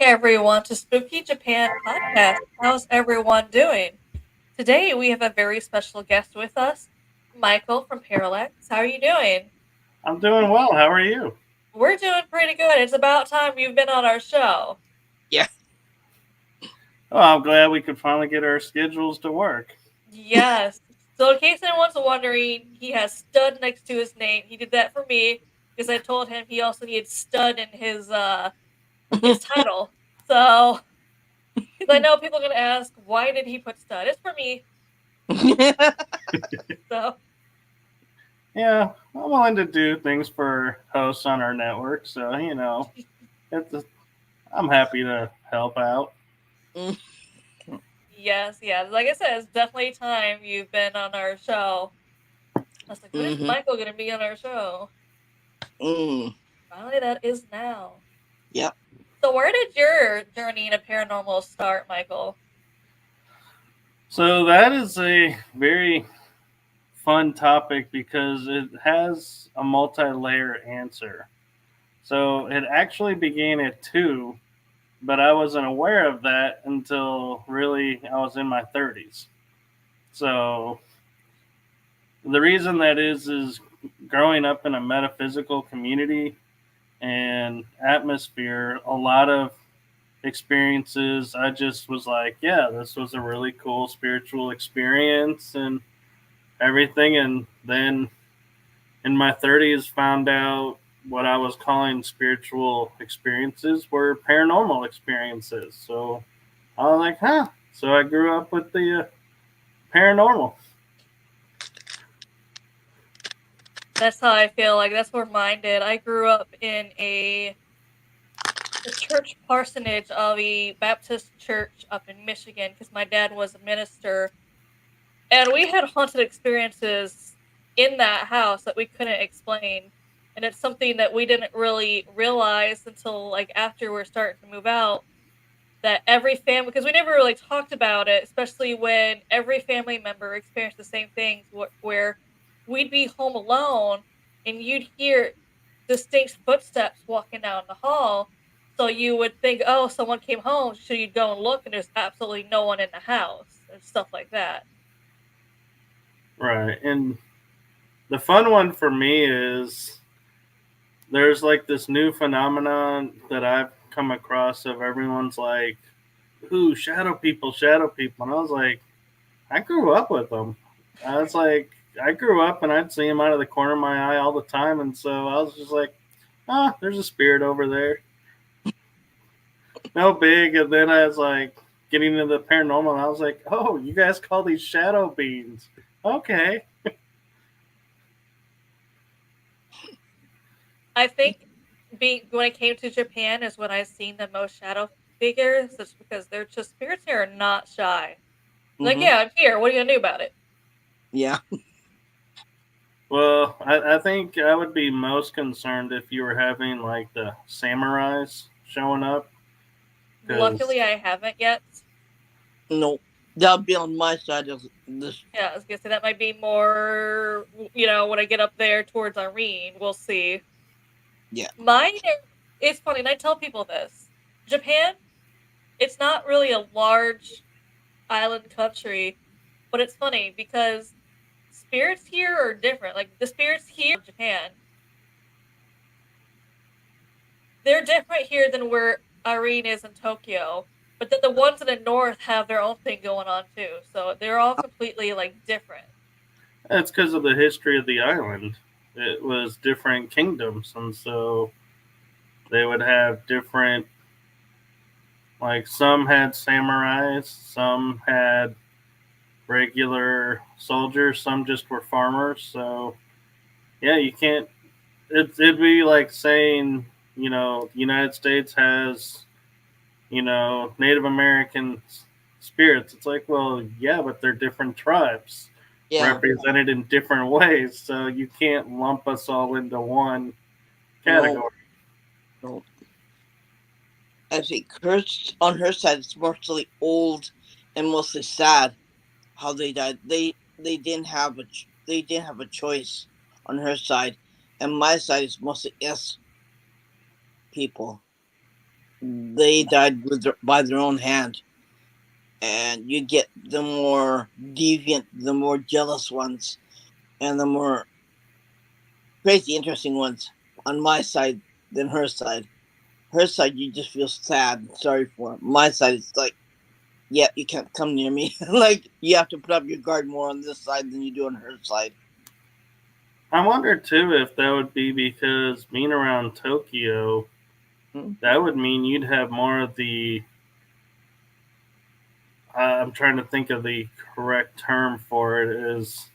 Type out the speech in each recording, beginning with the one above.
everyone to Spooky Japan podcast. How's everyone doing? Today we have a very special guest with us, Michael from Parallax. How are you doing? I'm doing well. How are you? We're doing pretty good. It's about time you've been on our show. Yeah. Oh, I'm glad we could finally get our schedules to work. Yes. So in case anyone's wondering, he has stud next to his name. He did that for me because I told him he also needed stud in his title. So because I know people are gonna ask, why did he put stud? It's for me. So Yeah, I'm willing to do things for hosts on our network, so it's a, I'm happy to help out. yes, yeah. Like I said, it's definitely time you've been on our show. I was like, when is Mm-hmm. Michael gonna be on our show? Mm. Finally, that is now. Yep. So, where did your journey into paranormal start, Michael? So that is a very fun topic because it has a multi-layer answer. So it actually began at 2, but I wasn't aware of that until really I was in my 30s. So the reason that is growing up in a metaphysical community and atmosphere, a lot of experiences, I just was like, yeah, this was a really cool spiritual experience and everything. And then in my 30s, found out what I was calling spiritual experiences were paranormal experiences. So I was like, huh. So I grew up with the paranormal. That's how I feel. Like that's where mine did. I grew up in the church parsonage of a Baptist church up in Michigan because my dad was a minister, and we had haunted experiences in that house that we couldn't explain. And it's something that we didn't really realize until like after we were starting to move out that every family, because we never really talked about it, especially when every family member experienced the same things where we'd be home alone and you'd hear distinct footsteps walking down the hall. So you would think, oh, someone came home. So you'd go and look, and there's absolutely no one in the house and stuff like that. Right. And the fun one for me is there's like this new phenomenon that I've come across of everyone's like, ooh, shadow people, shadow people. And I was like, I grew up with them. I was like, I grew up and I'd see them out of the corner of my eye all the time. And so I was just like, ah, there's a spirit over there. No big. And then I was like, getting into the paranormal. And I was like, oh, you guys call these shadow beings. Okay. I think being when I came to Japan is when I seen the most shadow figures. That's because they're just spirits here are not shy. Like, Mm-hmm. yeah, I'm here. What are you gonna do about it? Yeah. Well, I think I would be most concerned if you were having like the samurais showing up. Because, Luckily, I haven't yet. No. That'll be on my side of this. Yeah, I was gonna say that might be more, when I get up there towards Irene, we'll see. Yeah. Mine, it's funny, and I tell people this. Japan, it's not really a large island country, but it's funny because spirits here are different. Like, the spirits here in Japan, they're different here than where Irene is in Tokyo. But then the ones in the north have their own thing going on too. So they're all completely, like, different. that's because of the history of the island. It was different kingdoms, and so they would have different. Like some had samurais, some had regular soldiers, some just were farmers. So yeah, you can't. It'd be like saying the United States has Native American spirits. It's like, well, yeah, but they're different tribes Yeah. represented in different ways, so you can't lump us all into one No. category. No. I think hers on her side it's mostly old and mostly sad how they died. They didn't have a choice on her side, and my side is mostly yes people. they died by their own hand. And you get the more deviant, the more jealous ones, and the more crazy, interesting ones on my side than her side. Her side, you just feel sad and sorry for. My side, it's like, yeah, you can't come near me. Like, you have to put up your guard more on this side than you do on her side. I wonder too if that would be because being around Tokyo, Hmm? that would mean you'd have more of the. I'm trying to think of the correct term for it. Is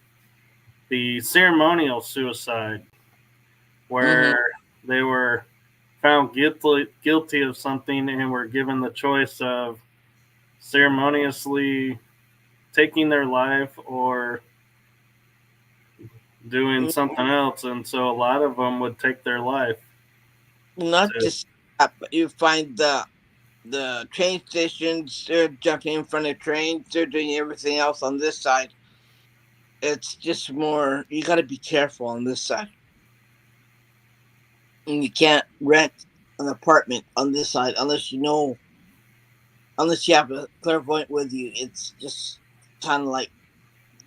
the ceremonial suicide, Mm-hmm. where they were found guilty of something and were given the choice of ceremoniously taking their life or doing something else, and so a lot of them would take their life. Not To, just that, but you find the train stations. They're jumping in front of trains. They're doing everything else on this side. It's just more. You got to be careful on this side, and you can't rent an apartment on this side unless you have a clairvoyant with you. It's just kind of like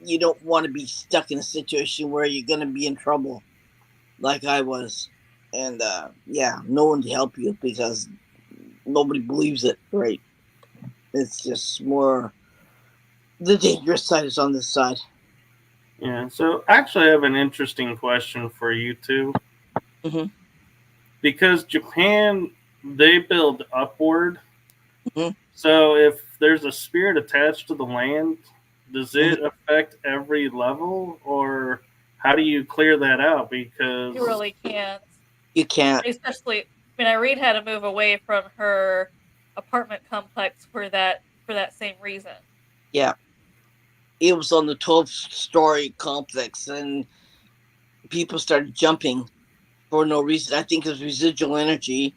you don't want to be stuck in a situation where you're gonna be in trouble, like I was, and yeah, no one to help you because nobody believes it. Right? It's just more the dangerous side is on this side. yeah. So actually, I have an interesting question for you too, Hmm. because Japan, they build upward. Hmm. So if there's a spirit attached to the land, does Hmm. it affect every level, or how do you clear that out? Because You really can't. You can't. Especially, I mean, Irene had to move away from her apartment complex for that same reason. Yeah, it was on the 12-story complex, and people started jumping for no reason. I think it was residual energy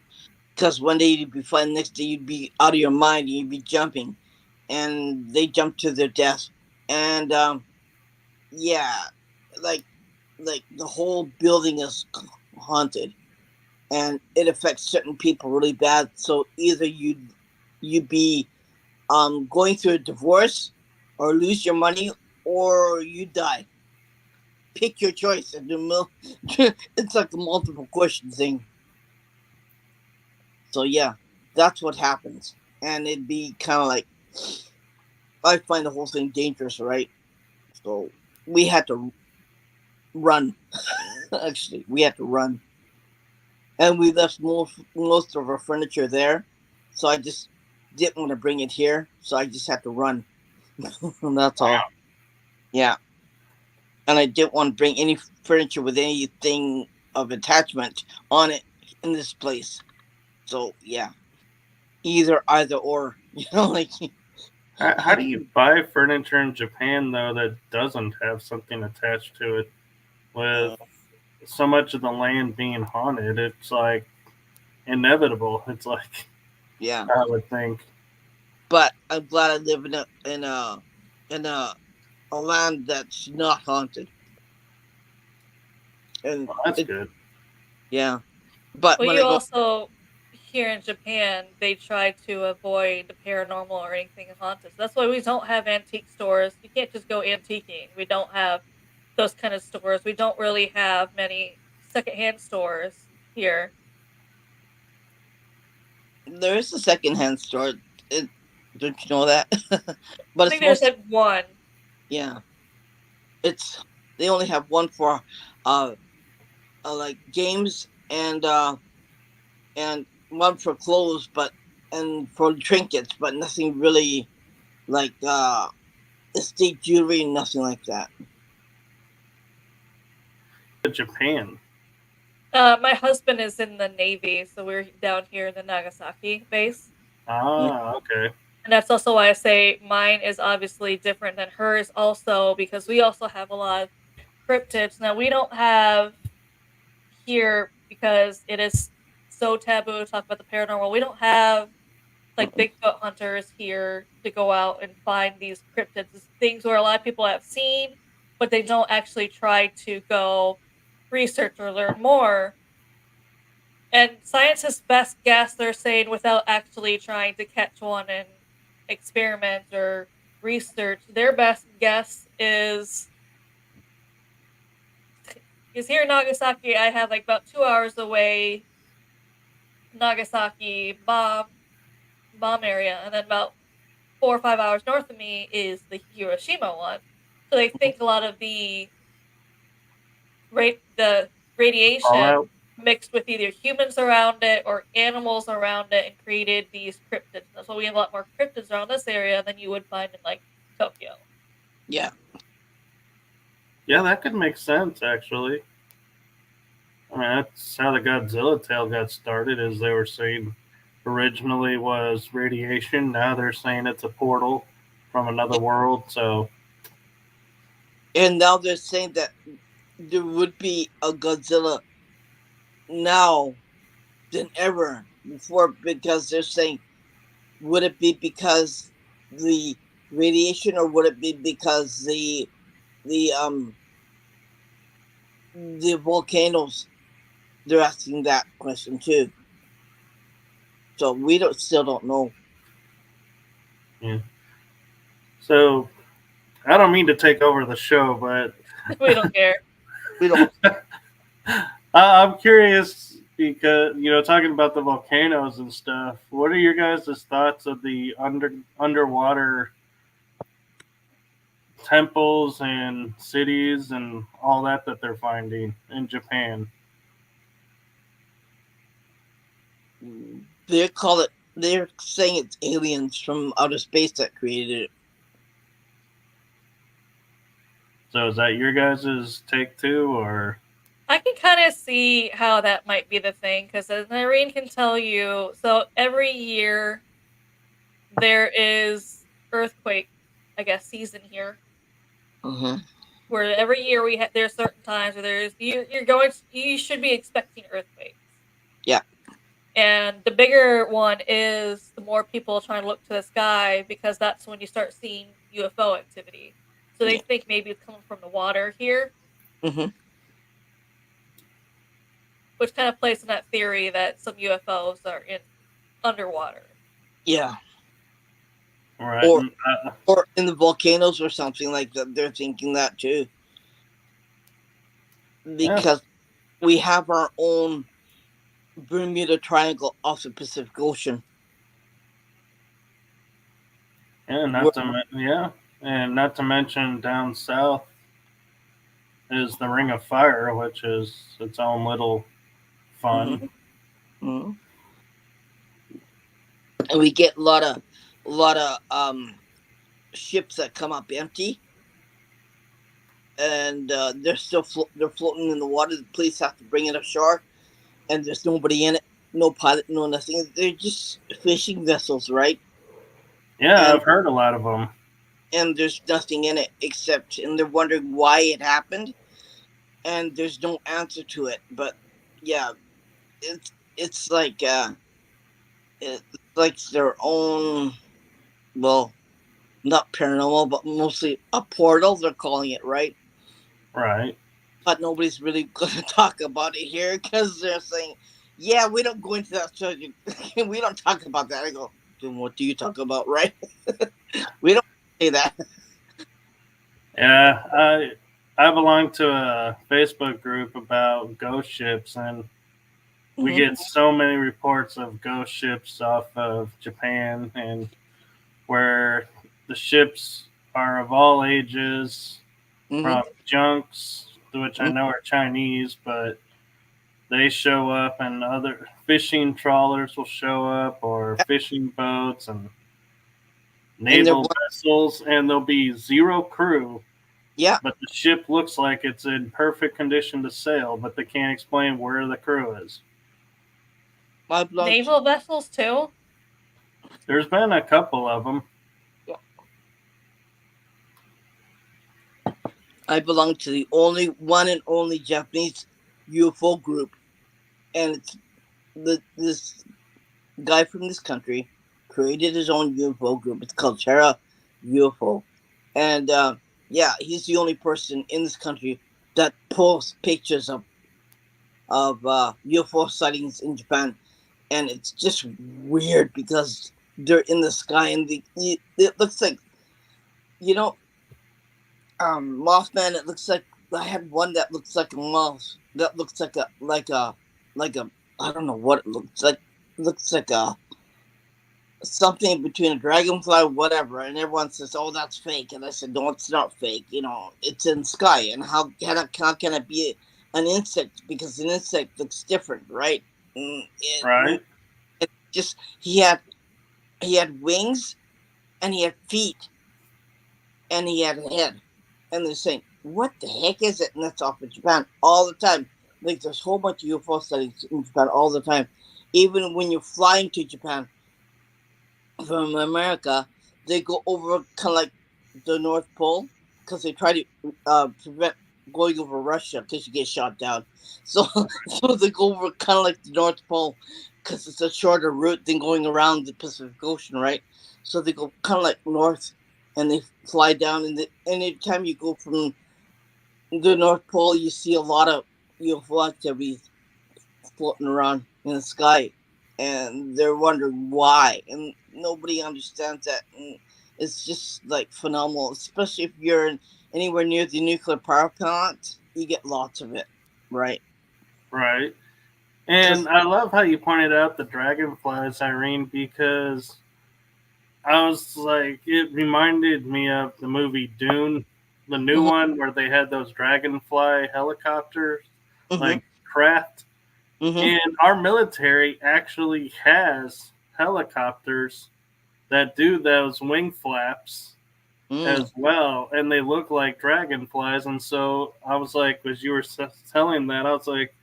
because one day you'd be fine, next day you'd be out of your mind and you'd be jumping, and they jumped to their death. And yeah, like like the whole building is haunted, and it affects certain people really bad. So either you'd be going through a divorce, or lose your money, or you die. Pick your choice. It's like a multiple question thing. So yeah, that's what happens, and it'd be kind of like I find the whole thing dangerous, right? So we had to run. Actually, we had to run, and we left most of our furniture there. So I just didn't want to bring it here, so I just had to run. And that's all. Yeah, and I didn't want to bring any furniture with anything of attachment on it in this place. So yeah, either or. Like how do you buy furniture in Japan though that doesn't have something attached to it? With uh, so much of the land being haunted, it's like inevitable. It's like yeah. I would think. But I'm glad I live in a land that's not haunted. And Well, that's it good. yeah. But Well, when you I go also here in Japan, they try to avoid the paranormal or anything haunted. So that's why we don't have antique stores. You can't just go antiquing. We don't have those kind of stores. We don't really have many secondhand stores here. there is a secondhand store, it, don't you know that? But I it's think there's mostly like one. yeah. It's they only have one for uh, like games and one for clothes, but and for trinkets, but nothing really like estate jewelry and nothing like that. Japan. My husband is in the Navy, so we're down here in the Nagasaki base. Mm. Ah, okay. And that's also why I say mine is obviously different than hers, also because we also have a lot of cryptids. Now, we don't have here because it is so taboo to talk about the paranormal. We don't have like Mm. Bigfoot hunters here to go out and find these cryptids. It's things where a lot of people have seen, but they don't actually try to go research or learn more. And scientists' best guess, they're saying, without actually trying to catch one and experiment or research, their best guess is here in Nagasaki. I have like about 2 hours away, Nagasaki bomb area, and then about 4 or 5 hours north of me is the Hiroshima one. So they think a lot of the the radiation Fallout. mixed with either humans around it or animals around it and created these cryptids. So we have a lot more cryptids around this area than you would find in like Tokyo. Yeah. Yeah, that could make sense actually. I mean, that's how the Godzilla tale got started. As they were saying, originally was radiation. Now they're saying it's a portal from another world. So And now they're saying that there would be a Godzilla now than ever before, because they're saying, would it be because the radiation, or would it be because the the volcanoes? They're asking that question too. So we still don't know. yeah. So I don't mean to take over the show, but We don't care. We don't. I'm curious because talking about the volcanoes and stuff. What are your guys' thoughts of the underwater temples and cities and all that they're finding in Japan? They're saying it's aliens from outer space that created it. So is that your guys' take too, or? I can kind of see how that might be the thing, because as Irene can tell you, so every year there is earthquake, I guess, season here. Mm-hmm. Where every year there's certain times where you should be expecting earthquakes. Yeah. And the bigger one is the more people trying to look to the sky, because that's when you start seeing UFO activity. So they think maybe it's coming from the water here. Mm-hmm. Which kind of plays in that theory that some UFOs are in underwater. Yeah. Right. Or in the volcanoes or something like that. They're thinking that too. Because we have our own Bermuda Triangle off the Pacific Ocean. And not to mention down south is the Ring of Fire, which is its own little fun. Mm-hmm. Mm-hmm. And we get a lot of ships that come up empty, and they're still they're floating in the water. The police have to bring it ashore, and there's nobody in it, no pilot, no nothing. They're just fishing vessels, right? Yeah, I've heard a lot of them. And there's nothing in it and they're wondering why it happened, and there's no answer to it. But yeah, it's like it's like their own, well, not paranormal, but mostly a portal. They're calling it, right? Right. But nobody's really going to talk about it here, because they're saying, yeah, we don't go into that subject. We don't talk about that. I go, then what do you talk about, right? We don't say that. Yeah, I belong to a Facebook group about ghost ships, and we get so many reports of ghost ships off of Japan, and where the ships are of all ages, from junks, which I know are Chinese, but they show up, and other fishing trawlers will show up, or fishing boats and naval vessels, and there'll be zero crew. Yeah. But the ship looks like it's in perfect condition to sail, but they can't explain where the crew is. Naval vessels too? There's been a couple of them. Yeah. I belong to the only one and only Japanese UFO group, and it's this guy from this country created his own UFO group. It's called Terra UFO, and yeah, he's the only person in this country that posts pictures of of UFO sightings in Japan, and it's just weird because they're in the sky and it looks like, you know, Mothman. It looks like I had one that looks like a moth. That looks like a I don't know what it looks like. It looks like a something between a dragonfly, whatever. And everyone says, "Oh, that's fake." And I said, "No, it's not fake. You know, it's in the sky. And how can it be an insect? Because an insect looks different, right?" Right. It just he had wings and he had feet and he had a head. And they're saying, "What the heck is it?" And that's off in Japan all the time. Like there's a whole bunch of UFO sightings in Japan all the time. Even when you're flying to Japan from America, they go over kind of like the North Pole because they try to prevent going over Russia because you get shot down. So, so they go over kind of like the North Pole because it's a shorter route than going around the Pacific Ocean, right? So they go kind of like north and they fly down. And anytime you go from the North Pole, you see a lot of UFO activity floating around in the sky, and they're wondering why, and nobody understands that. And it's just like phenomenal, especially if you're anywhere near the nuclear power plant. You get lots of it, right? Right. Because And I love how you pointed out the dragonflies, Irene, because I was like, it reminded me of the movie Dune, the new mm-hmm, one where they had those dragonfly helicopters, mm-hmm, like craft. mm-hmm, And our military actually has helicopters that do those wing flaps mm. as well, and they look like dragonflies. And so I was like, as you were telling that, I was like,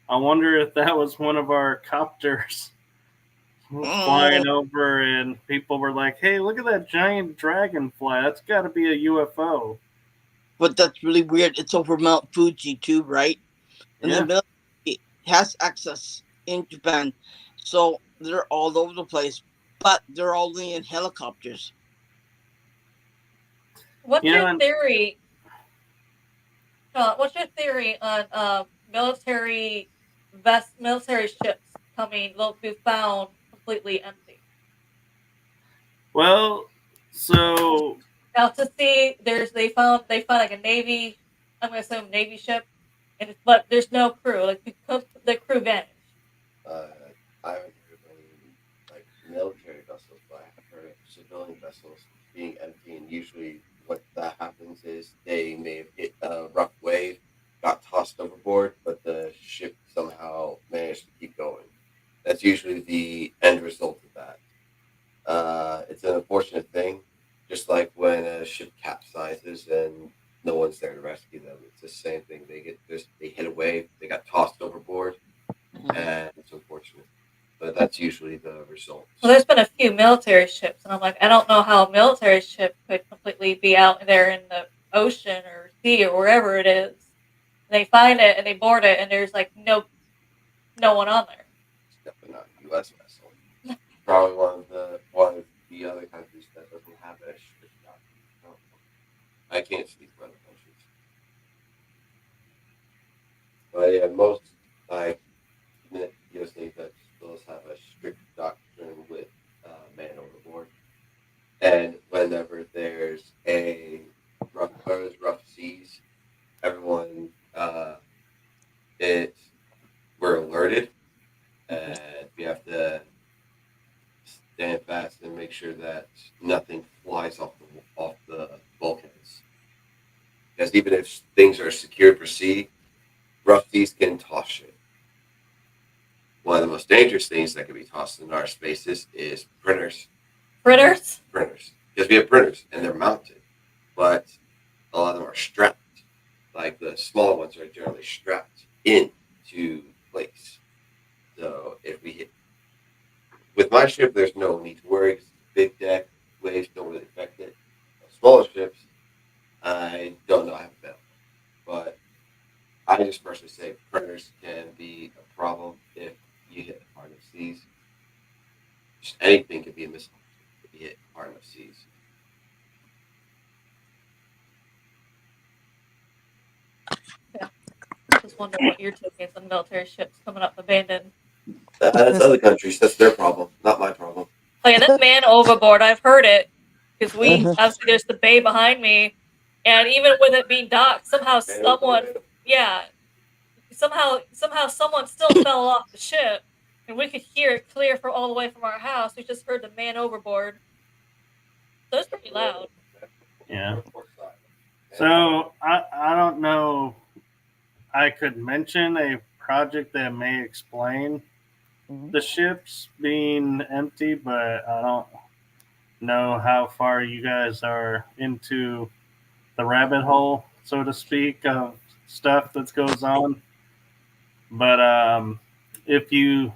I wonder if that was one of our copters Mm. flying over, and people were like, "Hey, look at that giant dragonfly! That's got to be a UFO." But that's really weird. It's over Mount Fuji too, right? And the Yeah. military has access in Japan, so they're all over the place, but they're only in helicopters. What's You know, your and theory? What's your theory on military ships coming will be found completely empty? well, so Now to see, they found like a navy, I'm gonna assume navy ship, but there's no crew. Like the crew vanished. Uh, I haven't heard of any like military vessels, but I have heard of civilian vessels being empty. And usually, what that happens is they may have hit a rough wave, got tossed overboard, but the ship somehow managed to keep going. That's usually the end result of that. It's an unfortunate thing, just like when a ship capsizes and no one's there to rescue them. It's the same thing. They hit a wave, they got tossed overboard, Mhm. and it's unfortunate. But that's usually the result. Well, there's been a few military ships, and I'm like, I don't know how a military ship could completely be out there in the ocean or sea or wherever it is. They find it and they board it, and there's like no one on there. It's definitely not a U.S. vessel. Probably one of the other countries that doesn't have a strict document. I can't speak for other countries, but yeah, most like U.S. Navy vessels have a strict doctrine with man overboard, and whenever there's rough seas, everyone it we're alerted, and we have to stand fast and make sure that nothing flies off the bulkheads. Because even if things are secured for sea, rough seas can toss shit. One of the most dangerous things that can be tossed in our spaces is printers. Critters. Printers, because we have printers and they're mounted, but a lot of them are strapped. Like the smaller ones are generally strapped into place. So if we hit with my ship, there's no need to worry. 'Cause it's a big deck, waves don't really affect it. Smaller ships, I don't know. I haven't been on one, but I just personally say printers can be a problem if you hit hard enough seas. Just anything could be a missile if you hit hard enough seas. Yeah, this just wonder what your take is on military ships coming up abandoned. That's other countries. That's their problem, not my problem. Like that man overboard, I've heard it because Uh-huh. obviously there's the bay behind me, and even with it being docked, somehow someone still fell off the ship, and we could hear it clear for all the way from our house. We just heard the man overboard, so it's pretty loud. Yeah. So I don't know. I could mention a project that may explain the ships being empty, but I don't know how far you guys are into the rabbit hole, so to speak, of stuff that goes on. But if you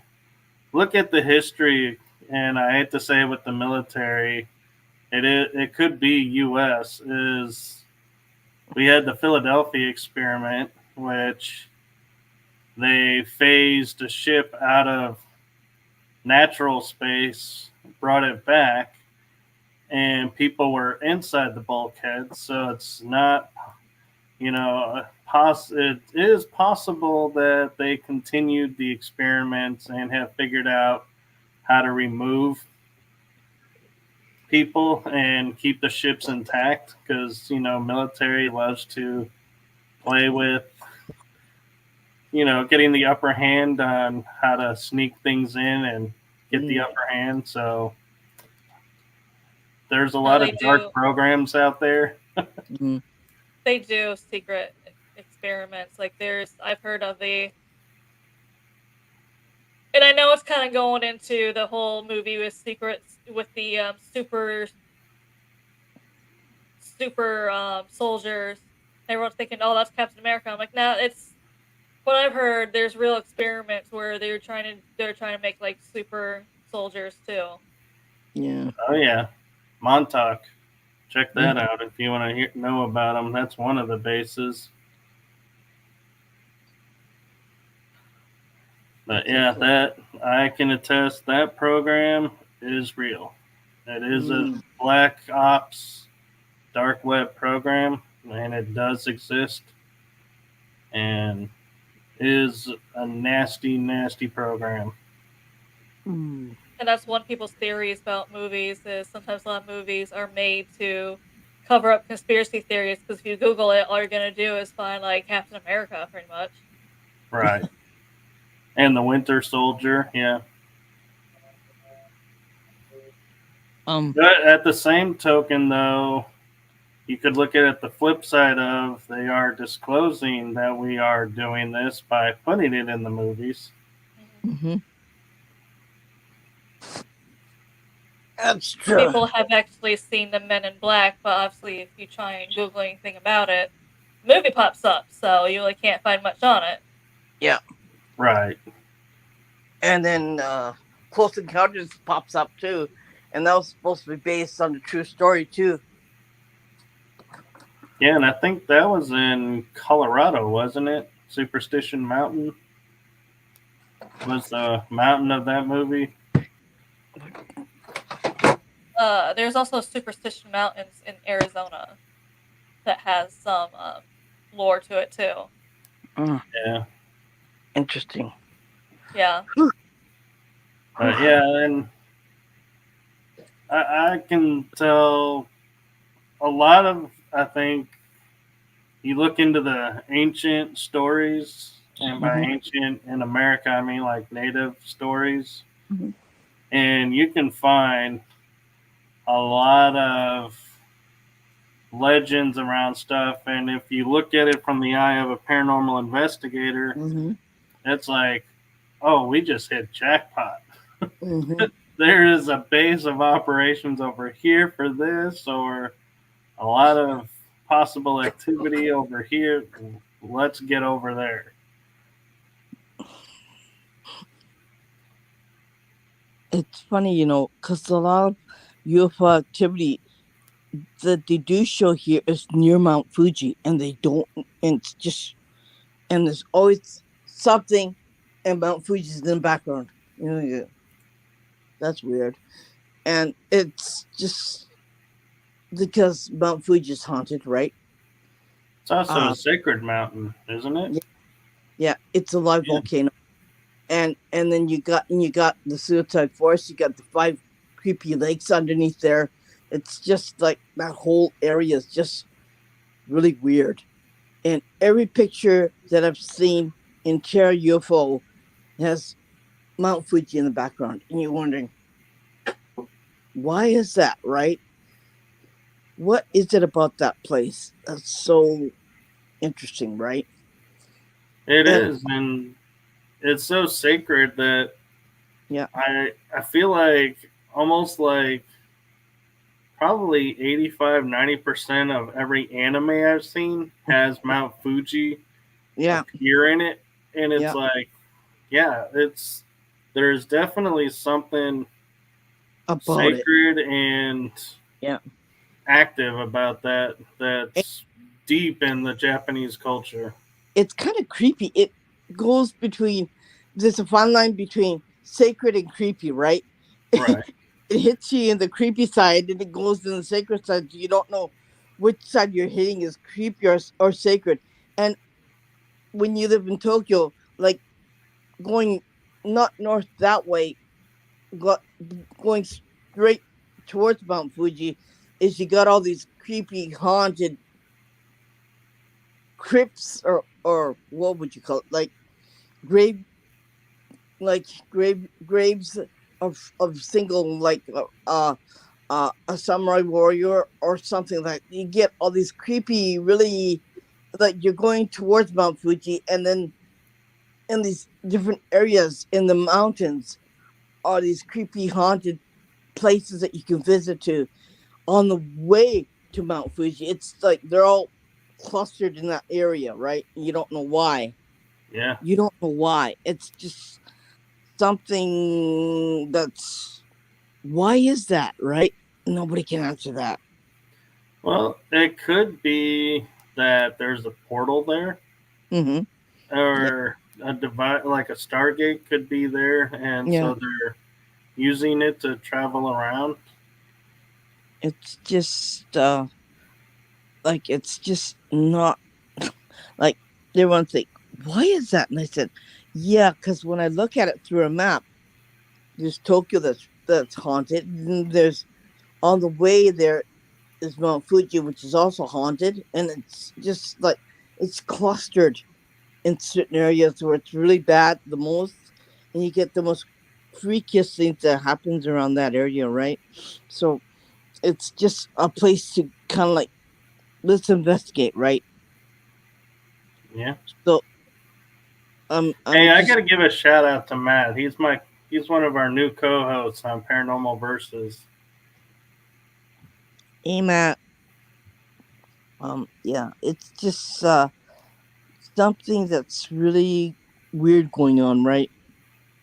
look at the history, and I hate to say it with the military, it could be U.S. is we had the Philadelphia experiment, which they phased a ship out of natural space, brought it back, and people were inside the bulkhead. So it's not, it is possible that they continued the experiments and have figured out how to remove people and keep the ships intact, because military loves to play with getting the upper hand on how to sneak things in and get the upper hand. So there's a lot of dark programs out there. They do secret experiments. Like I've heard of and I know it's kind of going into the whole movie with secrets with the super soldiers. Everyone's thinking, "Oh, that's Captain America." I'm like, "Nah, it's what I've heard. There's real experiments where they're trying to make like super soldiers too." Yeah. Oh yeah, Montauk. Check that out if you want to know about them. That's one of the bases. But yeah, that I can attest that program is real. It is a black ops dark web program, and it does exist, and is a nasty, nasty program. And that's one people's theories about movies is sometimes a lot of movies are made to cover up conspiracy theories, because if you Google it, all you're going to do is find like Captain America pretty much. Right. And the Winter Soldier, yeah. But at the same token, though, you could look at it the flip side of they are disclosing that we are doing this by putting it in the movies. That's true. People have actually seen the Men in Black, but obviously if you try and Google anything about it, the movie pops up, so you really can't find much on it. Yeah. Right. And then Close Encounters pops up too, and that was supposed to be based on the true story too. Yeah, and I think that was in Colorado, wasn't it? Superstition Mountain was the mountain of that movie. There's also Superstition Mountains in Arizona that has some lore to it too. Yeah. Interesting. Yeah. Yeah, and I can tell a lot of, I think, you look into the ancient stories, and by ancient in America, I mean like native stories, and you can find a lot of legends around stuff. And if you look at it from the eye of a paranormal investigator, it's like, oh, we just hit jackpot. There is a base of operations over here for this, or a lot of possible activity over here. Let's get over there. It's funny, because a lot of UFO activity that they do show here is near Mount Fuji, and they don't, and there's always something, and Mount Fuji's in the background. That's weird. And it's just because Mount Fuji is haunted, right? It's also a sacred mountain, isn't it? Yeah, it's a live Yeah. volcano. And then you got the suicide forest, you got the 5 creepy lakes underneath there. It's just like that whole area is just really weird. And every picture that I've seen in Terra UFO has Mount Fuji in the background. And you're wondering, why is that, right? What is it about that place that's so interesting, right? It And is, and it's so sacred that yeah, I feel like almost like probably 85-90% of every anime I've seen has Mount Fuji yeah, appear in it, and it's yeah, like, yeah, it's there's definitely something about it. sacred and Yeah. active about that It, that's deep in the Japanese culture. it's kind of creepy. It goes between, there's a fine line between sacred and creepy, right? Right. It hits you in the creepy side and it goes in the sacred side. You don't know which side you're hitting is creepy or sacred. And when you live in Tokyo, like going not north that way, go, going straight towards Mount Fuji, is you got all these creepy haunted crypts or what would you call it, like grave graves of single like a samurai warrior or something. Like you get all these creepy, really, like you're going towards Mount Fuji, and then in these different areas in the mountains are these creepy haunted places that you can visit to on the way to Mount Fuji. It's like they're all clustered in that area, right? You don't know why. Yeah. You don't know why. It's just something that's, why is that, right? Nobody can answer that. Well, it could be that there's a portal there, Mm-hmm. Yeah. or a device like a Stargate could be there, and Yeah. so they're using it to travel around. It's just like it's just not like everyone think, why is that? And I said, yeah, because when I look at it through a map, there's Tokyo that's haunted, and there's on the way there is Mount Fuji, which is also haunted, and it's just like it's clustered in certain areas where it's really bad the most, and you get the most freakiest things that happens around that area, right? So it's just a place to kind of like, let's investigate, right? Yeah. So Hey, I'm I just got to give a shout out to Matt. He's one of our new co-hosts on Paranormal Versus. aim at yeah, it's just something that's really weird going on, right?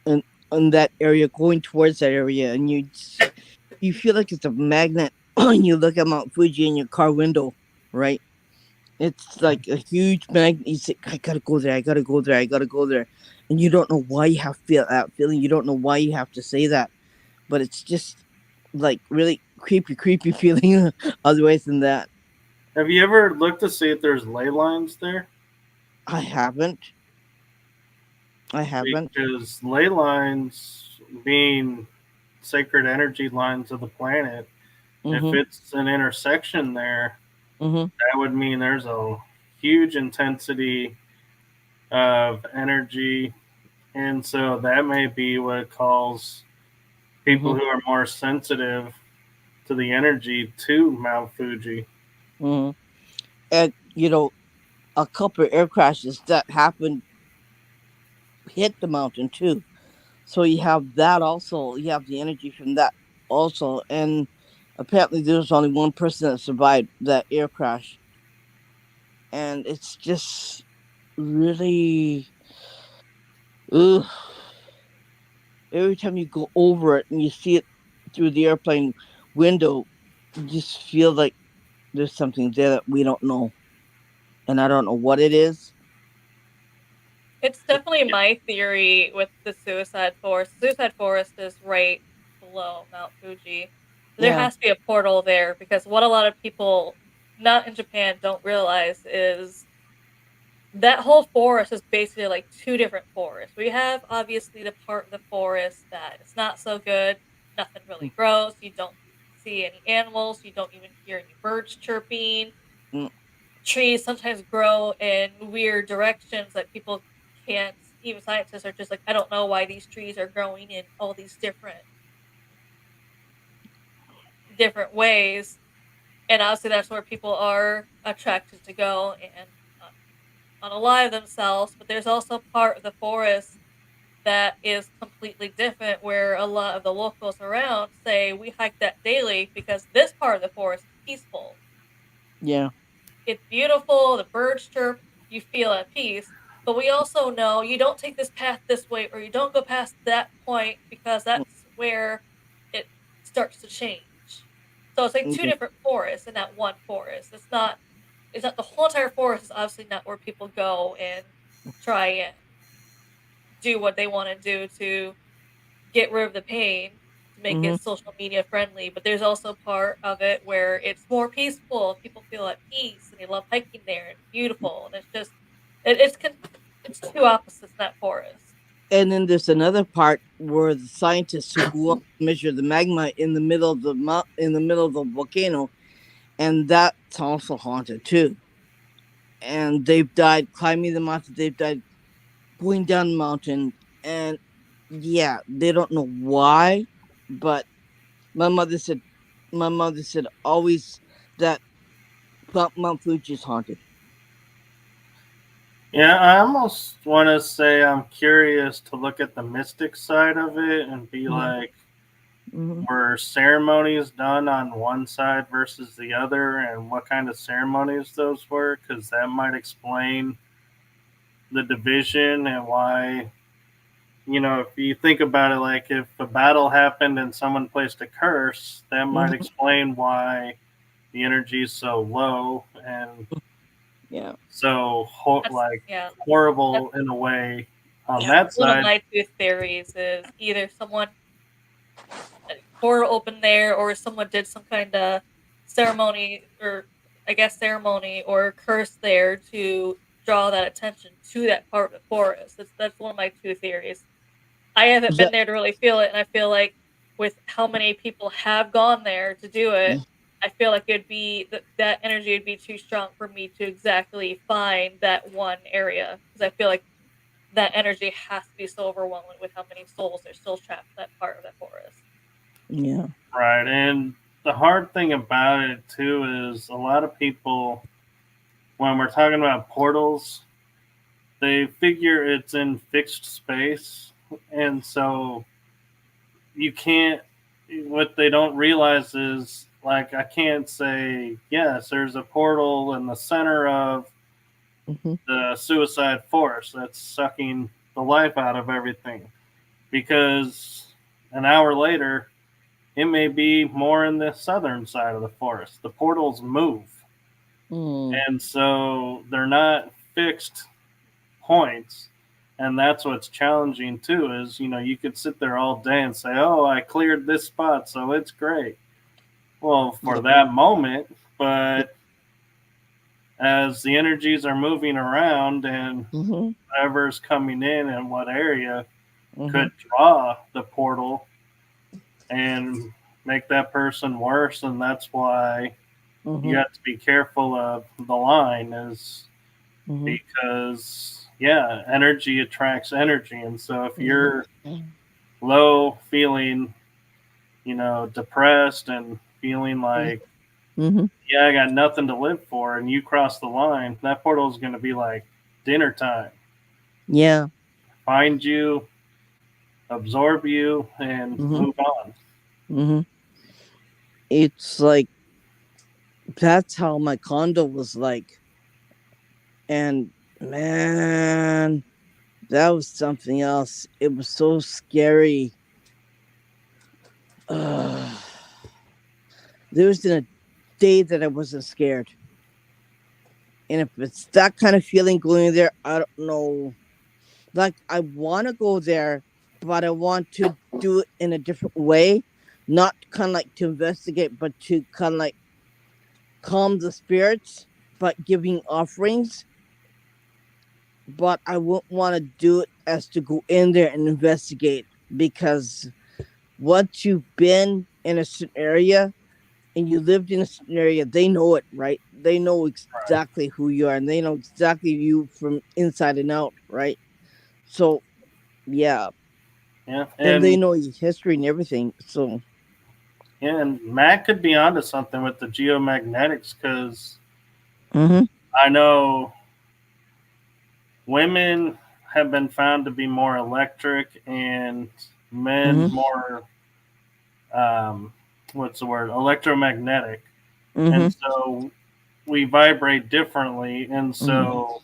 And in that area, going towards that area, and you feel like it's a magnet when you look at Mount Fuji in your car window, right? It's like a huge magnet. You say, I gotta go there, I gotta go there, I gotta go there. And you don't know why you have feel that feeling. You don't know why you have to say that. But it's just like really creepy feeling otherwise than that. Have you ever looked to see if there's ley lines there? I haven't. I haven't. Because ley lines, being sacred energy lines of the planet, if Mm-hmm. it's an intersection there, Mm-hmm. that would mean there's a huge intensity of energy, and so that may be what calls people Mm-hmm. who are more sensitive to the energy to Mount Fuji. Mm-hmm. And a couple of air crashes that happened hit the mountain too. So you have that also. You have the energy from that also. And apparently there's only one person that survived that air crash. And it's just really, ugh. Every time you go over it and you see it through the airplane window, you just feel like there's something there that we don't know. And I don't know what it is. It's definitely my theory with the suicide forest. Suicide forest is right below Mount Fuji. There Yeah. has to be a portal there because what a lot of people not in Japan don't realize is that whole forest is basically like two different forests. We have obviously the part of the forest that is not so good. Nothing really grows. You don't see any animals. You don't even hear any birds chirping. Mm. Trees sometimes grow in weird directions that people can't. Even scientists are just like, I don't know why these trees are growing in all these different ways. And obviously, that's where people are attracted to go and unalive themselves. But there's also part of the forest that is completely different, where a lot of the locals around say we hike that daily because this part of the forest is peaceful. Yeah. It's beautiful, the birds chirp, you feel at peace. But we also know you don't take this path this way or you don't go past that point because that's where it starts to change. So it's like two Okay. different forests in that one forest. It's not the whole entire forest is obviously not where people go and try and do what they want to do to get rid of the pain to make Mm-hmm. it social media friendly, but there's also part of it where it's more peaceful. People feel at peace and they love hiking there and beautiful. And it's just it's two opposites in that forest. And then there's another part where the scientists who go up to measure the magma in the middle of the in the middle of the volcano, and that's also haunted too. And they've died climbing the mountain. They've died going down the mountain, and yeah, they don't know why, but my mother said, my mother said always that Mount Fuji is haunted. Yeah, I almost want to say I'm curious to look at the mystic side of it and be Mm-hmm. like, Mm-hmm. were ceremonies done on one side versus the other, and what kind of ceremonies those were? Because that might explain the division and why. If you think about it, like if a battle happened and someone placed a curse, that might Mm-hmm. explain why the energy is so low and Yeah. so That's like yeah. That's horrible in a way on Yeah. that one of side. my two theories is either someone portal opened there or someone did some kind of ceremony or I guess ceremony or curse there to draw that attention to that part of the forest. That's one of my two theories. I haven't been That, there to really feel it, and I feel like with how many people have gone there to do it, I feel like it'd be that energy would be too strong for me to exactly find that one area because I feel like that energy has to be so overwhelming with how many souls are still trapped in that part of the forest. yeah. Right. And the hard thing about it too is a lot of people, when we're talking about portals, they figure it's in fixed space. And so you can't, what they don't realize is, like, I can't say, yes, there's a portal in the center of Mm-hmm. the suicide force that's sucking the life out of everything. Because an hour later, it may be more in the southern side of the forest. The portals move. Mm. And so they're not fixed points. And that's what's challenging too is, you could sit there all day and say, oh, I cleared this spot, so it's great. Well, for Yeah. that moment, but as the energies are moving around and Mm-hmm. whatever's coming in what area Mm-hmm. could draw the portal and make that person worse. And that's why you Mm-hmm. have to be careful of the line is Mm-hmm. because energy attracts energy. And so if you're Mm-hmm. low, feeling, depressed and feeling like, Mm-hmm. I got nothing to live for, and you cross the line, that portal is going to be like dinner time. Yeah. Find you, absorb you, and Mm-hmm. move on. Mm-hmm. It's like that's how my condo was like. And man, that was something else. It was so scary. Ugh. There wasn't a day that I wasn't scared. And if it's that kind of feeling going there, I don't know. Like, I want to go there, but I want to do it in a different way. Not kind of like to investigate, but to kind of like calm the spirits, but giving offerings. but I wouldn't want to do it as to go in there and investigate, because once you've been in a certain area and you lived in a certain area, they know it, right? They know Right. exactly who you are, and they know exactly you from inside and out, right? So yeah, Yeah, and they and know your history and everything. So Matt could be onto something with the geomagnetics because mm-hmm, I know women have been found to be more electric and men mm-hmm, more what's the word, electromagnetic, mm-hmm, and so we vibrate differently, and mm-hmm, so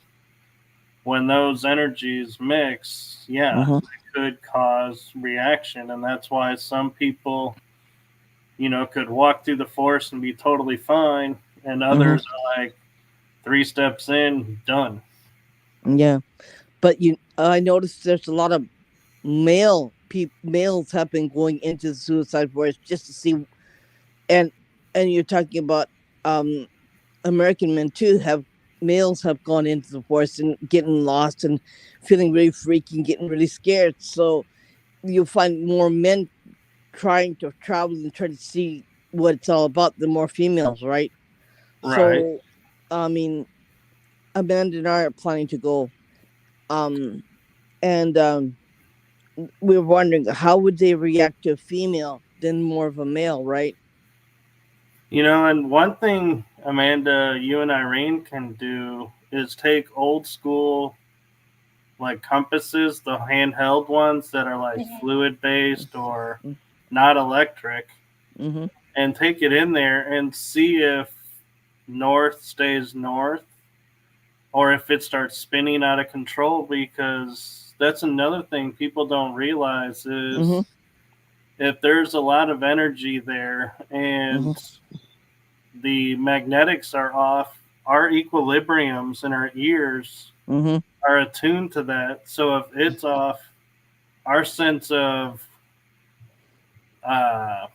when those energies mix, yeah, mm-hmm, it could cause reaction, and that's why some people, could walk through the forest and be totally fine, and mm-hmm. others are like 3 steps in, done. Yeah, but I noticed there's a lot of males have been going into the suicide forest just to see, and you're talking about um American men too, have males have gone into the forest and getting lost and feeling really freaky and getting really scared. So you'll find more men trying to travel and try to see what it's all about than more females, right? Right. So I mean, Amanda and I are planning to go. Um and we were wondering how would they react to a female than more of a male, right? And one thing, Amanda, you and Irene can do is take old school, like compasses, the handheld ones that are like Mhm. fluid based or not electric, Mm-hmm. and take it in there and see if north stays north or if it starts spinning out of control, because that's another thing people don't realize Mm-hmm. is if there's a lot of energy there and Mm-hmm. the magnetics are off, our equilibriums in our ears Mm-hmm. are attuned to that. So if it's off, our sense of uh,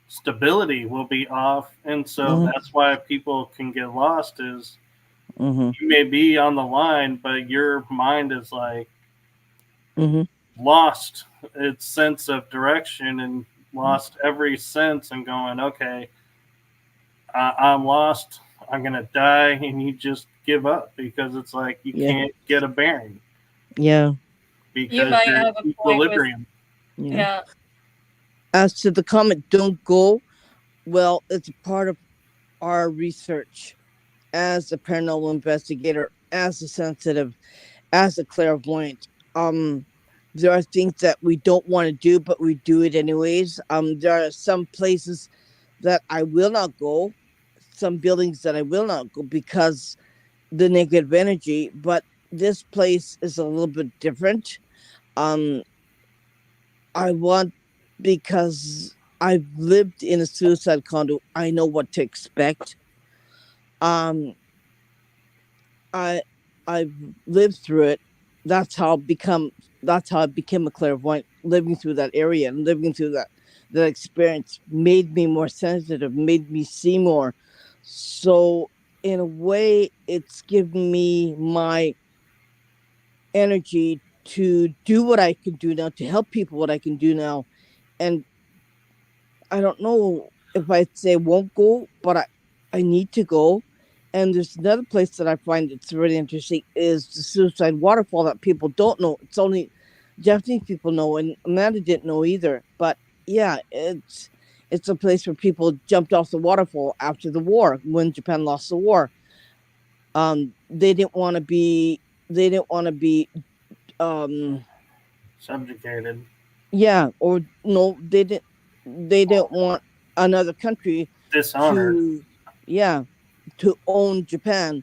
stability will be off, and so Mm-hmm. that's why people can get lost. Is Mm-hmm. you may be on the line, but your mind is like Mm-hmm. lost its sense of direction and lost every sense and going, okay, I'm lost. I'm going to die. And you just give up because it's like you Yeah. can't get a bearing Yeah. You because might your have a point with, equilibrium. Yeah. yeah. As to the comment, don't go. Well, it's a part of our research as a paranormal investigator, as a sensitive, as a clairvoyant. There are things that we don't want to do, but we do it anyways. There are some places that I will not go, some buildings that I will not go because the negative energy. But this place is a little bit different. Um, I want, because I've lived in a suicide condo. I know what to expect. Um, I I've lived through it. That's how I become. That's how I became a clairvoyant. Living through that area and living through that experience made me more sensitive. Made me see more. So in a way, it's given me my energy to do what I can do now, to help people what I can do now. And I don't know if I'd say won't go, but I need to go. And there's another place that I find it's really interesting is the suicide waterfall that people don't know. It's only Japanese people know, and Amanda didn't know either. But yeah, it's a place where people jumped off the waterfall after the war when Japan lost the war. They didn't want to be. They didn't want to be. Um, Subjugated. yeah, or no, they didn't. They didn't want another country Dishonored. to, yeah, to own Japan.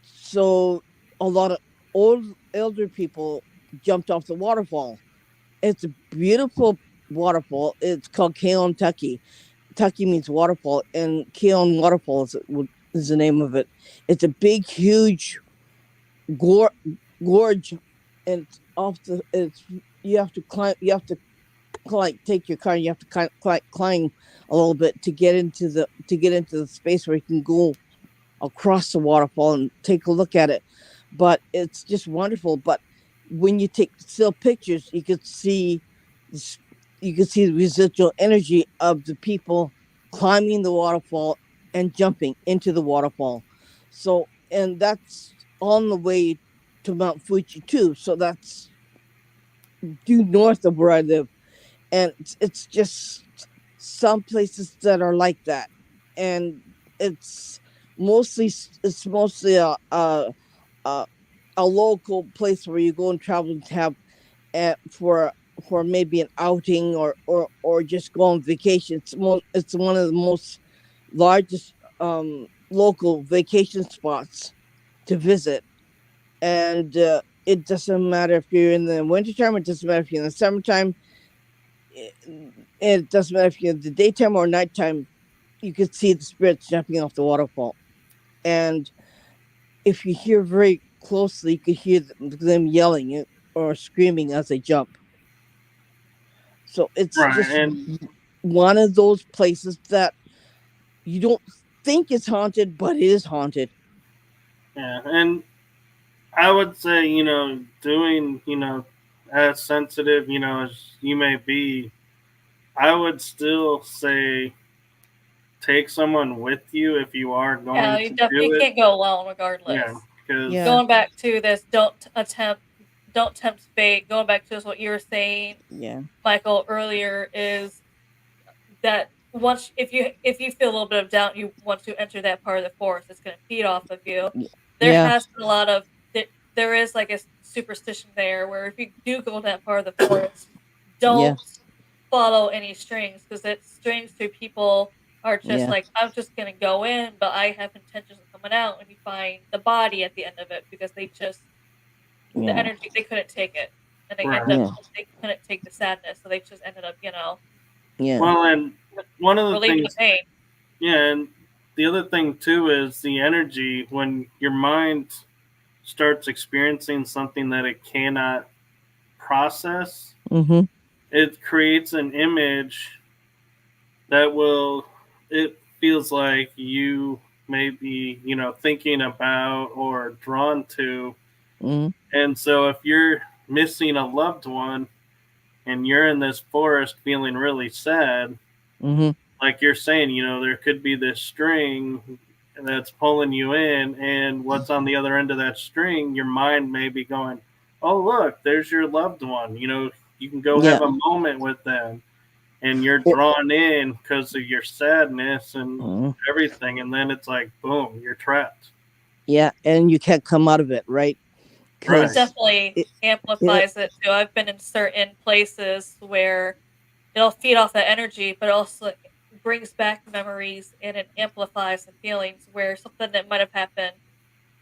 So a lot of old elder people jumped off the waterfall. It's a beautiful waterfall. It's called Keon Taki. Taki means waterfall, and Keon Waterfall is the name of it. It's a big, huge gor- gorge, and it's off the. It's you have to climb. You have to like take your car. And you have to climb a little bit to get into the space where you can go across the waterfall and take a look at it. but it's just wonderful. But when you take still pictures, this- you could see the residual energy of the people climbing the waterfall and jumping into the waterfall. So, and that's on the way to Mount Fuji too. So that's due north of where I live, and it's just some places that are like that, and it's it's mostly a, a local place where you go and travel to have for maybe an outing or just go on vacation. It's one of the most largest local vacation spots to visit, and it doesn't matter if you're in the wintertime. It doesn't matter if you're in the summertime. It doesn't matter if you're in the daytime or nighttime. You could see the spirits jumping off the waterfall, and if you hear very closely, you could hear them yelling or screaming as they jump. So it's Right. just And one of those places that you don't think it's haunted, but it is haunted. yeah, and I would say, doing, as sensitive, as you may be, I would still say take someone with you if you are Yeah, going you to definitely do it. can't go alone Yeah, regardless. because Yeah, Going back to this, don't tempt fate. Going back to this, what you were saying, yeah, Michael, earlier is that once if you feel a little bit of doubt, you want to enter that part of the forest, it's going to feed off of you. There yeah, has been a lot of there is like a superstition there where if you do go to that part of the forest, yeah, don't follow any strings because it's strings to people are just yeah, like I'm just gonna go in, but I have intentions of coming out, and you find the body at the end of it because the yeah, energy they couldn't take it, and right. yeah, they couldn't take the sadness, so they just ended up yeah, Well, and one of the relieving the things, pain. yeah, and the other thing too is the energy when your mind starts experiencing something that it cannot process, mm-hmm, it creates an image that will, it feels like you may be, thinking about or drawn to. mm-hmm, And so if you're missing a loved one and you're in this forest feeling really sad, mm-hmm, like you're saying, there could be this string that's pulling you in, and what's on the other end of that string, your mind may be going, oh, look, there's your loved one. You can go have yeah, a moment with them, and you're Or- drawn in because of your sadness and mhm, everything. And then it's like, boom, you're trapped. yeah, and you can't come out of it, right? It Right. Because definitely it, it, amplifies it too. I've been in certain places where it'll feed off that energy, but also brings back memories and it amplifies the feelings where something that might have happened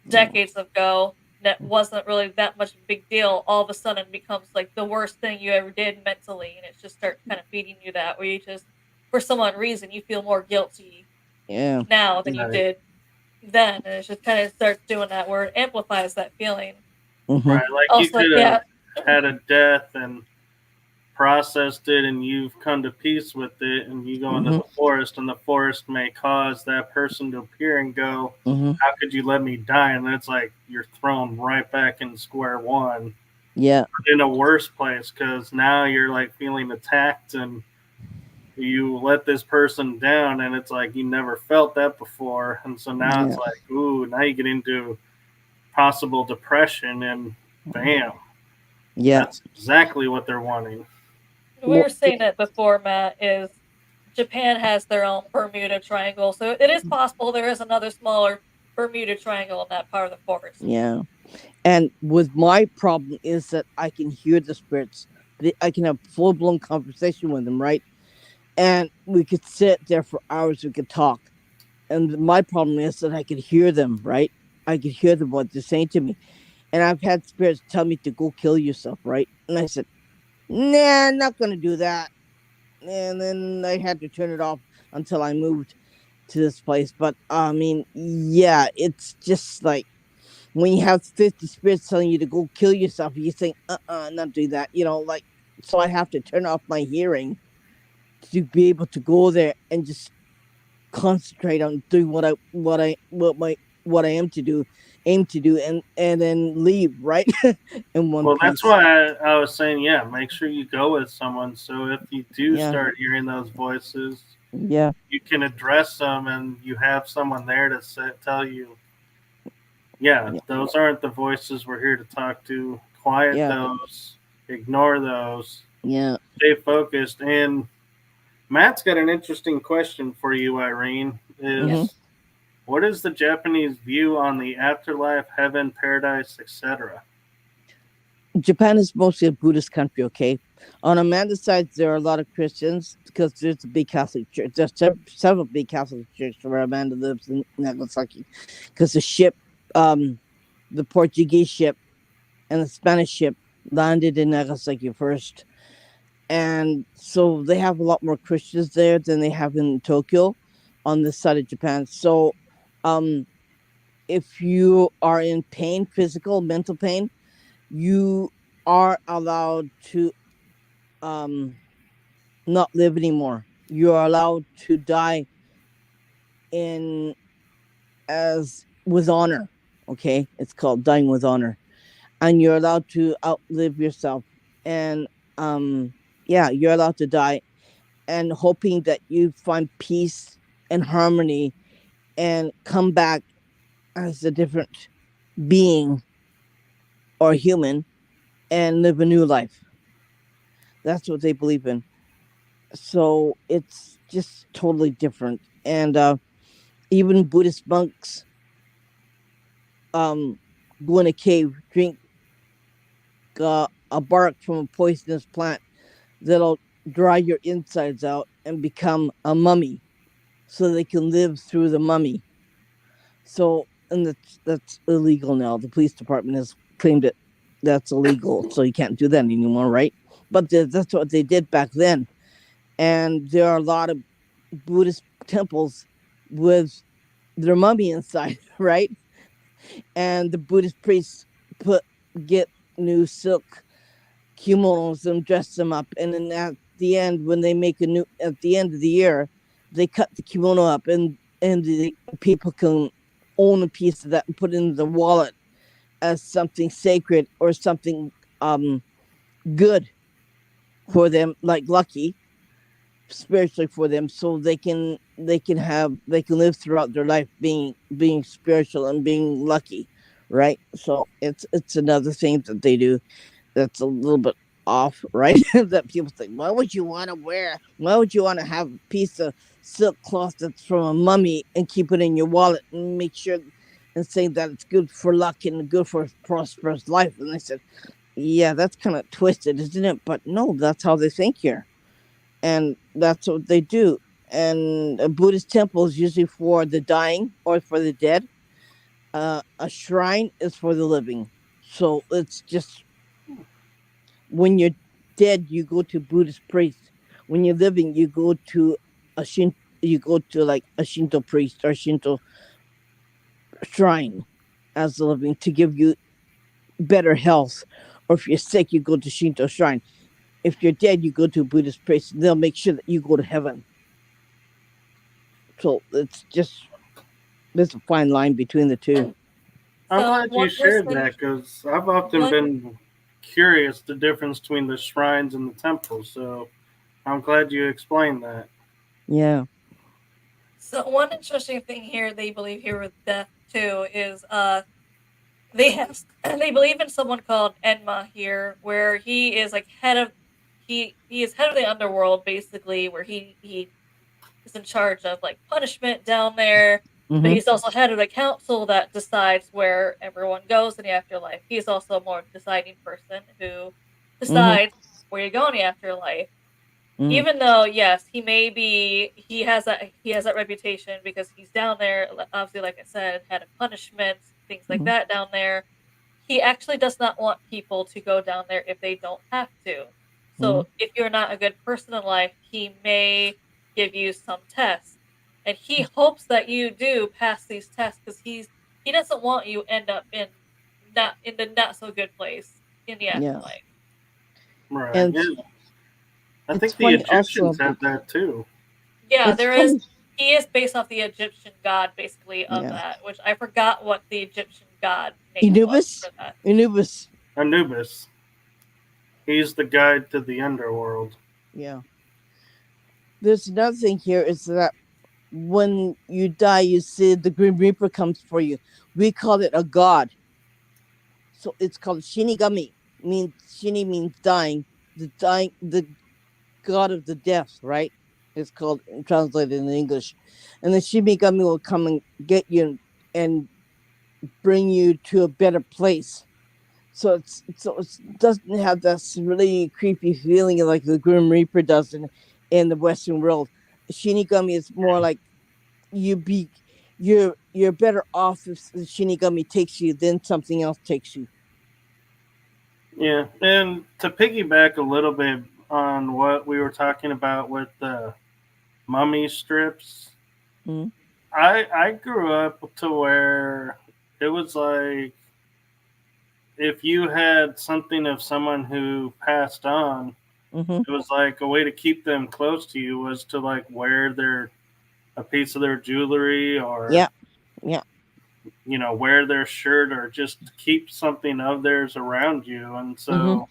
yeah, decades ago that wasn't really that much of a big deal all of a sudden becomes like the worst thing you ever did mentally, and it just starts kind of feeding you that where you just for some odd reason you feel more guilty yeah, now than you Right. did then, and it just kind of starts doing that where it amplifies that feeling. mm-hmm, Right. Like you Also, could have yeah, had a death and processed it, and you've come to peace with it, and you go into mm-hmm, the forest, and the forest may cause that person to appear and go, mm-hmm, how could you let me die? And then it's like you're thrown right back in square one, yeah, in a worse place, because now you're like feeling attacked, and you let this person down, and it's like you never felt that before. And so now it's yeah, like, ooh, now you get into possible depression, and bam, yeah. that's exactly what they're wanting. we Well, were saying it before, Matt, is Japan has their own Bermuda Triangle, so it is possible there is another smaller Bermuda Triangle in that part of the forest. yeah. And with my problem is that I can hear the spirits. I can have full blown conversation with them, right? And we could sit there for hours. We could talk. And my problem is that I could hear them, right? I could hear them what they're saying to me. And I've had spirits tell me to go kill yourself, right? And I said, nah, I'm not gonna do that. And then I had to turn it off until I moved to this place. But I mean, yeah, it's just like when you have 50 spirits telling you to go kill yourself, you think, not do that, like, so I have to turn off my hearing to be able to go there and just concentrate on doing what I am to do, aim to do, and then leave, right? In one Well, piece. that's why I was saying, yeah, make sure you go with someone. So if you do Yeah. start hearing those voices, Yeah. you can address them, and you have someone there to tell you, yeah, Yeah. those aren't the voices we're here to talk to. Quiet Yeah. those, ignore those, Yeah. stay focused. And Matt's got an interesting question for you, Irene. Mhm. Is what is the Japanese view on the afterlife, heaven, paradise, etc.? Japan is mostly a Buddhist country, okay? On Amanda's side, there are a lot of Christians because there's a big Catholic church. There's several big Catholic churches where Amanda lives in Nagasaki, because the ship, the Portuguese ship and the Spanish ship landed in Nagasaki first, and so they have a lot more Christians there than they have in Tokyo, on this side of Japan. So, um, if you are in pain, physical, mental pain, you are allowed to um not live anymore. You are allowed to die in as with honor. Okay, it's called dying with honor, and you're allowed to outlive yourself. And yeah, you're allowed to die, and hoping that you find peace and harmony and come back as a different being or human and live a new life. That's what they believe in. So it's just totally different. And even Buddhist monks go in a cave, drink a bark from a poisonous plant that'll dry your insides out and become a mummy, so they can live through the mummy. So, and that's illegal now. The police department has claimed it that's illegal, so you can't do that anymore, right? But that's what they did back then. And there are a lot of Buddhist temples with their mummy inside, right? And the Buddhist priests get new silk kimonos and dress them up, and then at the end, when they make a new at the end of the year, they cut the kimono up, and the people can own a piece of that and put it in the wallet as something sacred or something good for them, like lucky spiritually for them, so they can live throughout their life being spiritual and being lucky, right? So it's another thing that they do that's a little bit off, right? That people think, why would you want to have a piece of silk cloth that's from a mummy and keep it in your wallet and make sure and say that it's good for luck and good for a prosperous life? And I said, yeah, that's kind of twisted, isn't it? But no, that's how they think here, and that's what they do. And a Buddhist temple is usually for the dying or for the dead. A shrine is for the living. So it's just, when you're dead, you go to Buddhist priest. When you're living, you go to you go to like a Shinto priest or Shinto shrine as the living to give you better health. Or if you're sick, you go to Shinto shrine. If you're dead, you go to a Buddhist priest. They'll make sure that you go to heaven. So it's just, there's a fine line between the two. I'm So glad you one shared person, that because I've often one been curious the difference between the shrines and the temples. So I'm glad you explained that. Yeah. so one interesting thing here they believe here with death too is they have they believe in someone called Enma here, where he is like head of he is head of the underworld basically, where he is in charge of like punishment down there, but Mm-hmm. he's also head of the council that decides where everyone goes in the afterlife. He's also a more deciding person who Mm-hmm. decides where you go in the afterlife. Mm-hmm. Even though yes, he has that reputation because he's down there, obviously like I said, head of punishments, things like Mm-hmm. that down there. He actually does not want people to go down there if they don't have to. Mm-hmm. So if you're not a good person in life, he may give you some tests. And he hopes that you do pass these tests because he doesn't want you end up in the not so good place in the Yeah. afterlife. Right. And Yeah. I it's think the funny also. Egyptians had that too. Yeah, It's there is. funny. He is based off the Egyptian god, basically, of Yeah. that, which I forgot what the Egyptian god name was for that. Anubis. He's the guide to the underworld. Yeah. There's another thing here is that when you die, you see the Grim Reaper comes for you. We call it a god. So it's called Shinigami. Shini means dying. The god of the death, right? It's called translated in English. And the Shinigami will come and get you and bring you to a better place. So it doesn't have this really creepy feeling like the Grim Reaper does in the Western world. Shinigami is more like you're better off if the Shinigami takes you than something else takes you. Yeah, and to piggyback a little bit on what we were talking about with the mummy strips, Mhm. I grew up to where it was like if you had something of someone who passed on, Mhm. it was like a way to keep them close to you was to like wear a piece of their jewelry or Yeah. wear their shirt or just keep something of theirs around you. And so Mhm.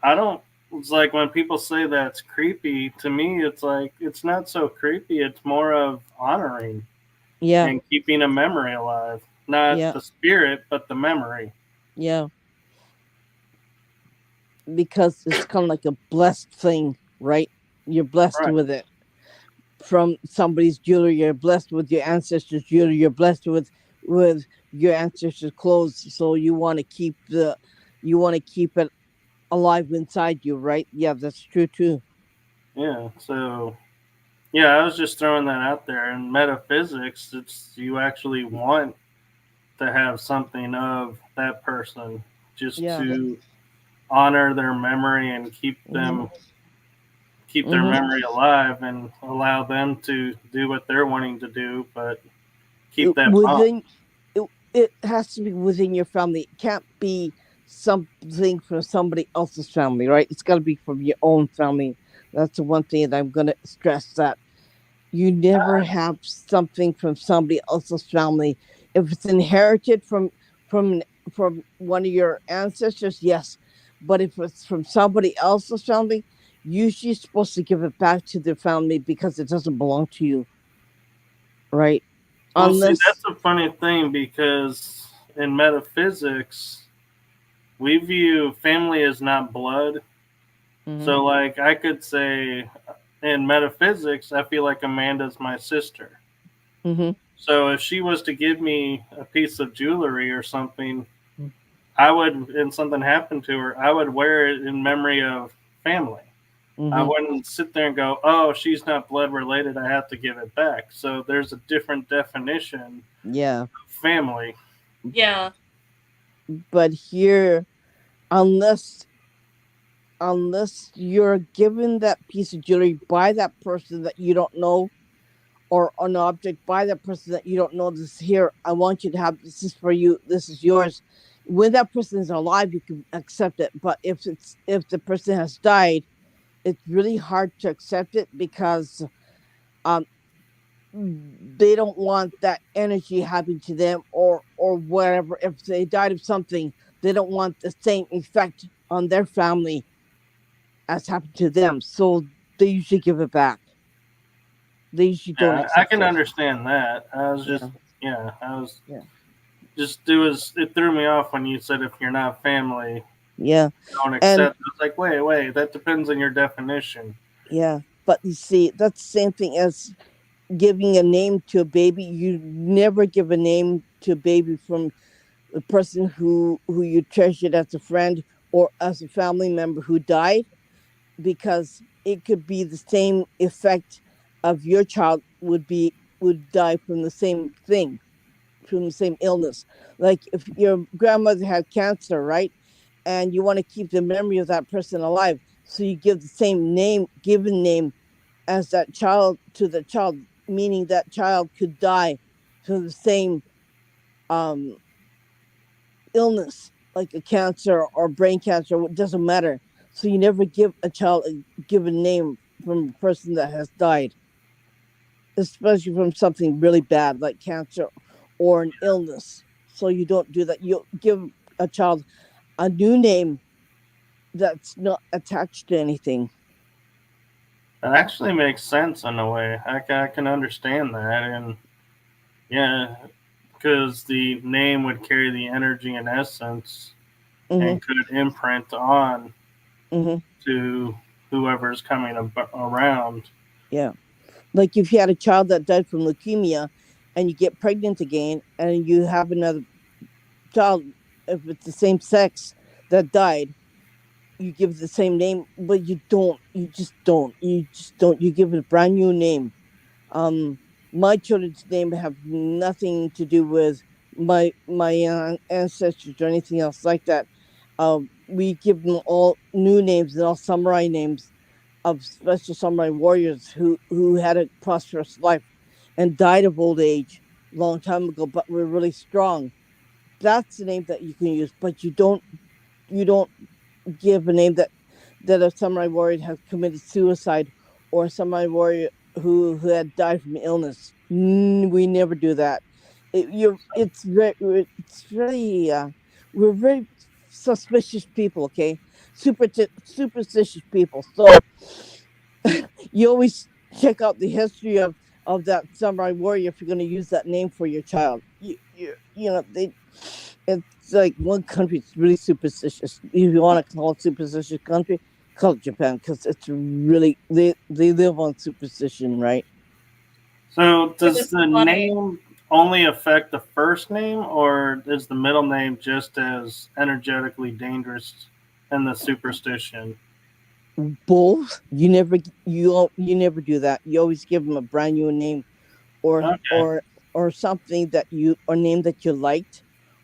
I don't. It's like when people say that's creepy. To me, it's like it's not so creepy. It's more of honoring Yeah. and keeping a memory alive, not Yeah. the spirit, but the memory. Yeah. Because it's kind of like a blessed thing, right? You're blessed Right. with it from somebody's jewelry. You're blessed with your ancestors' jewelry. You're blessed with your ancestors' clothes. So you want to keep it alive inside you, right? Yeah, that's true too. Yeah. So yeah, I was just throwing that out there. In metaphysics, it's you actually want to have something of that person just Yeah. to honor their memory and Mhm. keep their Mhm. memory alive and allow them to do what they're wanting to do, but keep It, that bond. within it has to be within your family. It can't be something from somebody else's family, right? It's got to be from your own family. That's the one thing that I'm going to stress, that you never have something from somebody else's family. If it's inherited from from one of your ancestors, yes, but if it's from somebody else's family, usually you're supposed to give it back to the family because it doesn't belong to you, right? Well, see, Unless. that's a funny thing because in metaphysics, we view family as not blood. Mhm. So, like, I could say in metaphysics, I feel like Amanda's my sister. Mhm. So, if she was to give me a piece of jewelry or something, Mm. and something happened to her, I would wear it in memory of family. I Mhm. wouldn't sit there and go, oh, she's not blood related. I have to give it back. So, there's a different definition Yeah, of family. Yeah. but here, unless you're given that piece of jewelry by that person that you don't know, or an object by that person that you don't know, this here, I want you to have, this is for you, this is yours. When that person is alive, you can accept it. But if the person has died, it's really hard to accept it because um they don't want that energy happening to them, or whatever. If they died of something, they don't want the same effect on their family as happened to them, so they usually give it back. They usually don't Yeah, I accept can it. understand that. Yeah. I was Yeah. just, it threw me off when you said if you're not family, Yeah. don't And accept. I was like, wait, that depends on your definition. yeah, but you see, that's the same thing as giving a name to a baby. You never give a name to a baby from the person who you treasured as a friend or as a family member who died, because it could be the same effect of your child would die from the same thing, from the same illness. Like if your grandmother had cancer, right? And you want to keep the memory of that person alive. So you give the same name, given name, as that child to the child, meaning that child could die from the same um, illness, like a cancer or brain cancer, it doesn't matter. So you never give a child a given name from a person that has died, especially from something really bad like cancer or an illness. So you don't do that. You give a child a new name that's not attached to anything. That actually makes sense in a way. I can understand that, and yeah, because the name would carry the energy and essence Hmm. and could imprint on Hmm. to whoever's coming around. Yeah. Like if you had a child that died from leukemia and you get pregnant again and you have another child, if it's the same sex that died, you give the same name, but you just don't, you give it a brand new name. Um, my children's name have nothing to do with my ancestors or anything else like that. We give them all new names and all samurai names of special samurai warriors who had a prosperous life and died of old age long time ago, but were really strong. That's the name that you can use, but you don't give a name that a samurai warrior has committed suicide or a samurai warrior who had died from illness. We never do that. It's very we're very suspicious people. Okay, superstitious people. So you always check out the history of that samurai warrior if you're going to use that name for your child. They it's like one country is really superstitious. If you want to call it superstitious country, call it Japan because it's really they live on superstition, right? So, Which does is the funny. name only affect the first name, or is the middle name just as energetically dangerous in the superstition? Both. You never do that. You always give them a brand new name or Okay, or or something that you or name that you liked,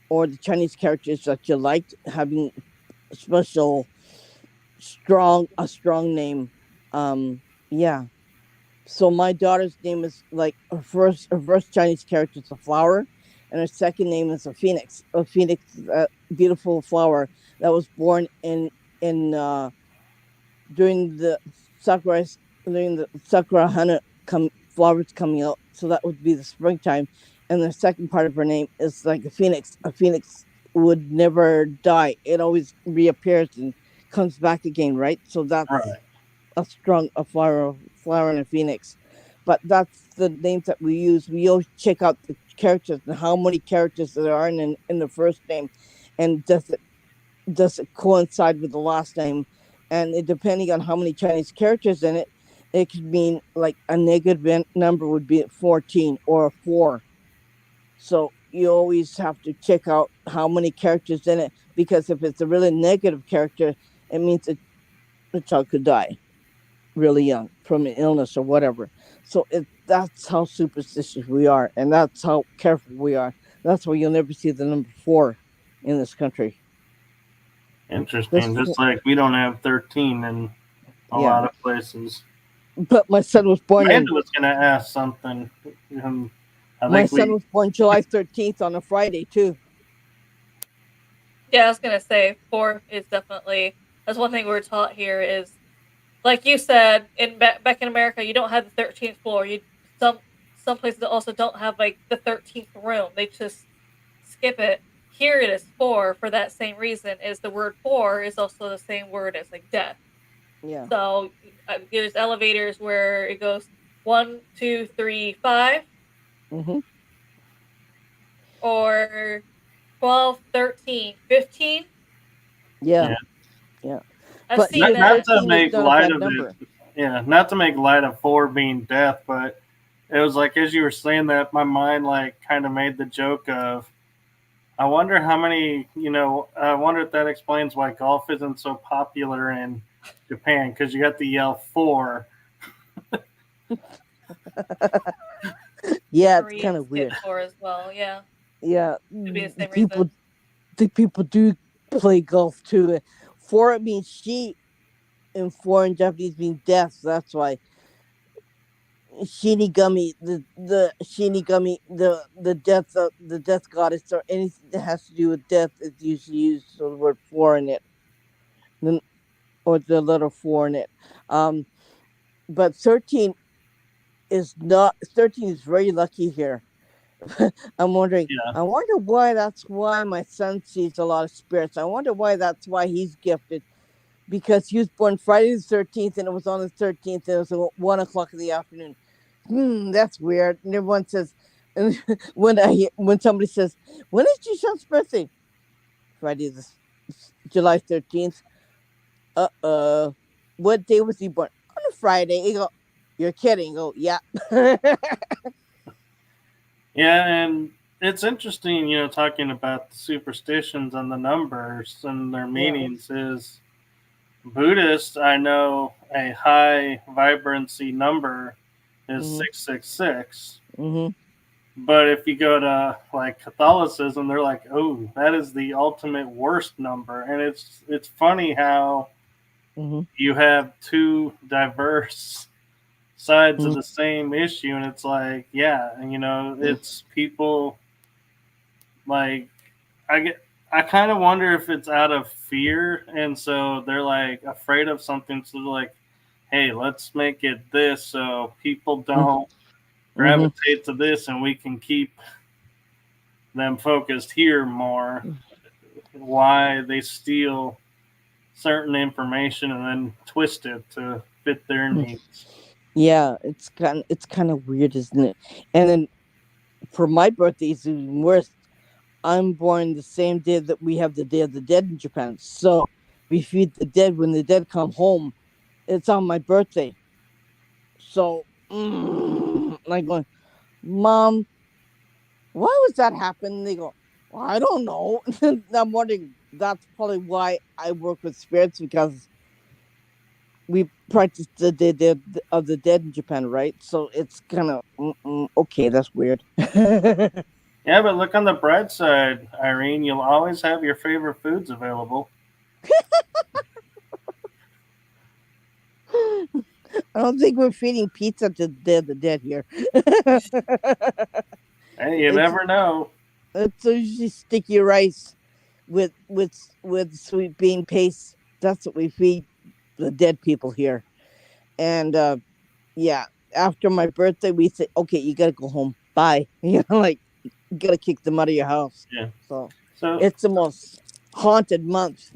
or the Chinese characters that you liked having special strong name. Yeah. So my daughter's name is like her first Chinese character is a flower, and her second name is a phoenix. A phoenix, beautiful flower that was born in during the sakura during the sakura hana flowers coming out. So that would be the springtime, and the second part of her name is like a phoenix. A phoenix would never die; it always reappears and comes back again, right? So that's right. a flower and a phoenix. But that's the names that we use. We always check out the characters and how many characters there are in the first name, and does it coincide with the last name? And depending on how many Chinese characters in it, it could mean like a negative number would be 14 or a 4. So you always have to check out how many characters in it, because if it's a really negative character, it means the child could die really young from an illness or whatever. So that's how superstitious we are, and that's how careful we are. That's why you'll never see the number 4 in this country. This Interesting. four, Just like we don't have 13 in a yeah. lot of places. But Amanda was going to ask something. I my think son we. was born July 13th on a Friday too. Yeah, I was gonna say four is definitely that's one thing we're taught here is like you said in back in America you don't have the 13th floor. You some some places also don't have like the 13th room. They just skip it. Here it is four for that same reason. Is the word four is also the same word as like death. Yeah. So there's elevators where it goes 1, 2, 3, 5 Hmm. or 12, 13, 15. Yeah. Yeah. Yeah. I've But seen here Not that. to 13 is make not a light bad of it. number. Yeah, not to make light of 4 being death, but it was like as you were saying that, my mind like kind of made the joke of, I wonder how many, I wonder if that explains why golf isn't so popular in Japan because you got to yell 4. Yeah, it's kind Koreans of get weird. four as well. Yeah, Yeah, could be the the same reason. people do play golf too. For it means she in foreign Japanese means death. So that's why Shinigami, the Shinigami, the death goddess, or anything that has to do with death is usually used the word four in it, then- or the letter four in it. Um, but 13 is not 13 is very lucky here. I'm wondering. Yeah. I wonder why that's why my son sees a lot of spirits. I wonder why that's why he's gifted. Because he was born Friday the 13th, and it was on the 13th, and it was at 1 o'clock in the afternoon. That's weird. And everyone says, and when somebody says, when is your son's birthday? Friday the July 13th. What day was he born? On a Friday. You go, you're kidding. You go, yeah. Yeah, and it's interesting, talking about the superstitions and the numbers and their meanings is Buddhist, I know a high vibrancy number is Mhm. 666. Mm-hmm. But if you go to like Catholicism, they're like, "Oh, that is the ultimate worst number." And it's funny how Mm-hmm. you have two diverse sides of Mhm. the same issue, and it's like, yeah, and it's people like I kind of wonder if it's out of fear, and so they're like afraid of something, so they're like, "Hey, let's make it this so people don't Mm-hmm. gravitate to this, and we can keep them focused here more." Why they steal certain information and then twist it to fit their needs. Yeah, it's kind of weird, isn't it? And then for my birthday, it's even worse. I'm born the same day that we have the Day of the Dead in Japan. So we feed the dead when the dead come home. It's on my birthday. So I'm going, Mom, why was that happen? They go, well, I don't know. I'm wondering, that's probably why I work with spirits, because we practice the Day of the Dead in Japan, right? So it's kind of okay. That's weird. Yeah, but look on the bright side, Irene. You'll always have your favorite foods available. I don't think we're feeding pizza to the dead here. Hey, you it's never know. it's usually sticky rice with sweet bean paste. That's what we feed the dead people here. And yeah, after my birthday, we say, okay, you gotta go home. Bye. Like, you gotta kick them out of your house. Yeah. So So it's the most haunted month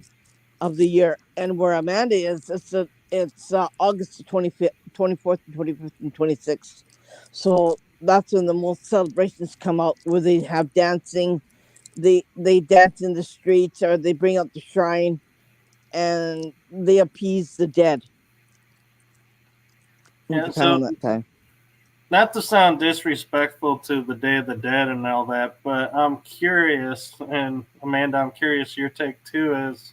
of the year. And where Amanda is, it's August the 25th, 24th, and 25th, and 26th. So that's when the most celebrations come out, where they have dancing. They dance in the streets, or they bring out the shrine, and they appease the dead in yeah, Japan so on that time. not to sound disrespectful to the Day of the Dead and all that, but I'm curious, and Amanda, I'm curious your take too. Is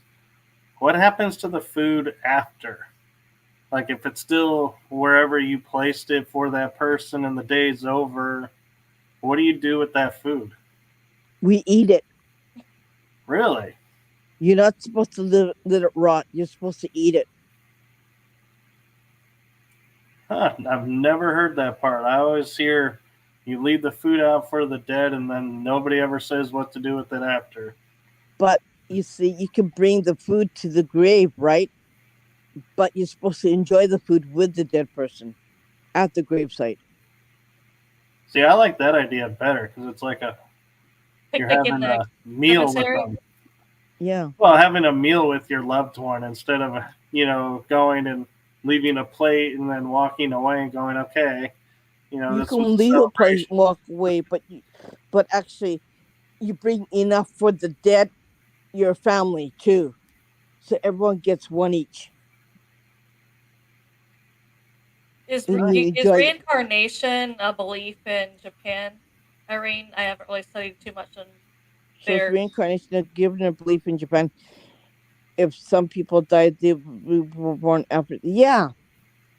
what happens to the food after? Like if it's still wherever you placed it for that person and the day's over, what do you do with that food? We eat it. Really? You're not supposed to let it rot. You're supposed to eat it. Huh, I've never heard that part. I always hear you leave the food out for the dead and then nobody ever says what to do with it after. But you see, you can bring the food to the grave, right? But you're supposed to enjoy the food with the dead person at the gravesite. See, I like that idea better because it's like you're Picnic in having the a meal with cemetery. them. Yeah. Well, having a meal with your loved one instead of going and leaving a plate and then walking away and going, okay, You this was can a leave a place, celebration. walk away, but actually, you bring enough for the dead, your family too, so everyone gets one each, and you Is enjoy. reincarnation a belief in Japan, Irene? I haven't really studied too much on So it's there. reincarnation, a given a belief in Japan. If some people died, they were born after. Yeah,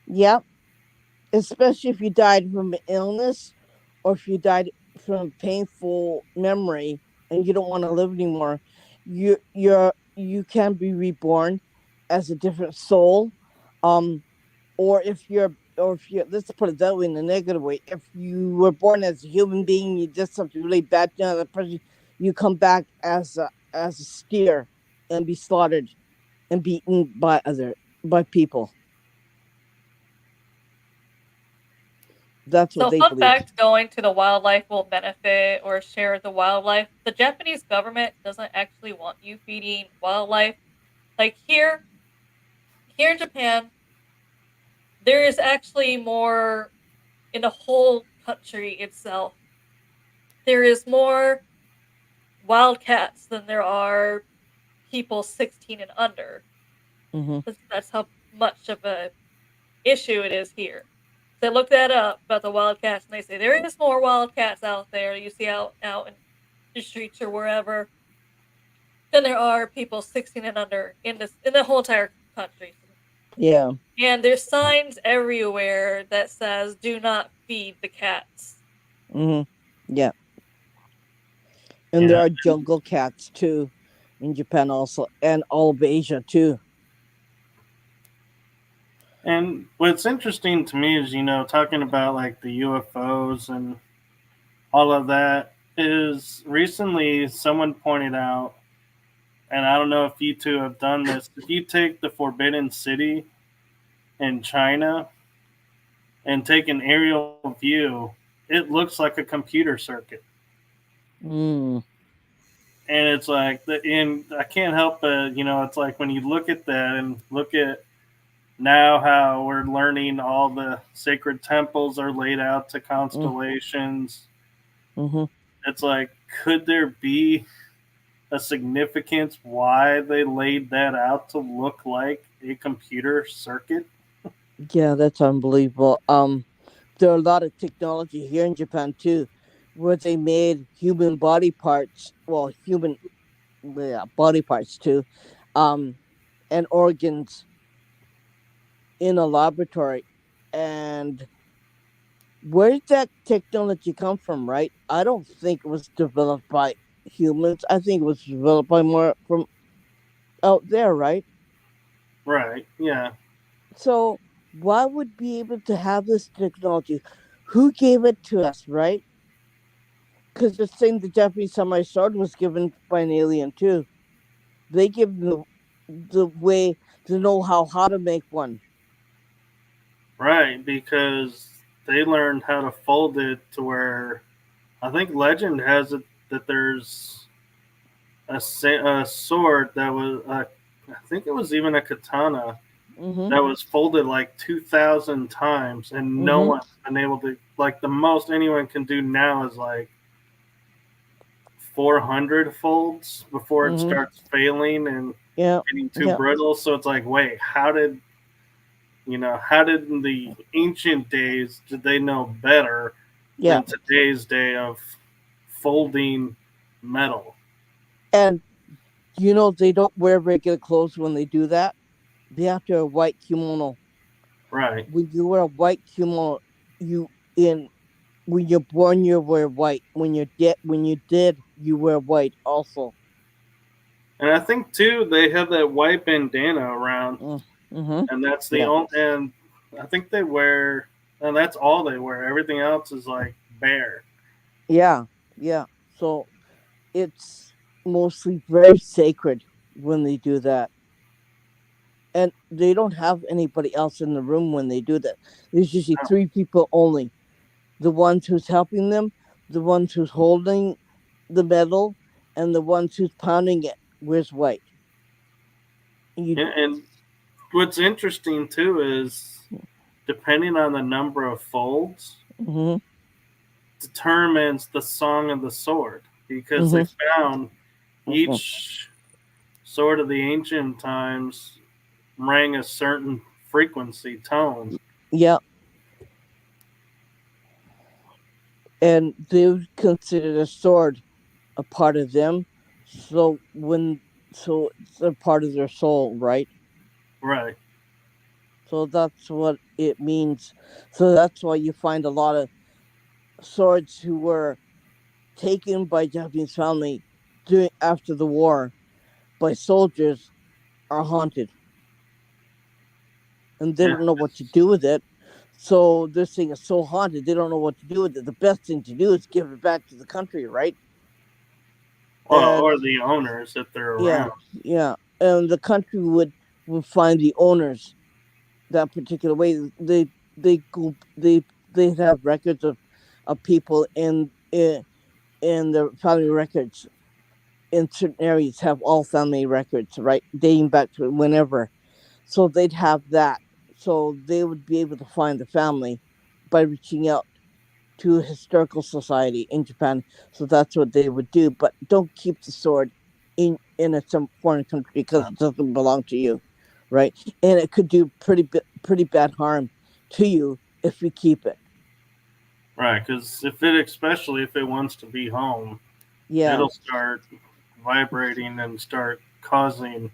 yeah. Especially if you died from an illness, or if you died from a painful memory and you don't want to live anymore, you can be reborn as a different soul. Um, or if you're let's put it that way, in a negative way. If you were born as a human being, you did something really bad to another person, you come back as a steer and be slaughtered and beaten by people. That's what So, they fun believe. fact, going to the wildlife will benefit or share the wildlife. The Japanese government doesn't actually want you feeding wildlife. Like here in Japan, there is actually more in the whole country itself. There is more wildcats than there are people 16 and under. Hmm. That's how much of a issue it is here. So I looked that up about the wildcats, and they say there is more wildcats out there you see out in the streets or wherever than there are people 16 and under in the whole entire country. Yeah. And there's signs everywhere that says "Do not feed the cats." Hmm. Yeah. And there Yeah. are jungle cats too in Japan also, and all of Asia too. And what's interesting to me is, talking about like the UFOs and all of that, is recently someone pointed out, and I don't know if you two have done this, if you take the Forbidden City in China and take an aerial view, it looks like a computer circuit. Mm. And it's like, and I can't help but, it's like when you look at that and look at now how we're learning all the sacred temples are laid out to constellations. Mm-hmm. It's like, could there be a significance why they laid that out to look like a computer circuit? Yeah, that's unbelievable. There are a lot of technology here in Japan too, where they made human body parts, well, human, yeah, body parts too, um, and organs in a laboratory. And where did that technology come from, right? I don't think it was developed by humans. I think it was developed by more from out there, right? Right. Yeah. So why would be able to have this technology? Who gave it to us, right? Because the thing the Japanese samurai sword was given by an alien too. They give the way to know how to make one. Right. Because they learned how to fold it to where I think legend has it that there's a sword that was, I think it was even a katana Mhm. that was folded like 2,000 times, and no Mhm. one's been able to, like, the most anyone can do now is like 400 folds before it Mhm. starts failing and Yeah. getting too Yeah. brittle. So it's like, wait, how did in the ancient days did they know better Yeah. than today's day of folding metal? And they don't wear regular clothes when they do that. They have to wear a white kimono. Right. When you wear a white kimono, you in when you're born you wear white. When you're dead you wear white also. And I think too they have that white bandana around, Mm-hmm. and that's the Yeah. only. And I think they wear, and that's all they wear. Everything else is like bare. Yeah. Yeah. So it's mostly very sacred when they do that. And they don't have anybody else in the room when they do that. There's usually No. three people only. The ones who's helping them, the ones who's holding the metal, and the ones who's pounding it wears white. You And what's interesting too is depending on the number of folds mm-hmm, determines the song of the sword, because they mm-hmm, found mm-hmm. each sword of the ancient times rang a certain frequency tone. Yeah. And they would consider the sword a part of them. So it's a part of their soul, right? Right. So that's what it means. So that's why you find a lot of swords who were taken by Japanese family during after the war by soldiers are haunted, and they Yeah. don't know what to do with it. So this thing is so haunted, they don't know what to do with it. The best thing to do is give it back to the country, right? Well, And or the owners if they're yeah, around. yeah, and the country would find the owners that particular way. They they have records of people in the family records in certain areas have all family records, right, dating back to whenever. So they'd have that. So they would be able to find the family by reaching out to a historical society in Japan. So that's what they would do. But don't keep the sword some foreign country because it doesn't belong to you, right? And it could do pretty bad harm to you if you keep it. Right, because especially if it wants to be home, Yeah, it'll start vibrating and start causing.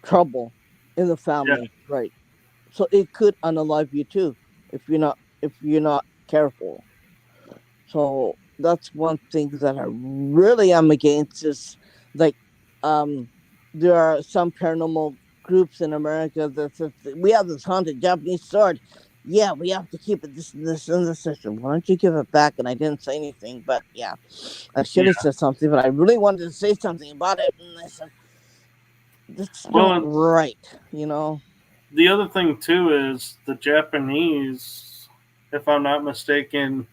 trouble in the Yeah, family, right? So it could unalive you too if you're not careful. So that's one thing that I really am against is like there are some paranormal groups in America that says we have this haunted Japanese sword. Yeah, we have to keep it this and this and this. I said, why don't you give it back? And I didn't say anything, but yeah, I should have yeah. said something, but I really wanted to say something about it. And I said, that's not Well, right. the other thing too is the Japanese, if I'm not mistaken,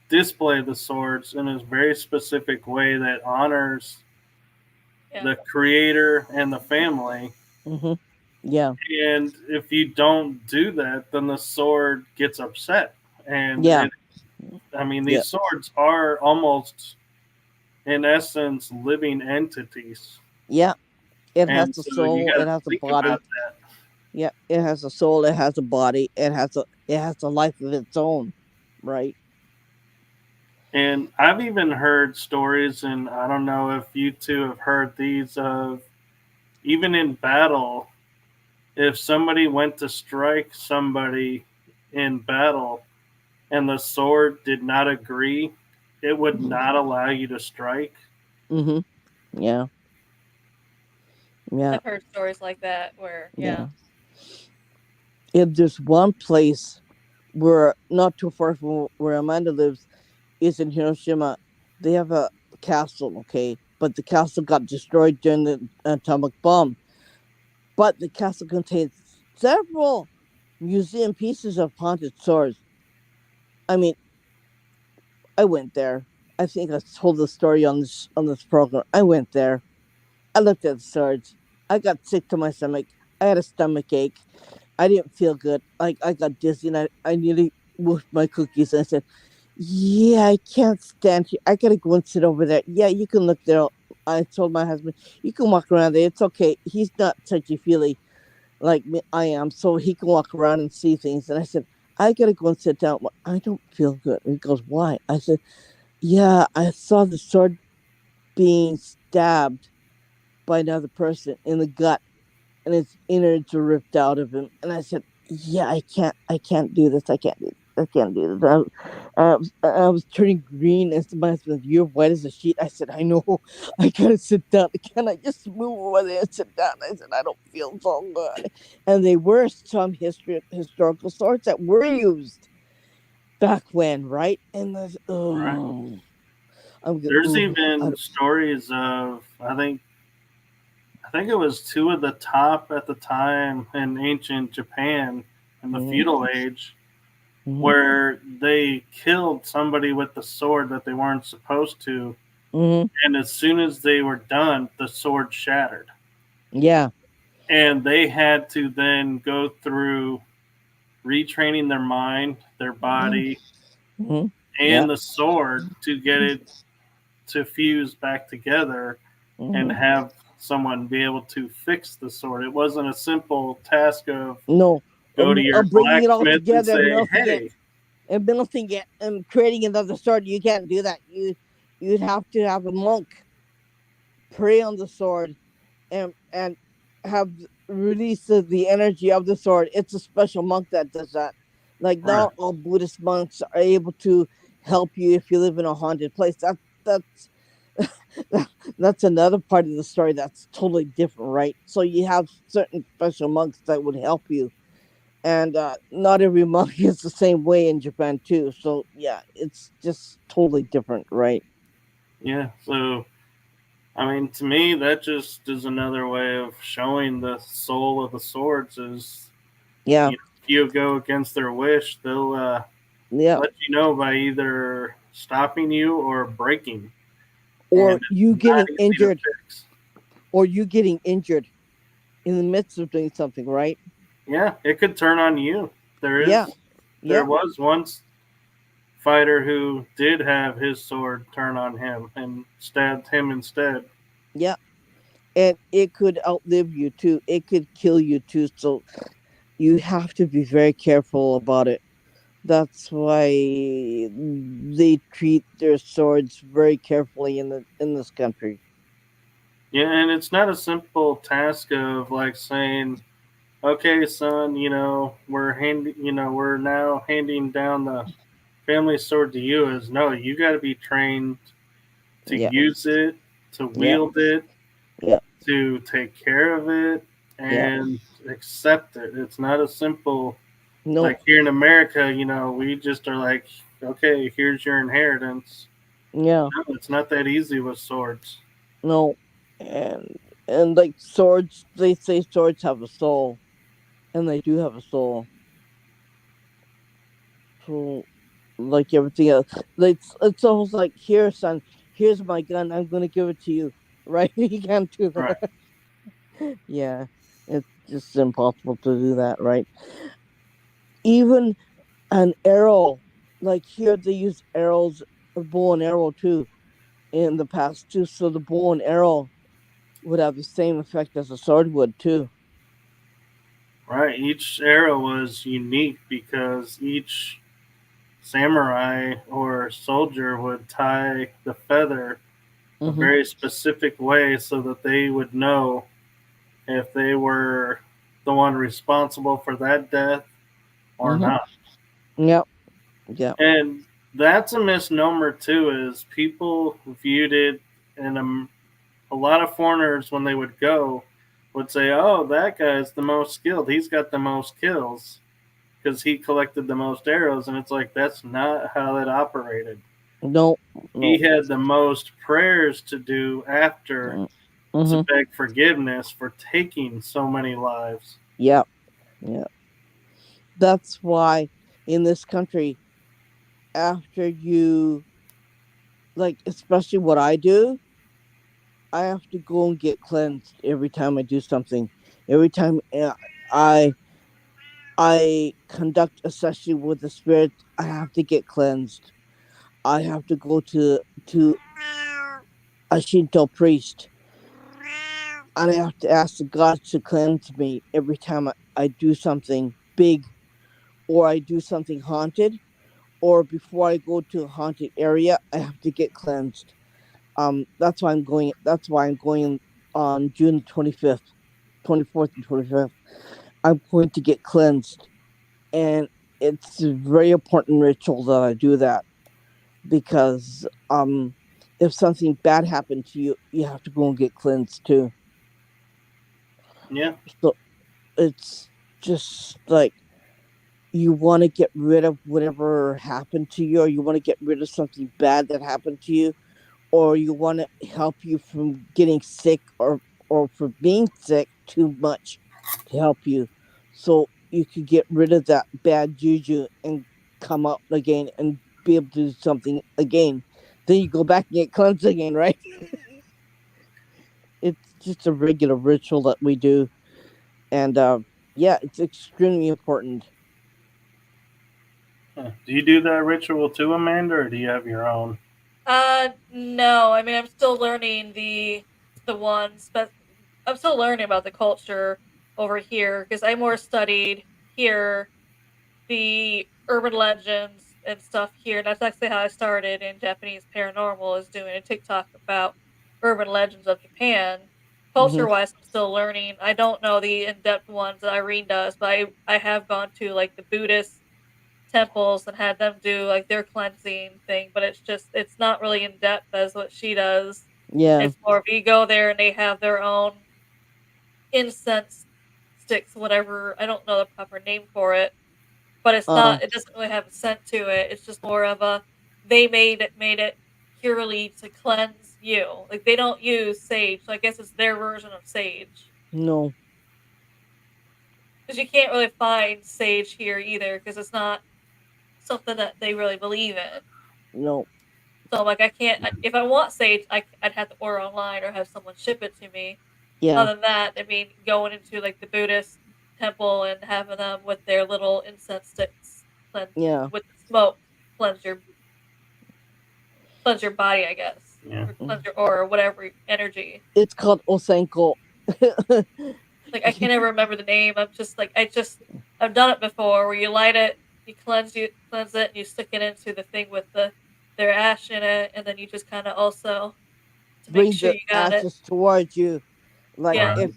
display the swords in a very specific way that honors Yeah. the creator and the family. Mm-hmm. Yeah, And if you don't do that, then the sword gets upset. And yeah, I mean, yeah, these swords are almost, in essence, living entities. yeah. It has And a so you soul. got It to has a think about body. that. Yeah, it has a soul. It has a body. It has a life of its own, right? And I've even heard stories, and I don't know if you two have heard these of even in battle, if somebody went to strike somebody in battle and the sword did not agree, it would not allow you to strike. Mm-hmm. Yeah, yeah, I've heard stories like that where, yeah. yeah. If there's one place where not too far from where Amanda lives is in Hiroshima, they have a castle, okay, but the castle got destroyed during the atomic bomb. But the castle contains several museum pieces of haunted swords. I mean, I went there. I think I told the story on this program. I went there. I looked at the swords. I got sick to my stomach. I had a stomach ache. I didn't feel good. Like I got dizzy and I nearly moved my cookies. And I said, yeah, I can't stand here. I gotta go and sit over there. Yeah, you can look there. I told my husband, you can walk around there. It's okay. He's not touchy feely like me, I am, so he can walk around and see things. And I said, I gotta go and sit down. I don't feel good. And he goes, why? I said, yeah, I saw the sword being stabbed by another person in the gut and his innards were ripped out of him. And I said, yeah, I can't do this. I can't do this. I can't do this. I was turning green and my husband, you're white as a sheet. I said, I know. I gotta sit down. Can I just move over there and sit down? I said, I don't feel so good. And they were some historical swords that were used back when, right? And I said, Right. oh, There's I even don't, stories of I think it was two of the top at the time in ancient Japan in the mhm, feudal age mhm, where they killed somebody with the sword that they weren't supposed to, mhm. and as soon as they were done, the sword shattered. Yeah. And they had to then go through retraining their mind, their Mhm, body, mhm. Yeah. and the sword to get it to fuse back together and Mhm. have someone be able to fix the sword. It wasn't a simple task of No, go to your bringing it all blacksmith and together and say, melting it "Hey, and melting it and creating another sword. You can't do that. You'd have to have a monk pray on the sword and have release of the energy of the sword. It's a special monk that does that. Like right, not all Buddhist monks are able to help you if you live in a haunted place. That's that's another part of the story that's totally different, right? So you have certain special monks that would help you, and not every monk is the same way in Japan too. So yeah, it's just totally different, right? yeah." So, I mean, to me, that just is another way of showing the soul of the swords. Is Yeah, you know, if you go against their wish, they'll Yeah. let you know by either stopping you or breaking, and Or it's you not getting easy to injured, fix. in the midst of doing something, right? Yeah, it could turn on you. Yeah. There Yeah. was once fighter who did have his sword turn on him and stabbed him instead. Yeah. And it could outlive you too. It could kill you too. So you have to be very careful about it. That's why they treat their swords very carefully in this country. Yeah, and it's not a simple task of like saying, "Okay, son, we're now handing down the family sword to you." Is no, you got to be trained to Yeah. use it, to Yeah. wield it, Yeah. to take care of it, Yeah. and accept it. It's not a simple No. like here in America. We just are like, okay, here's your inheritance. Yeah. No, it's not that easy with swords. No. And like swords, they say swords have a soul, and they do have a soul. So like everything else, it's almost like, here, son, here's my gun. I'm gonna give it to you. Right? You can't do Right. that. Yeah. It's just impossible to do that, right? Even an arrow, like here they use arrows, a bow and arrow too, in the past too. So the bow and arrow would have the same effect as a sword would too. Right. Each arrow was unique because each samurai or soldier would tie the feather a Mm-hmm. very specific way so that they would know if they were the one responsible for that death or Mm-hmm. not. Yep. Yep. And that's a misnomer too, is people viewed it, and a lot of foreigners when they would go would say, "Oh, that guy's the most skilled. He's got the most kills because he collected the most arrows." And it's like that's not how that operated. No. No. He had the most prayers to do after to Mm-hmm. beg forgiveness for taking so many lives. Yep. Yep. That's why in this country, after you, like, especially what I do, I have to go and get cleansed every time I do something. Every time I I conduct a session with the spirit, I have to get cleansed. I have to go to a Shinto priest, and I have to ask the gods to cleanse me every time I do something big, or I do something haunted, or before I go to a haunted area, I have to get cleansed. That's why I'm going. That's why I'm going on June 25th, 24th, and 25th. I'm going to get cleansed, and it's a very important ritual that I do that, because if something bad happened to you, you have to go and get cleansed too. Yeah, So it's just like, you want to get rid of whatever happened to you, or you want to get rid of something bad that happened to you, or you want to help you from getting sick, or for being sick too much to help you, so you could get rid of that bad juju and come up again and be able to do something again. Then you go back and get cleansed again, right? It's just a regular ritual that we do, and yeah, it's extremely important. huh. Do you do that ritual too, Amanda, or do you have your own? No. I mean, I'm still learning the ones, but I'm still learning about the culture over here because I more studied here the urban legends and stuff here. That's actually how I started in Japanese paranormal, is doing a TikTok about urban legends of Japan. Hmm. Culture wise, I'm still learning. I don't know the in depth ones that Irene does, but I have gone to like the Buddhist temples and had them do like their cleansing thing, but it's not really in depth as what she does. Yeah. It's more of you go there and they have their own incense sticks, whatever. I don't know the proper name for it, but Uh. it doesn't really have a scent to it. It's just more of a, they made it purely to cleanse you. Like they don't use sage, so I guess it's their version of sage. No. Because you can't really find sage here either, because it's not something that they really believe in. No. So like I can't. If I want sage, I'd have to order online or have someone ship it to me. Yeah. Other than that, I mean, going into like the Buddhist temple and having them with their little incense sticks, Yeah. with smoke, cleanse your body, I guess, Yeah. or cleanse your aura, or whatever energy. It's called Osenko. Like I can't ever remember the name. I've done it before, where you light it, you cleanse it, and you stick it into the thing with their ash in it, and then you just kind of also to make Bring sure the you got it. ashes towards you. Like Yeah. Right.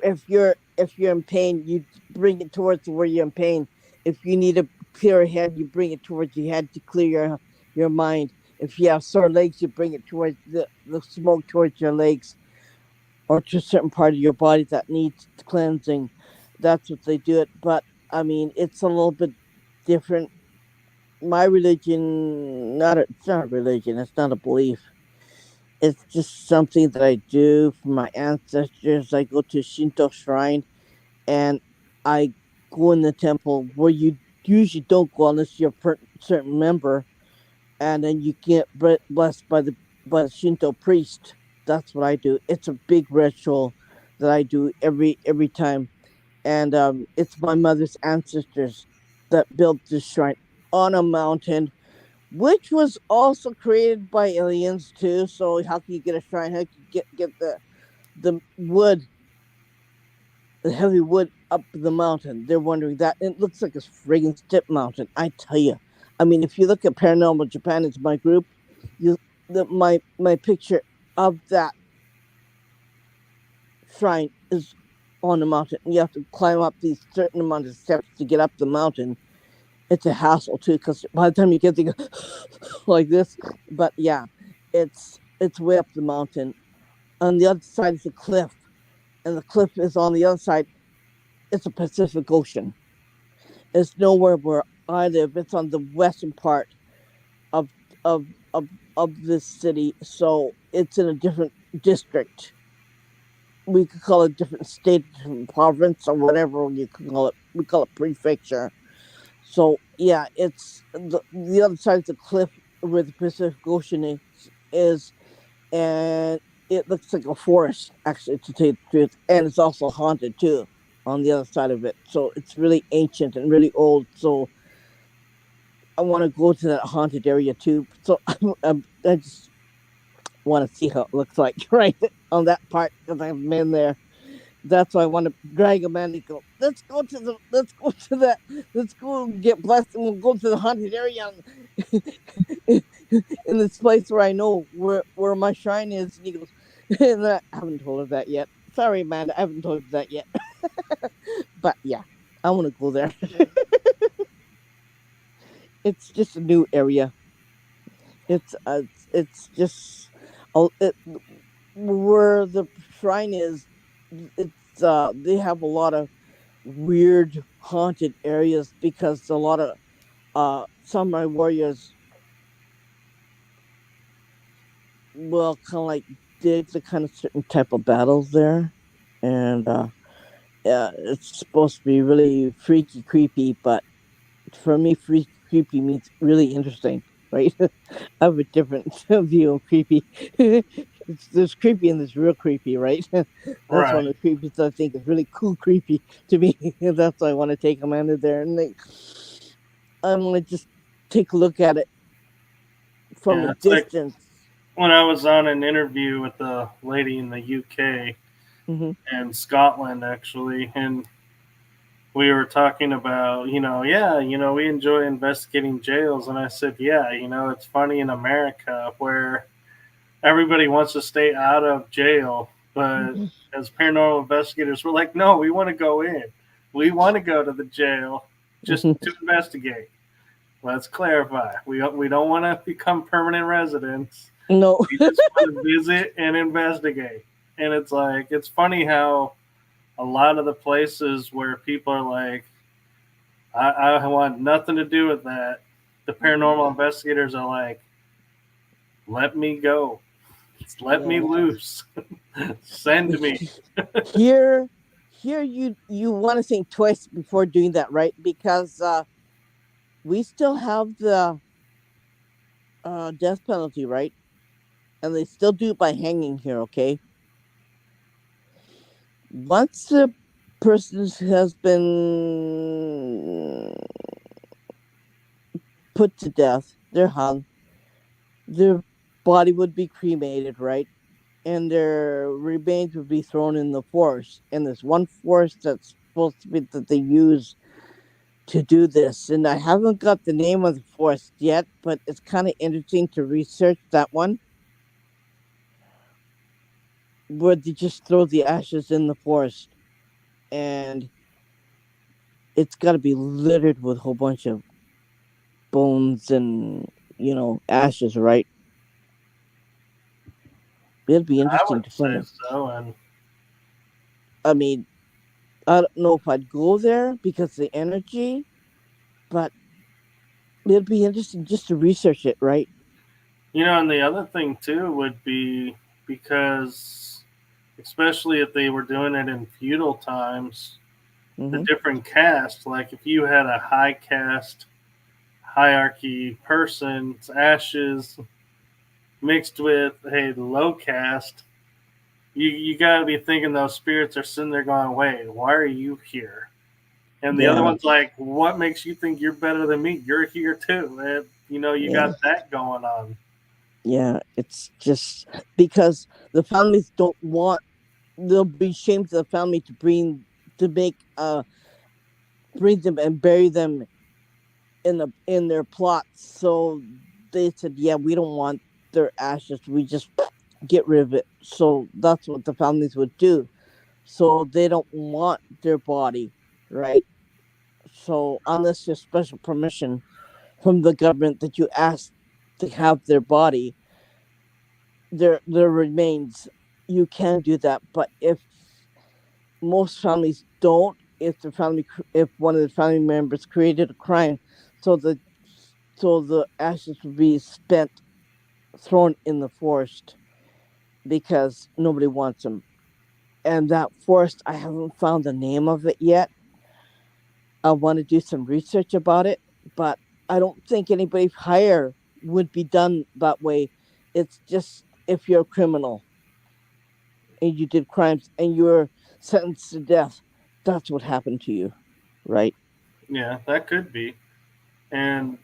if you're in pain, you bring it towards where you're in pain. If you need a clear head, you bring it towards your head to clear your mind. If you have sore legs, you bring it towards the smoke towards your legs or to a certain part of your body that needs cleansing. That's what they do it. But I mean, it's a little bit different. My religion, it's not a religion. It's not a belief. It's just something that I do for my ancestors. I go to a Shinto shrine and I go in the temple where you usually don't go unless you're a certain member, and then you get blessed by the Shinto priest. That's what I do. It's a big ritual that I do every time, and it's my mother's ancestors that built this shrine on a mountain, which was also created by aliens too. So how can you get a shrine? How can you get the wood, the heavy wood up the mountain? They're wondering that. And it looks like a friggin' step mountain. I tell you. I mean, if you look at Paranormal Japan, it's my group. My picture of that shrine is on the mountain. You have to climb up these certain amount of steps to get up the mountain. It's a hassle too, because by the time you get there, like this. But yeah, it's way up the mountain. On the other side is a cliff, and the cliff is on the other side. It's a Pacific Ocean. It's nowhere where I live. It's on the western part of of of of this city, so it's in a different district. We could call it a different state, different province, or whatever you could call it. We call it prefecture. So yeah, it's the other side of the cliff where the Pacific Ocean is, and it looks like a forest, actually, to tell you the truth, and it's also haunted too on the other side of it. So it's really ancient and really old. So I want to go to that haunted area too. So I just want to see how it looks like right on that part because I haven't been there. That's why I want to drag a man and go. Let's go to that. Let's go get blessed, and we'll go to the haunted area in this place where I know where my shrine is. And he goes, and I haven't told her that yet. Sorry, Amanda, I haven't told you that yet. But yeah, I want to go there. It's just a new area. It's just where the shrine is. It's they have a lot of weird haunted areas because a lot of samurai warriors will kind of like dig the kind of certain type of battles there, and yeah, it's supposed to be really freaky, creepy, but for me, freaky, creepy means really interesting, right? I have a different view of creepy. There's creepy and there's real creepy, right? That's Right. one of the creepies I think is really cool, creepy to me. That's why I want to take Amanda there, and I want to just take a look at it from Yeah, a it's like distance. when I was on an interview with a lady in the UK Hmm. and Scotland, actually, and we were talking about, we enjoy investigating jails. And I said, yeah, it's funny in America where everybody wants to stay out of jail. But as paranormal investigators, we're like, no, we want to go in. We want to go to the jail just to investigate. Let's clarify. We don't want to become permanent residents. No. We just want to visit and investigate. And it's like, it's funny how a lot of the places where people are like, I want nothing to do with that. The paranormal investigators are like, let me go. Let me loose. Send me. here, here, you want to think twice before doing that, right? Because, like I said, I grew up in a Shinto shrine, and I go to a Shinto shrine, and I go to the temple where the Shinto priest built this shrine on a mountain, which was also created by aliens too. So how can you get a shrine? How can you get a shrine? You got to bring the ashes towards you. Like I said, it's my mother's ancestors that built this shrine on a mountain. So yeah, it's we still have the death penalty, right? And they still do it by hanging here, okay? Once the person has been put to death, they're hung, their body would be cremated, right? And their remains would be thrown in the forest. And there's one forest that's supposed to be that they use to do this. And I haven't got the name of the forest yet, but it's kind of interesting to research that one, where they just throw the ashes in the forest. And it's got to be littered with a whole bunch of bones and, ashes, right? It'd be I interesting would to find say out. so. And I mean, I don't know if I'd go there because of the energy, but it'd be interesting just to research it, right? and the other thing too would be because, especially if they were doing it in feudal times, the Mm-hmm. different caste, like if you had a high caste hierarchy person's ashes mixed with a low caste, you got to be thinking those spirits are sitting there going, wait, why are you here? And the other Yeah, one's like, what makes you think you're better than me? You're here too. And, you yeah, got that going on. yeah. It's just because the families don't want. They'll be ashamed to the family to bring them and bury them in their plots. So they said, yeah, we don't want their ashes. We just get rid of it. So that's what the families would do. So they don't want their body, right? So unless there's special permission from the government that you ask to have their body, their remains, you can do that. But if most families don't, if one of the family members created a crime, so the ashes would be thrown in the forest because nobody wants them. And that forest, I haven't found the name of it yet. I want to do some research about it, but I don't think anybody higher would be done that way. It's just if you're a criminal and you did crimes and you're sentenced to death, that's what happened to you, right? Yeah, that could be. And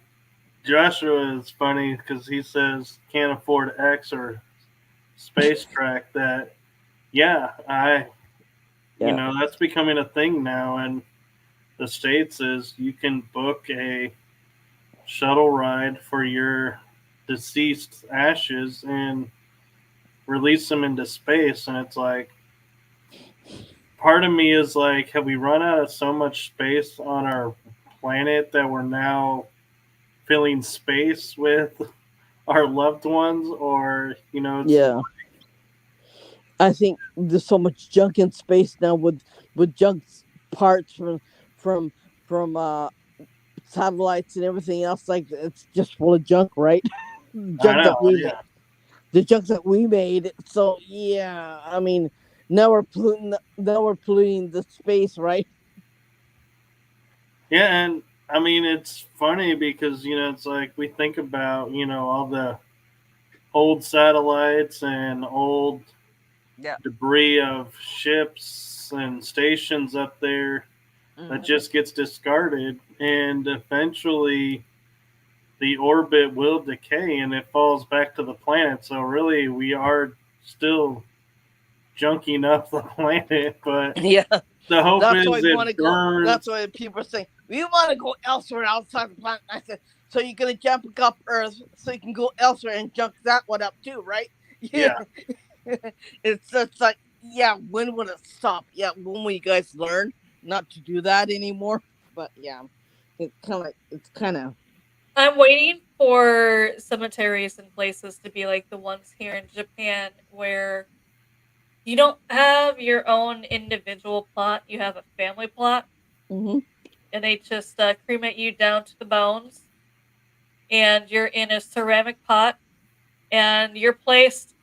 Joshua is funny because he says can't afford X or space track. That, yeah, Yeah. that's becoming a thing now. And the States is you can book a shuttle ride for your deceased ashes and release them into space. And it's like, part of me is like, have we run out of so much space on our planet that we're now filling space with our loved ones? Or, it's just, Yeah. I think there's so much junk in space now with junk parts from from satellites and everything else. Like it's just full of junk, right? I junk know, that we made. yeah. The junk that we made. So yeah, I mean, now we're polluting. Now we're polluting the space, right? Yeah, and I mean, it's funny because, it's like we think about, all the old satellites and old Yeah. debris of ships and stations up there that Mm-hmm. just gets discarded, and eventually the orbit will decay and it falls back to the planet. So really, we are still junking up the planet, but Yeah. the hope That's why is we want it to go. That's burns. why people are saying we want to go elsewhere outside the planet. I said, so you're gonna jump up Earth so you can go elsewhere and junk that one up too, right? Yeah. Yeah, It's just like, yeah, when will it stop? Yeah, when will you guys learn not to do that anymore? But yeah, it's kind of I'm waiting for cemeteries and places to be like the ones here in Japan where you don't have your own individual plot, you have a family plot, hmm and they just cremate you down to the bones, and you're in a ceramic pot, and you're placed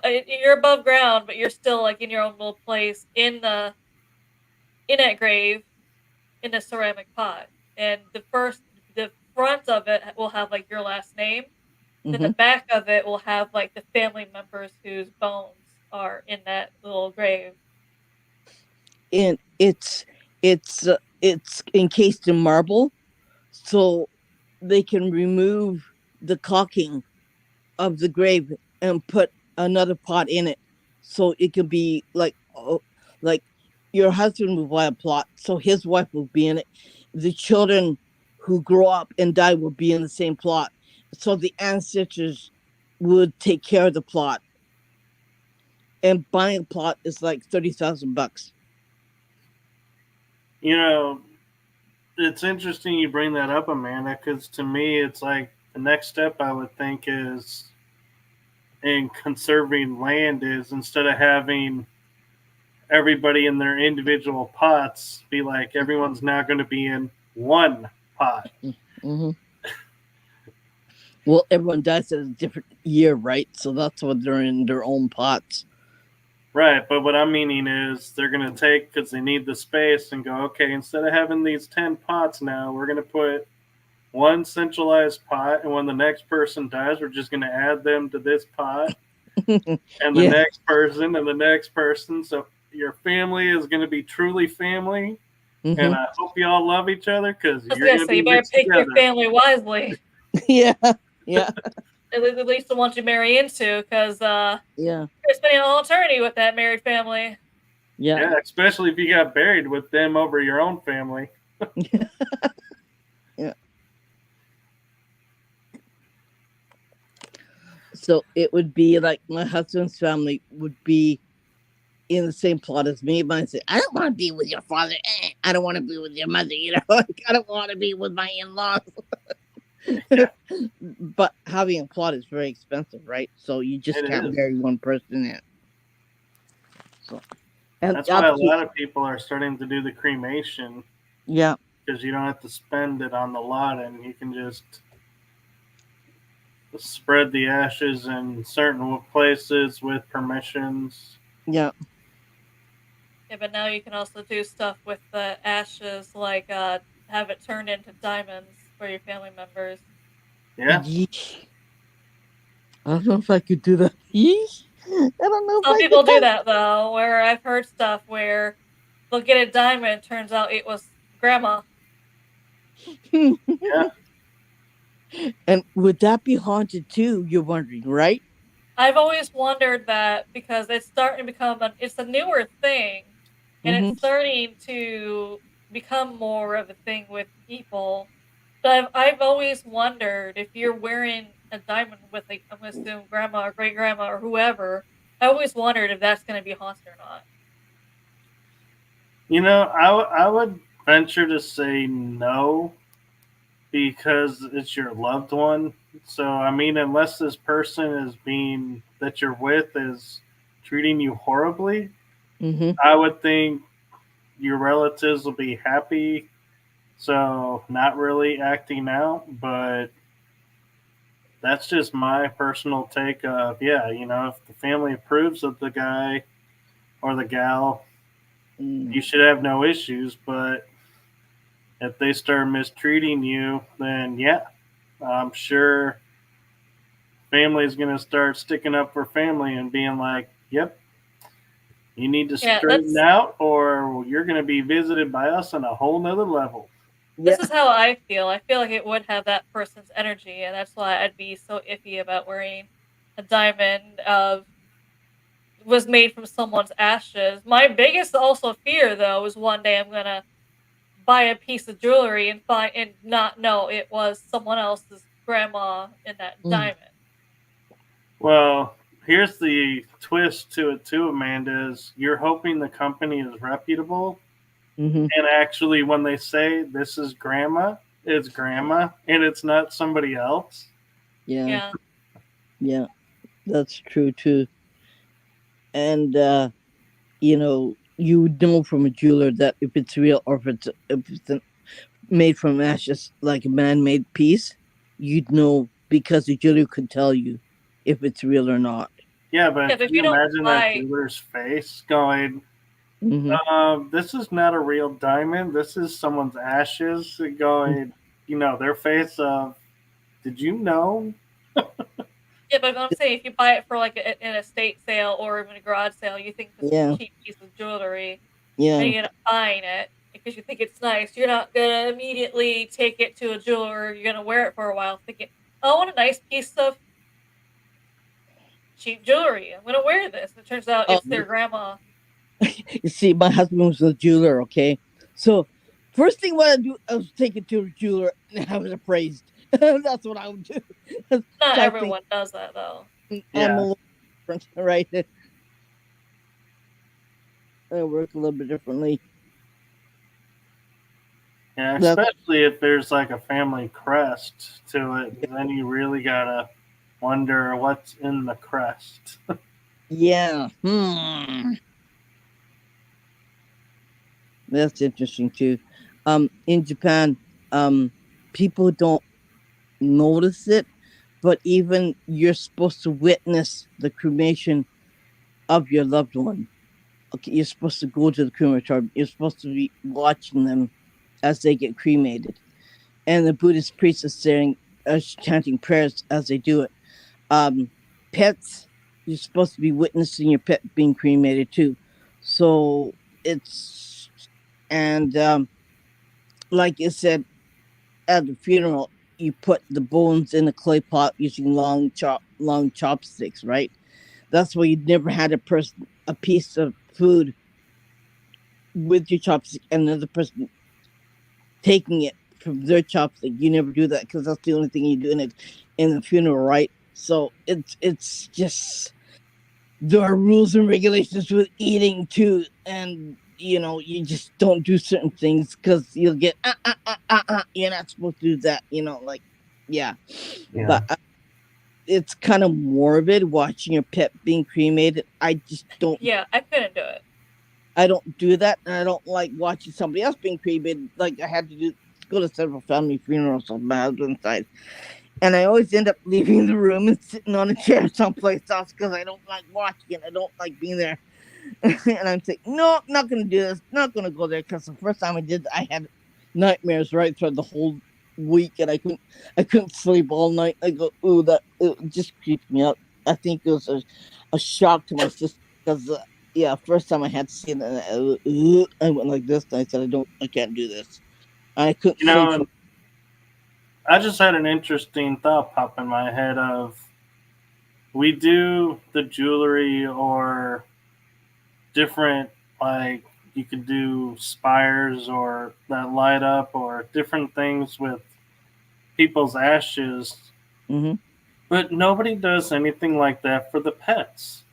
you're above ground, but you're still like in your own little place in that grave in a ceramic pot. and the front of it will have like your last name. Then the Mhm. back of it will have like the family members whose bones are in that little grave. And it's encased in marble, so they can remove the caulking of the grave and put another pot in it, so it can be like, like your husband will buy a plot, so his wife will be in it. The children who grow up and die will be in the same plot, so the ancestors would take care of the plot. And buying a plot is like $30,000. You know, it's interesting you bring that up, Amanda, because to me, it's like the next step I would think is in conserving land is instead of having everybody in their individual pots, be like everyone's now going to be in one pot. Mm-hmm. Well, everyone dies at a different year, right? So that's why they're in their own pots. Right, but what I'm meaning is they're going to take, because they need the space, and go, okay, instead of having these 10 pots now, we're going to put one centralized pot, and when the next person dies, we're just going to add them to this pot, and the Yeah. next person, and the next person. So your family is going to be truly family, Mm-hmm. and I hope you all love each other, because I was you're gonna going to say, be you better mixed pick your together. family wisely. Yeah. Yeah. At least the ones you marry into, because Yeah. you're spending all eternity with that married family. Yeah. Yeah, especially if you got buried with them over your own family. Yeah. So it would be like my husband's family would be in the same plot as me, but I say, I don't want to be with your father. I don't want to be with your mother. Like, I don't want to be with my in-laws. But having a plot is very expensive, right? So you just It can't is. bury one person in. So, and That's why a lot of people are starting to do the cremation, yeah, because you don't have to spend it on the lot, and you can just spread the ashes in certain places with permissions. yeah, Yeah, but now you can also do stuff with the ashes, like have it turned into diamonds for your family members. Yeah. Yeesh. I don't know if I could do that. Yeesh. I don't know if Some I people do could. that though, where I've heard stuff where they'll get a diamond, turns out it was grandma. Yeah. And would that be haunted too? You're wondering, right? I've always wondered that because it's starting to become it's a newer thing, and Mm-hmm. it's starting to become more of a thing with people. But I've always wondered if you're wearing a diamond with, like, I'm gonna assume grandma or great grandma or whoever. I always wondered if that's gonna be haunted or not. You know, I would venture to say no, because it's your loved one. So, I mean, unless this person is being, that you're with, is treating you horribly, Mm-hmm. I would think your relatives will be happy. So, not really acting out, but that's just my personal take of, yeah, you know, if the family approves of the guy or the gal, you should have no issues. But if they start mistreating you, then yeah, I'm sure family is going to start sticking up for family and being like, yep, you need to Yeah, straighten out, or you're going to be visited by us on a whole nother level. this Yeah. is how I feel. I feel like it would have that person's energy, and that's why I'd be so iffy about wearing a diamond of was made from someone's ashes. My biggest also fear though is one day I'm gonna buy a piece of jewelry and find and not know it was someone else's grandma in that Mm. diamond. Well, here's the twist to it too, Amanda, is you're hoping the company is reputable, Mm-hmm. and actually when they say this is grandma, it's grandma and it's not somebody else. Yeah. Yeah. Yeah. That's true too. And you know, you would know from a jeweler that if it's real or if it's made from ashes, like a man-made piece, you'd know because the jeweler could tell you if it's real or not. Yeah, but Yeah, but can if you you don't imagine that buy jeweler's face going, Mm-hmm. This is not a real diamond. This is someone's ashes going, their face of, did you know? Yeah, but I'm saying if you buy it for like an estate sale or even a garage sale, you think this is a Yeah. cheap piece of jewelry, and Yeah. you end up buying it because you think it's nice. You're not gonna immediately take it to a jeweler. You're gonna wear it for a while, thinking, "Oh, what a nice piece of cheap jewelry. I'm gonna wear this." And it turns out Oh, it's their grandma. you see, my husband was a jeweler. Okay, so first thing what I do, I was take it to a jeweler and have it appraised. That's what I would do. So Not I think everyone does that though. I'm a Yeah. little different, right? I work a little bit differently. Yeah, That's especially if there's like a family crest to it, then you really gotta wonder what's in the crest. yeah. That's interesting too. In Japan, people don't notice it, but even you're supposed to witness the cremation of your loved one. Okay, you're supposed to go to the crematorium. You're supposed to be watching them as they get cremated, and the Buddhist priest is saying, chanting prayers as they do it. Um, Pets, you're supposed to be witnessing your pet being cremated too. So it's and like I said, at the funeral, you put the bones in a clay pot using long chopsticks, right? That's why you never had a piece of food with your chopstick and another person taking it from their chopstick. You never do that because that's the only thing you do in the funeral, right? So it's just there are rules and regulations with eating too, and you just don't do certain things because you'll get you're not supposed to do that. Like yeah, Yeah. but it's kind of morbid watching your pet being cremated. I just don't. Yeah, I couldn't do it. I don't do that, and I don't like watching somebody else being cremated. Like I had to go to several family funerals on my husband's side, and I always end up leaving the room and sitting on a chair someplace else because I don't like watching it. I don't like being there. And I'm saying, no, not gonna do this. Not gonna go there because the first time I did, I had nightmares right through the whole week, and I couldn't sleep all night. I go, ooh, that it just creeped me out. I think it was a shock to my system because yeah, first time I had to see it, and I went like this, and I said, I can't do this. And I couldn't You sleep know, for. and I just had an interesting thought pop in my head of we do the jewelry or different, like you could do spires or that light up or different things with people's ashes, Hmm. but nobody does anything like that for the pets.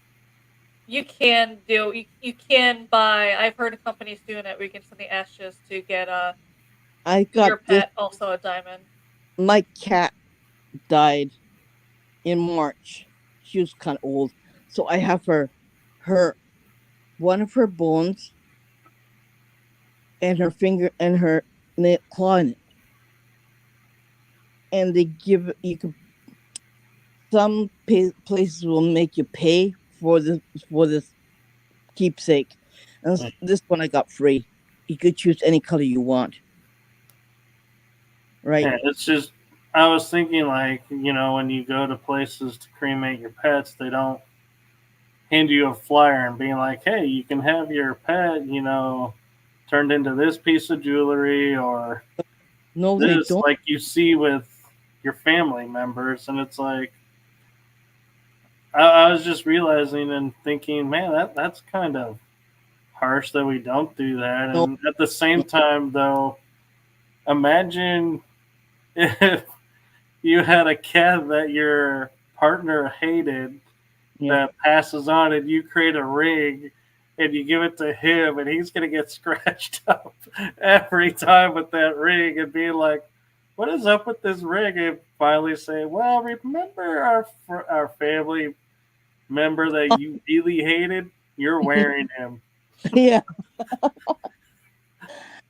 You can buy. I've heard of companies doing it where you can send the ashes to get I got your this. pet also a diamond. My cat died in March. She was kind of old, so I have her one of her bones and her finger and her claw in it, and they give you can some places will make you pay for this keepsake, and this one I got free. You could choose any color you want, right? Yeah, it's just I was thinking like, when you go to places to cremate your pets, they don't hand you a flyer and being like, hey, you can have your pet, turned into this piece of jewelry or No, they this, don't. like you see with your family members. And it's like, I was just realizing and thinking, man, that's kind of harsh that we don't do that. No, And at the same time, though, imagine if you had a cat that your partner hated yeah, that passes on and you create a ring and you give it to him and he's going to get scratched up every time with that ring and be like, what is up with this ring? And finally say, well, remember our family member that you really hated? You're wearing him. yeah.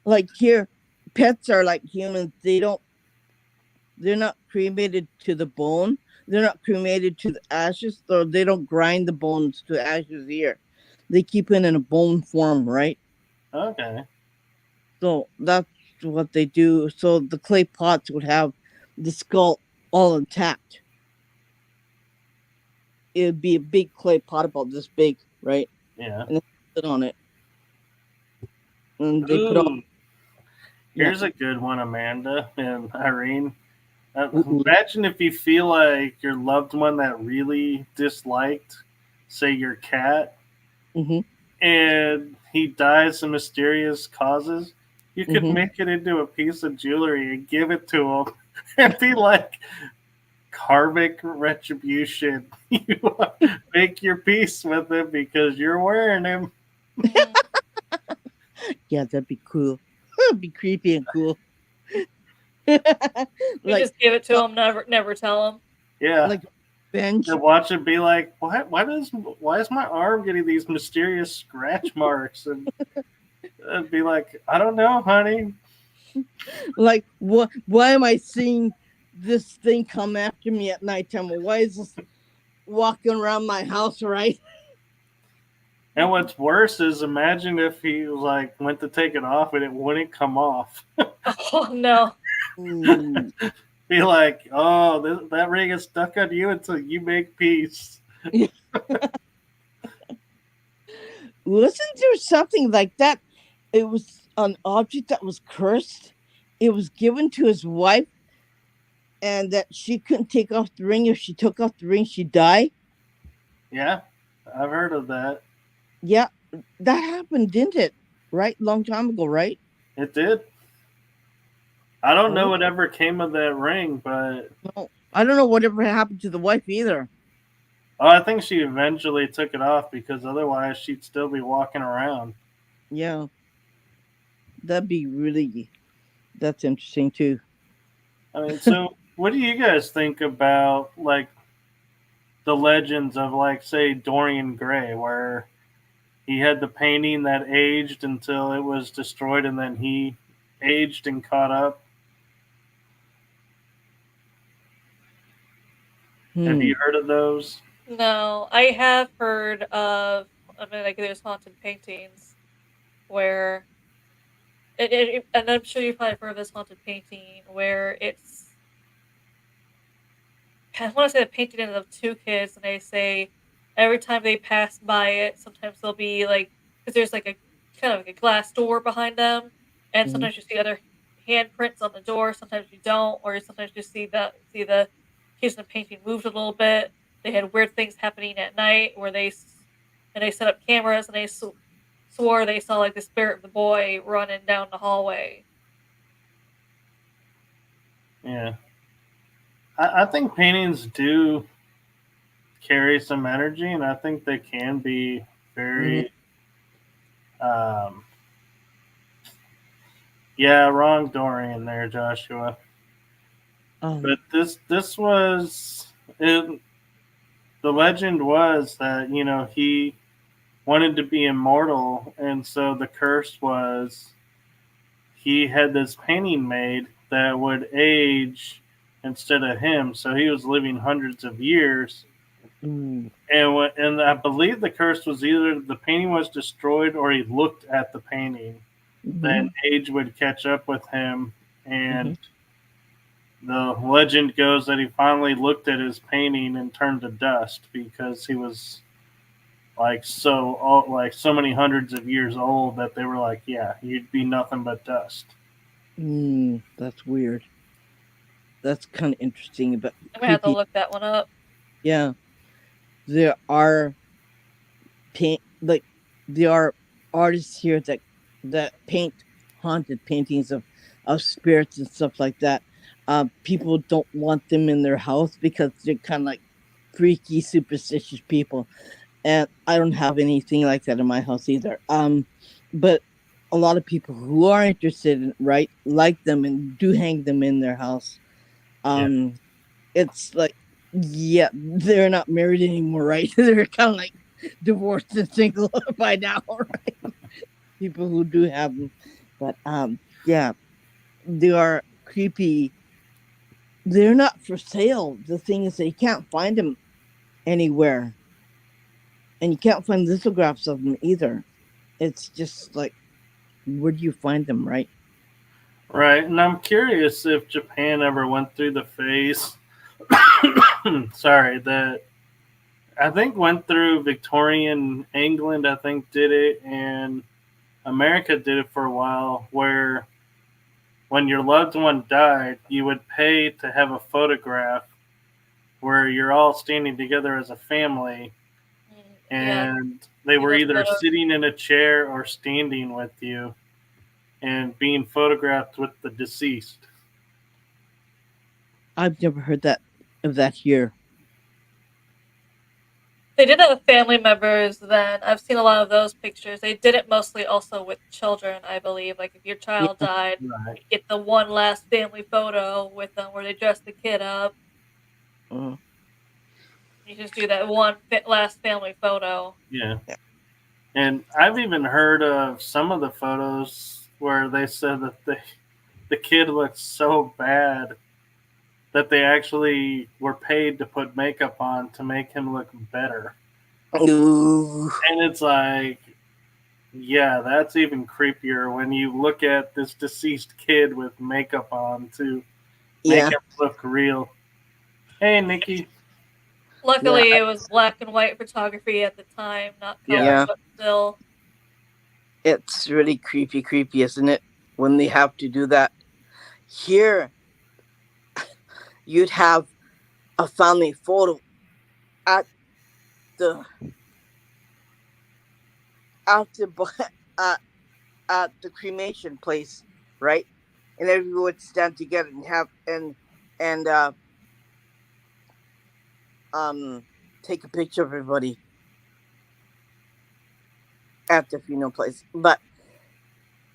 Like here, pets are like humans. They're not cremated to the bone. They're not cremated to the ashes, so they don't grind the bones to ashes here. they keep it in a bone form, right? Okay. So that's what they do. So the clay pots would have the skull all intact. It would be a big clay pot about this big, right? Yeah. And they sit on it, and they put all Ooh, yeah. here's a good one, Amanda and Irene. Ooh. Imagine if you feel like your loved one that really disliked, say, your cat, Mm-hmm. and he dies of mysterious causes. You could Mm-hmm. make it into a piece of jewelry and give it to him and be like, karmic retribution. You make your peace with him because you're wearing him. Mhm. Yeah, that'd be cool. That'd be creepy and cool. You like just give it to him, never tell him. Yeah. like bench. And watch it be like, why is my arm getting these mysterious scratch marks? And it'd be like, I don't know, honey. Like what? Why am I seeing this thing come after me at nighttime? Why is this walking around my house? Right? And what's worse is imagine if he like went to take it off and it wouldn't come off. Oh no. Ooh. Be like, oh, that ring is stuck on you until you make peace. Wasn't there something like that? It was an object that was cursed. It was given to his wife, and that she couldn't take off the ring. If she took off the ring, she'd die. Yeah, I've heard of that. Yeah, that happened, didn't it? Right, long time ago, right? It did. I don't know Oh whatever came of that ring, but no, I don't know whatever happened to the wife either. I think she eventually took it off because otherwise she'd still be walking around. Yeah, that'd be really. That's interesting too. I mean, so what do you guys think about like the legends of like say Dorian Gray, where he had the painting that aged until it was destroyed and then he aged and caught up? Have Hmm. you heard of those? No, I have heard of. I mean, like there's haunted paintings where and I'm sure you've probably heard of this haunted painting where it's. I want to say the painting of two kids, and they say every time they pass by it, sometimes they'll be like, because there's like a kind of like a glass door behind them, and Mhm. sometimes you see other handprints on the door, sometimes you don't, or sometimes you see the kids in the painting moved a little bit. They had weird things happening at night where and they set up cameras and they swore they saw like the spirit of the boy running down the hallway. Yeah. I think paintings do carry some energy, and I think they can be Mhm. very, yeah, wrong Dorian there, Joshua. Um. But this was it, the legend was that he wanted to be immortal, and so the curse was he had this painting made that would age instead of him, so he was living hundreds of years. Ooh. And I believe the curse was either the painting was destroyed or he looked at the painting. Mhm. Then age would catch up with him, Mhm. and the legend goes that he finally looked at his painting and turned to dust because he was like so many hundreds of years old that they were like, yeah, you'd be nothing but dust. That's weird. That's kind of interesting, but I'm gonna have to creepy. look that one up. Yeah, there are paint like there are artists here that paint haunted paintings of spirits and stuff like that. People don't want them in their house because they're kind of like freaky, superstitious people, and I don't have anything like that in my house either. But a lot of people who are interested in right like them and do hang them in their house. Yeah. Um, it's like yeah, they're not married anymore, right? They're kind of like divorced and single by now, right? People who do have them, but yeah, they are creepy. They're not for sale. The thing is, that you can't find them anywhere, And you can't find lithographs of them either. It's just like, where do you find them, right? Right, and I'm curious if Japan ever went through the phase. Sorry, that I think went through Victorian England. I think did it, and America did it for a while, where when your loved one died, you would pay to have a photograph where you're all standing together as a family, Yeah, and they see were those either photos. sitting in a chair or standing with you and being photographed with the deceased. I've never heard that of that here. They did it with family members then. I've seen a lot of those pictures. They did it mostly also with children, I believe. Like if your child Yeah. died, Right. you get the one last family photo with them where they dress the kid up. Uh, You just do that one last family photo. Yeah. yeah. And I've even heard of some of the photos where they said that the kid looked so bad that they actually were paid to put makeup on to make him look better. Ooh. And it's like, yeah, that's even creepier when you look at this deceased kid with makeup on to make Yeah. him look real. Hey, Nikki. Luckily, it was black and white photography at the time, not color, Yeah. but still. It's really creepy, isn't it? When they have to do that. Here, you'd have a family photo at the at the at the cremation place, right? And everyone would stand together and have and take a picture of everybody at the funeral place. But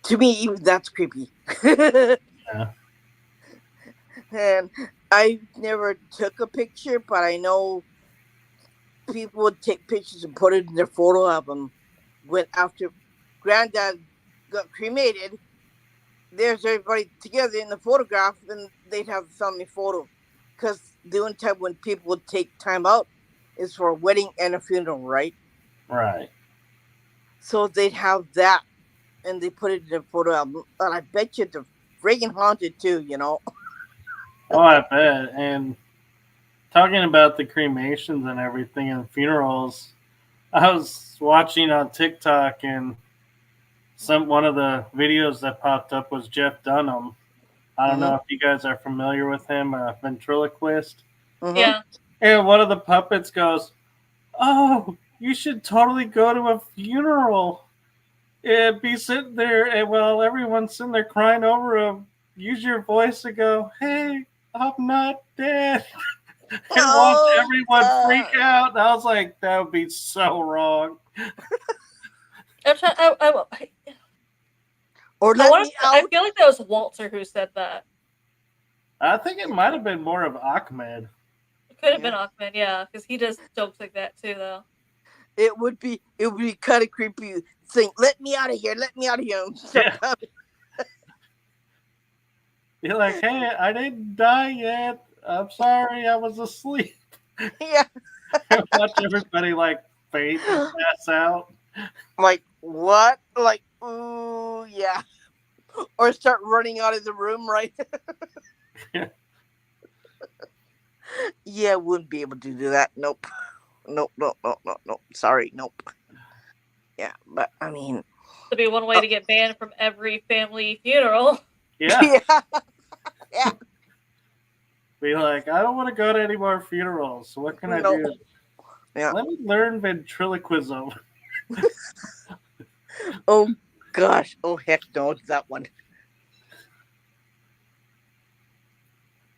to me, even that's creepy. Yeah. And I never took a picture, but I know people would take pictures and put it in their photo album. When after Granddad got cremated, there's everybody together in the photograph, and they'd have a family photo. Because the only time when people would take time out is for a wedding and a funeral, right? Right. So they'd have that, and they put it in their photo album. And I bet you they're friggin' haunted too, you know? Oh, I bet. And talking about the cremations and everything and funerals, I was watching on TikTok and one of the videos that popped up was Jeff Dunham. I don't know if you guys are familiar with him, a ventriloquist. Mm-hmm. Yeah. And one of the puppets goes, "Oh, you should totally go to a funeral and be sitting there, and while everyone's sitting there crying over him, use your voice to go, 'Hey, I'm not dead,' and watch Oh, everyone freak out." And I was like, that would be so wrong. Or let me I out. feel like that was Walter who said that. I think it might have been more of Ahmed. It could have been Ahmed, yeah, because he does jokes like that too, though. It would be kind of creepy. Saying, "Let me out of here! Let me out of here!" Yeah. You're like, "Hey, I didn't die yet. I'm sorry, I was asleep." Yeah. Watch everybody like faint and pass out. Like what? Like ooh, yeah. Or start running out of the room, right? Yeah, wouldn't be able to do that. Nope. Nope. Sorry, nope. Yeah, but I mean, To be one way to get banned from every family funeral. Yeah. Yeah. Be like, I don't want to go to any more funerals. So what can I do? Yeah. Let me learn ventriloquism. Oh gosh. Oh heck no, it's that one.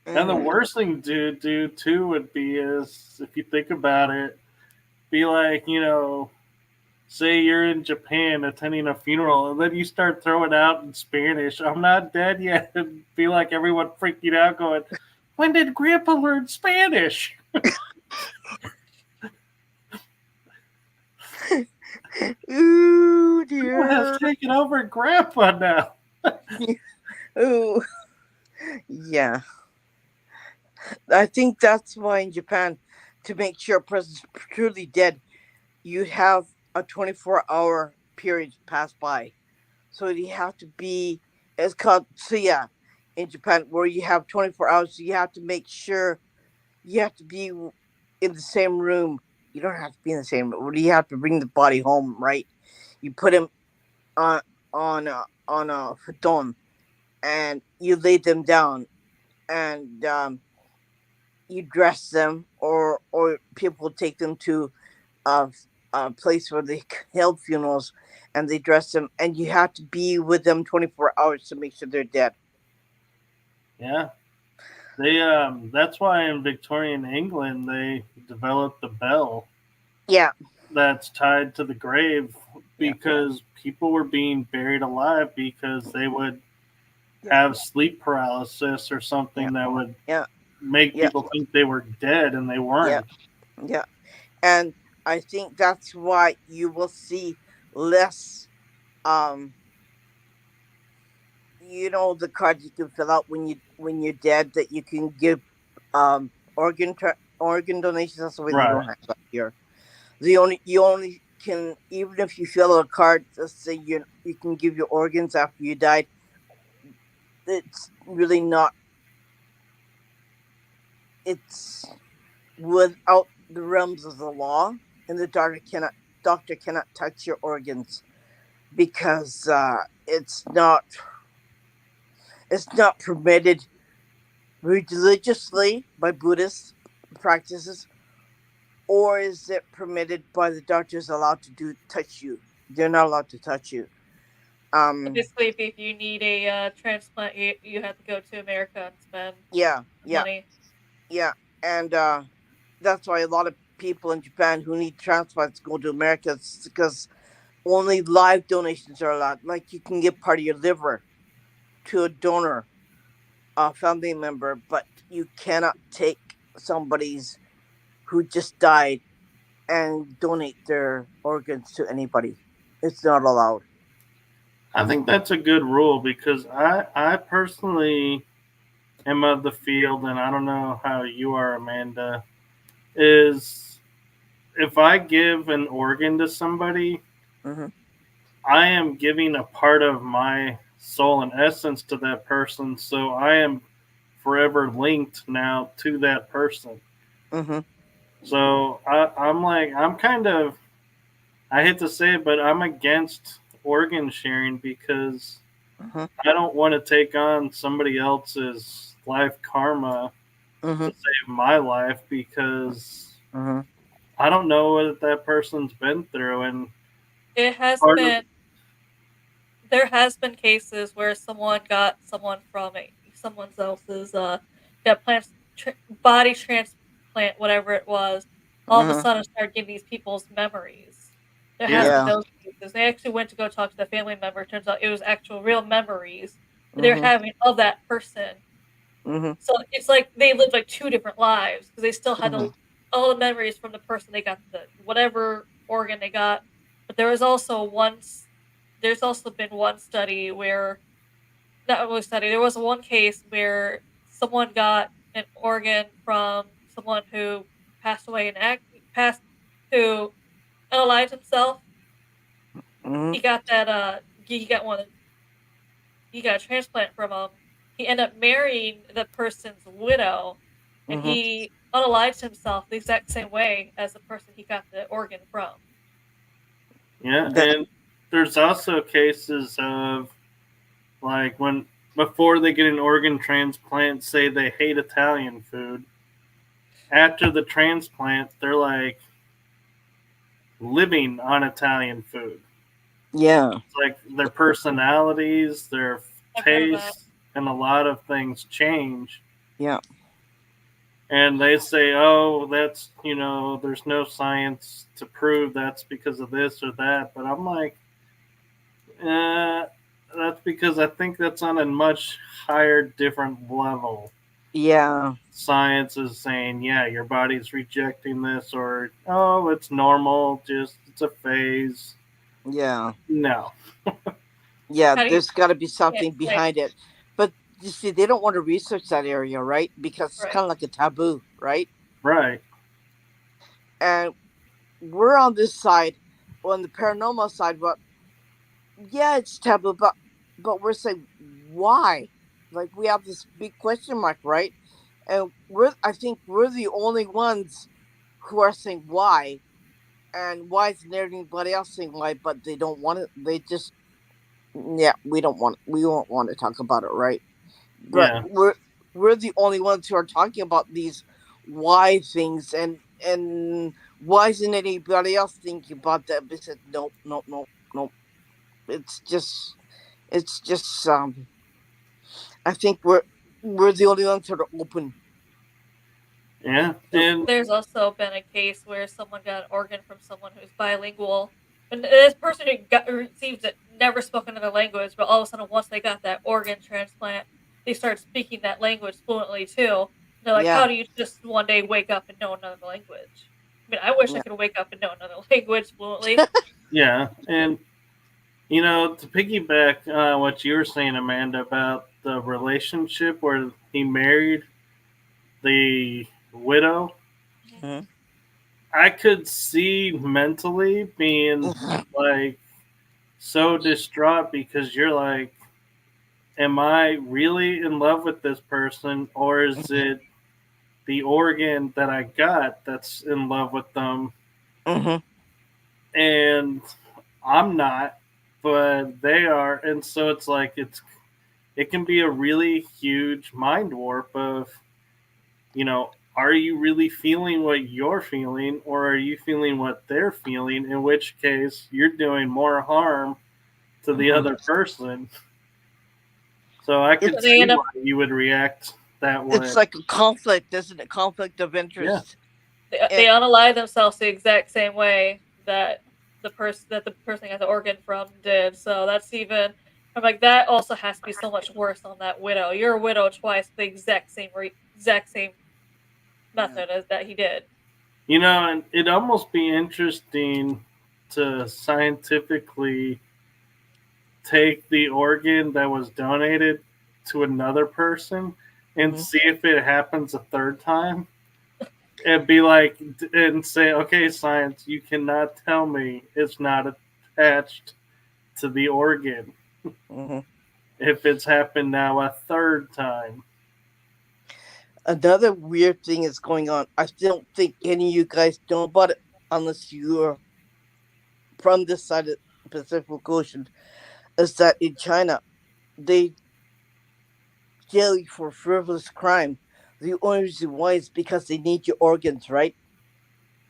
And the worst thing to do too would be is, if you think about it, be like, say you're in Japan attending a funeral, and then you start throwing out in Spanish, "I'm not dead yet," and be like everyone freaking out going, "When did Grandpa learn Spanish?" Ooh Who dear. has taken over Grandpa now? Ooh. Yeah. I think that's why in Japan, to make sure a person's truly dead, you have a 24-hour period pass by. So you have to be, it's called Tsuya in Japan, where you have 24 hours. So you have to make sure you have to be in the same room. You don't have to be in the same room. You have to bring the body home, right? You put him on on a futon, and you lay them down, and you dress them, or people take them to a, a place where they held funerals, and they dress them, and you have to be with them 24 hours to make sure they're dead. Yeah. They that's why in Victorian England they developed the bell Yeah, that's tied to the grave yeah, because people were being buried alive because they would yeah, have sleep paralysis or yeah, something that would yeah, make yeah, people think they were dead and they yeah, weren't. yeah. And I think that's why you will see less. Um, the card you can fill out when you're dead, that you can give organ donations. That's the way they Right. don't have that here. You only can, even if you fill out a card, let's say you can give your organs after you died. It's really not. It's without the realms of the law, and the doctor cannot touch your organs, because it's not permitted religiously by Buddhist practices, or is it permitted by the doctors allowed to touch you? They're not allowed to touch you. So Um, basically, if you need a transplant, you have to go to America and spend yeah, yeah, money. yeah, and that's why a lot of people in Japan who need transplants go to America. It's because only live donations are allowed. Like, you can give part of your liver to a donor, a family member, but you cannot take somebody's who just died and donate their organs to anybody. It's not allowed. I think that's a good rule because I personally am of the field and I don't know how you are, Amanda, is if I give an organ to somebody, Hmm. I am giving a part of my soul and essence to that person. So I am forever linked now to that person. Hmm. So I'm like, I'm kind of, I hate to say it, but I'm against organ sharing because Hmm. I don't want to take on somebody else's life karma Hmm. to save my life because Hmm. I don't know what that person's been through. And It has part of, been there has been cases where someone got someone from someone else's got body transplant, whatever it was. All of a Hmm. sudden, started getting these people's memories. There has yeah, been Yeah. those cases. They actually went to go talk to the family member. Turns out it was actual real memories that they're Hmm. having of that person. Hmm. So it's like they lived like two different lives because they still had Hmm. all the memories from the person they got the whatever organ they got. But there's also been one study where not really study. There was one case where someone got an organ from someone who passed away and passed who unalived himself. Hmm. He got that he got one he got a transplant from him. He ended up marrying the person's widow, and Hmm. he unalived himself the exact same way as the person he got the organ from. yeah. That. And there's also cases of like when before they get an organ transplant, say they hate Italian food. After the transplant, they're like living on Italian food. Yeah. It's like their personalities, their I've heard of that. tastes, and a lot of things change. Yeah. And they say, oh, that's, there's no science to prove that's because of this or that. But I'm like, eh, that's because I think that's on a much higher, different level. Yeah. Science is saying, yeah, your body's rejecting this, or, oh, it's normal, just it's a phase. Yeah. No. Yeah. How do you There's got to be yeah, something like behind it, but you see, they don't want to research that area, right? Because it's right? kind of like a taboo, right? Right. And we're on this side, on the paranormal side, but yeah, it's taboo, but we're saying why? Like we have this big question mark, right? And I think we're the only ones who are saying why, and why isn't everybody else saying why? But they don't want it. They just yeah, we won't want to talk about it, right? But Yeah. we're the only ones who are talking about these why things, and why isn't anybody else thinking about that? They said nope, nope, nope, nope. It's just I think we're the only ones that are open Yeah. to And There's also been a case where someone got an organ from someone who's bilingual, and this person who received it never spoke another language, but all of a sudden, once they got that organ transplant, they started speaking that language fluently too. They're like, yeah, how do you just one day wake up and know another language? I mean, I wish I yeah. could wake up and know another language fluently. yeah, and to piggyback what you were saying, Amanda, about the relationship where he married the widow, Mhm. I could see mentally being like so distraught because you're like, am I really in love with this person, or is it the organ that I got that's in love with them? Mhm. And I'm not, but they are, and so it's like it can be a really huge mind warp of, are you really feeling what you're feeling, or are you feeling what they're feeling? In which case, you're doing more harm to the Mhm. other person. So I could It's They see end up why you would react that way. it's like a conflict, isn't it? Conflict of Yeah, interest. they And unalive themselves the exact same way that the person got the organ from did. So that's even. I'm like that also has to be so much worse on that widow. You're a widow twice, the exact same yeah. method as that he did. and it'd almost be interesting to scientifically take the organ that was donated to another person and Mhm. see if it happens a third time and be like, and say, okay, science, you cannot tell me it's not attached to the organ Mhm. if it's happened now a third time. Another weird thing is going on. I don't think any of you guys know about it unless you're from this side of the Pacific Ocean. Is that in China they jail you for frivolous crime? The only reason why is because they need your organs, right?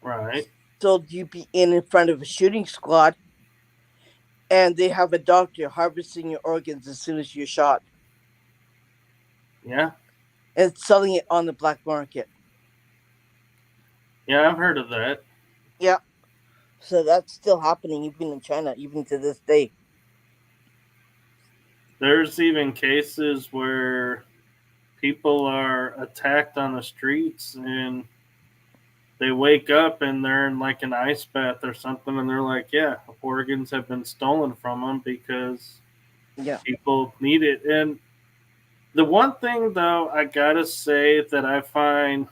Right. So you be in front of a shooting squad, and they have a doctor harvesting your organs as soon as you're shot Yeah. and selling it on the black market. Yeah, I've heard of that. Yeah. So that's still happening even in China, even to this day. There's even cases where people are attacked on the streets and they wake up and they're in like an ice bath or something, and they're like, yeah, organs have been stolen from them because Yeah. people need it. And the one thing, though, I gotta say that I find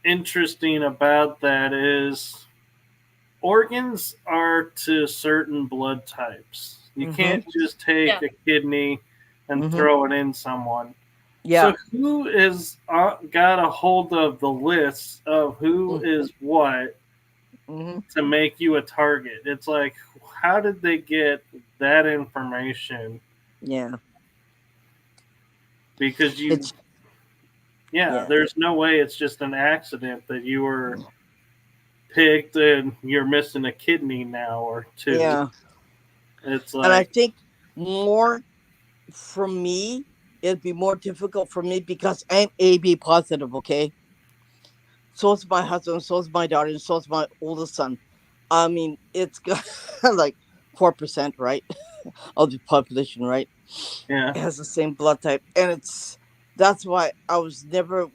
interesting about that is organs are to certain blood types. You Mhm. can't just take Yeah. a kidney and Mhm. throw it in someone. Yeah. So who is got a hold of the list of who Mm. is what Mhm. to make you a target? It's like, how did they get that information? Yeah. Because It's yeah. there's no way it's just an accident that you were picked and you're missing a kidney now or two. Yeah. It's And I like, think more for me, it'd be more difficult for me because I'm AB positive, okay? So is my husband, so is my daughter, and so is my oldest son. I mean, it's got like 4%, right? Of the population, right? yeah, It has the same blood type. And that's why I was never,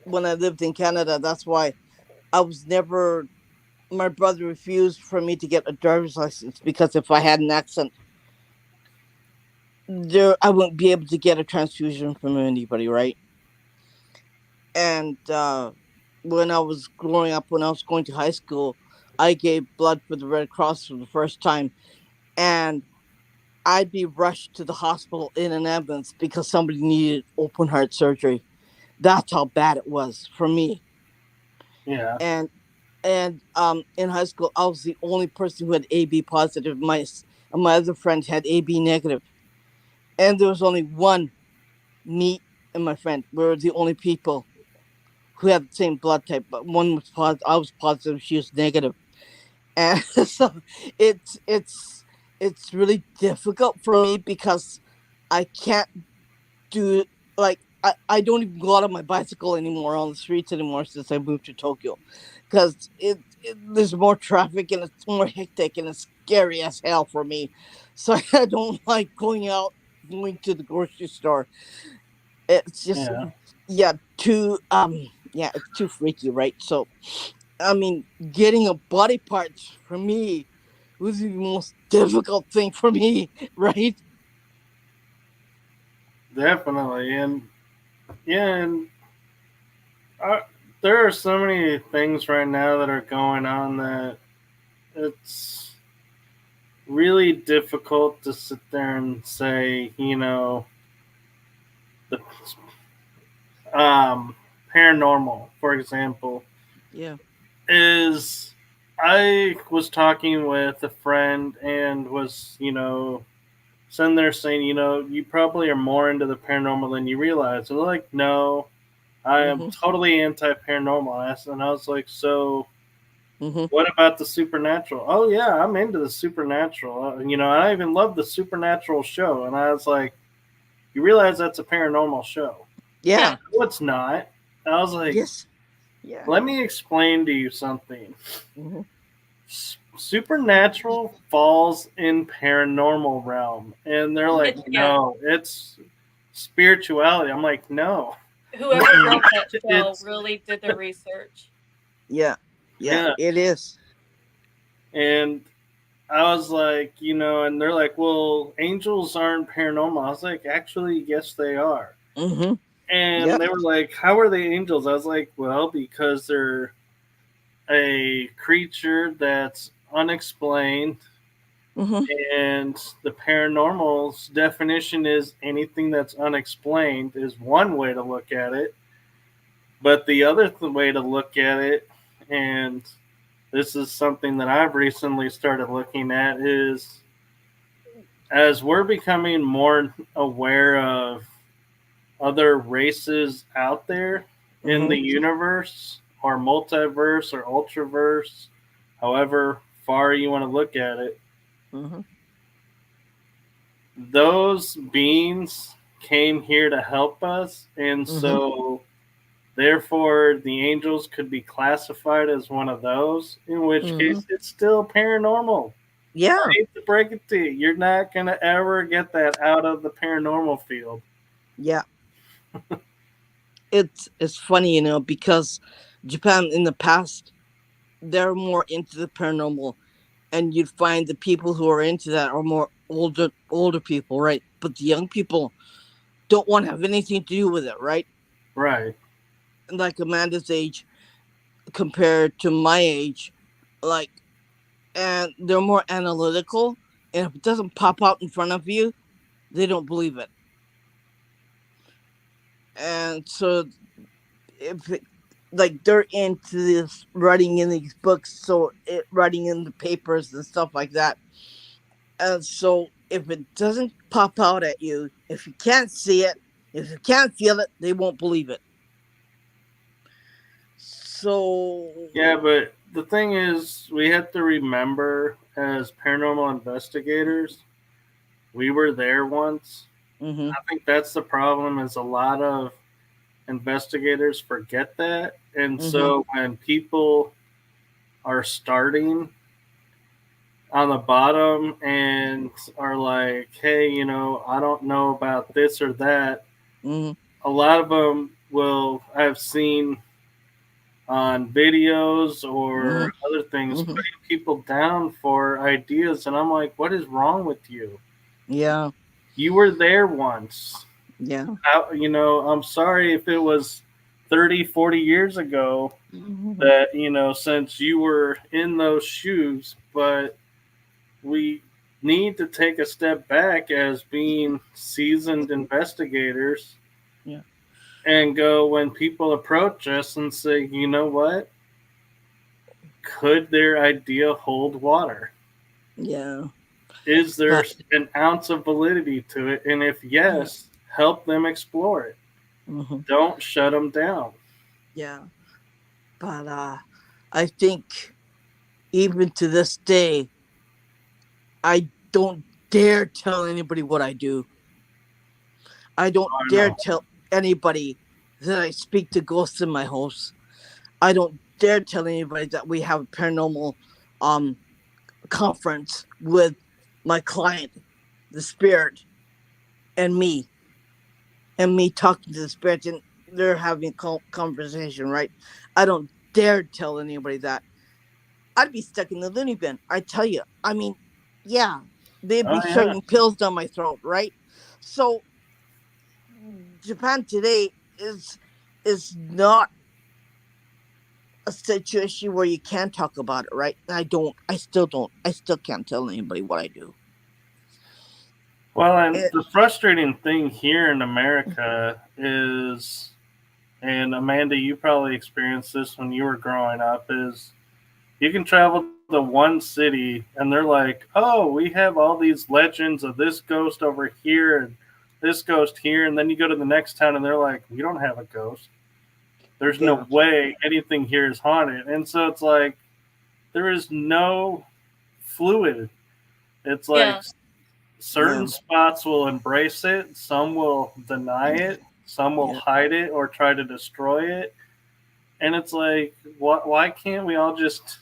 when I lived in Canada, that's why I was never, my brother refused for me to get a driver's license because if I had an accent, I wouldn't be able to get a transfusion from anybody, right? And when I was growing up, when I was going to high school, I gave blood for the Red Cross for the first time, and I'd be rushed to the hospital in an ambulance because somebody needed open heart surgery. That's how bad it was for me. Yeah. And in high school, I was the only person who had AB positive. My other friend had AB negative, and there was only one, me and my friend. We were the only people who had the same blood type, but one was positive. I was positive. She was negative, and so it's really difficult for me because I can't do, like, I don't even go out on my bicycle anymore on the streets anymore since I moved to Tokyo, because there's more traffic and it's more hectic and it's scary as hell for me. So I don't like going to the grocery store. It's just, Yeah. yeah, yeah, it's too freaky, right? So I mean, getting a body part for me was the most difficult thing for me, right? Definitely. And yeah, and I, there are so many things right now that are going on that it's really difficult to sit there and say, the um, paranormal, for example, Yeah. is I was talking with a friend and was, sitting there saying, you probably are more into the paranormal than you realize. And they're like, no, I am Mhm. totally anti paranormal. And I was like, so Mhm. what about the supernatural? Oh, yeah, I'm into the supernatural. I even love the supernatural show. And I was like, you realize that's a paranormal show? Yeah. No, it's not. I was like, Yes. Yeah. let me explain to you something. Mhm. Supernatural falls in paranormal realm, and they're like, Yeah. no, it's spirituality. I'm like, no, Whoever Mm-mm. wrote that show it's really did their research. Yeah. Yeah. yeah. It is. And I was like, and they're like, well, angels aren't paranormal. I was like, actually, yes, they are. Mhm. And Yep. they were like, how are they angels? I was like, well, because they're a creature that's unexplained. Mhm. And the paranormal's definition is anything that's unexplained, is one way to look at it. But the other way to look at it, and this is something that I've recently started looking at, is as we're becoming more aware of other races out there in the Mhm. universe, or multiverse, or ultraverse, however far you want to look at it, Mhm. those beings came here to help us, and Mhm. so therefore the angels could be classified as one of those, in which Mhm. case it's still paranormal. I Yeah. hate to break it to you, you're not going to ever get that out of the paranormal field. Yeah. It's funny, because Japan in the past, they're more into the paranormal, and you'd find the people who are into that are more older people, right? But the young people don't want to have anything to do with it, right? Right. Like Amanda's age compared to my age, like, and they're more analytical, and if it doesn't pop out in front of you, they don't believe it. And so if it, like, they're into this writing in these books, so writing in the papers and stuff like that. And so if it doesn't pop out at you, if you can't see it, if you can't feel it, they won't believe it. So Yeah, but the thing is, we have to remember, as paranormal investigators, we were there once. mhm. I think that's the problem, is a lot of investigators forget that. And Mhm. so when people are starting on the bottom and are like, hey, I don't know about this or that, Mhm. a lot of them will have seen on videos or Mhm. other things Mhm. putting people down for ideas. And I'm like, what is wrong with you? Yeah. You were there once. Yeah. I'm sorry if it was 30, 40 years ago that, since you were in those shoes, but we need to take a step back as being seasoned investigators Yeah. and go when people approach us and say, you know what? Could their idea hold water? Yeah. Is there But an ounce of validity to it? And if yes, help them explore it. Don't shut them down. yeah. But I think even to this day, I don't dare tell anybody what I do. I don't I dare know. tell anybody that I speak to ghosts in my house. I don't dare tell anybody that we have a paranormal conference with my client, the spirit, and me talking to the spirit, and they're having a conversation, right? I don't dare tell anybody that. I'd be stuck in the loony bin. I tell you. I mean, yeah, they'd Oh be yeah. shoving pills down my throat, right? So Japan today is not a situation where you can talk about it, right? I don't. I still don't. I still can't tell anybody what I do. Well, and It, the frustrating thing here in America is, and Amanda, you probably experienced this when you were growing up, is you can travel to one city and they're like, oh, we have all these legends of this ghost over here and this ghost here. And then you go to the next town and they're like, we don't have a ghost. There's yeah, no way anything here is haunted. And so it's like, there is no fluid. It's like Yeah. certain yeah, spots will embrace it, some will deny it, some will yeah, hide it or try to destroy it. And it's like, why can't we all just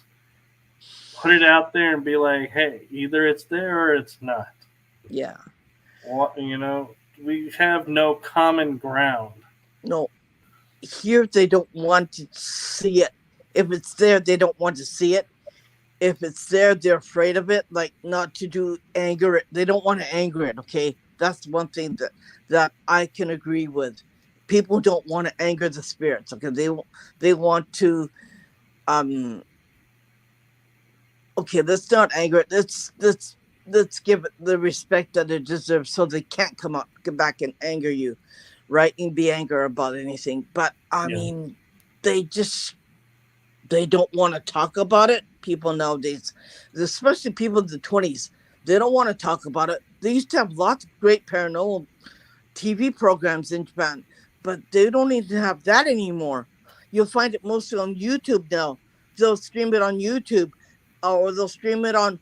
put it out there and be like, hey, either it's there or it's not? yeah. What, we have no common ground. No, here they don't want to see it. If it's there, they don't want to see it. If it's there, they're afraid of it. Like not to do anger it. They don't want to anger it. Okay, that's one thing that I can agree with. People don't want to anger the spirits. Okay, they want to okay, let's not anger it. Let's give it the respect that it deserves, so they can't come back and anger you, right? And be angry about anything. But I Yeah. mean, they just they don't want to talk about it. People nowadays, especially people in the 20s, they don't want to talk about it. They used to have lots of great paranormal TV programs in Japan, but they don't even have that anymore. You'll find it mostly on YouTube now. They'll stream it on YouTube, or they'll stream it on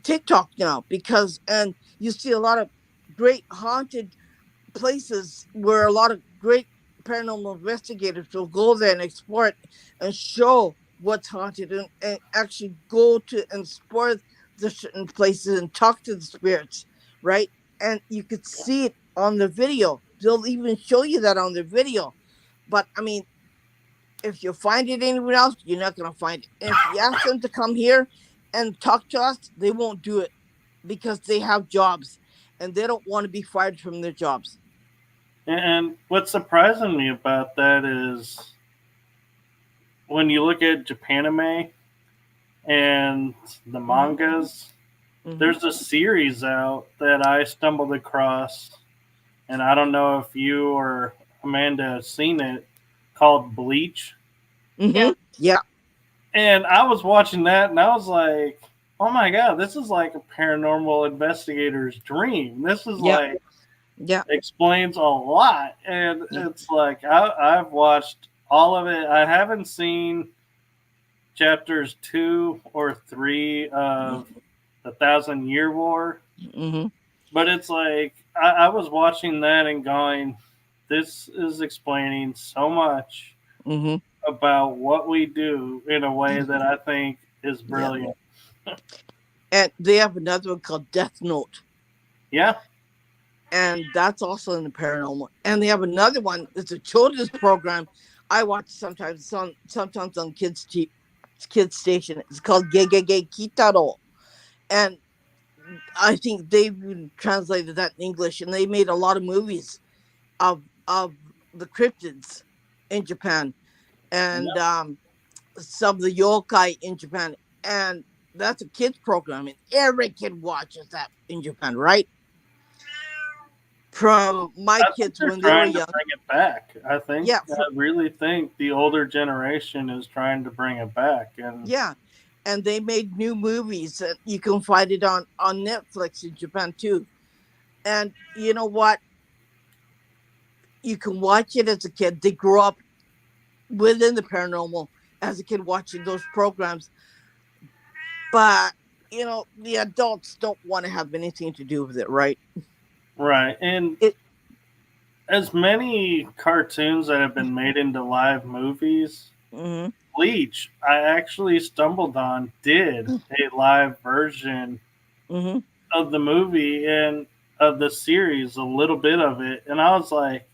TikTok now, because and you see a lot of great haunted places where a lot of great paranormal investigators will go there and explore it and show what's haunted, and actually go to and explore the certain places and talk to the spirits, right? And you could see it on the video. They'll even show you that on the video. But I mean, if you find it anywhere else, you're not going to find it. And if you ask them to come here and talk to us, they won't do it because they have jobs and they don't want to be fired from their jobs. And what's surprising me about that is when you look at Japanime and the mangas, there's a series out that I stumbled across, and I don't know if you or Amanda have seen it, called Bleach. Mm-hmm. Yeah. And I was watching that and I was like, oh my God, this is like a paranormal investigator's dream. This is like, yeah, explains a lot. And it's like, I've watched all of it. I haven't seen chapters 2 or 3 of the 1,000-Year War. But it's like, I was watching that and going, this is explaining so much about what we do in a way that I think is brilliant. And they have another one called Death Note. Yeah. And that's also in the paranormal. And they have another one. It's a children's program. I watch sometimes. Sometimes on kids station. It's called Gegege Kitaro. And I think they've translated that in English, and they made a lot of movies of the cryptids in Japan, and some of the yokai in Japan, and that's a kids program, and every kid watches that in Japan, right? From my I think kids they're when they were trying to young. bring it back. Yeah, I really think the older generation is trying to bring it back. And yeah, and they made new movies, and you can find it on Netflix in Japan too. And you know what? You can watch it as a kid. They grew up within the paranormal as a kid watching those programs, but the adults don't want to have anything to do with it, right? right, and It. as many cartoons that have been made into live movies, Mhm. Bleach, I actually stumbled on, did a live version Mhm. of the movie and of the series, a little bit of it, and I was like,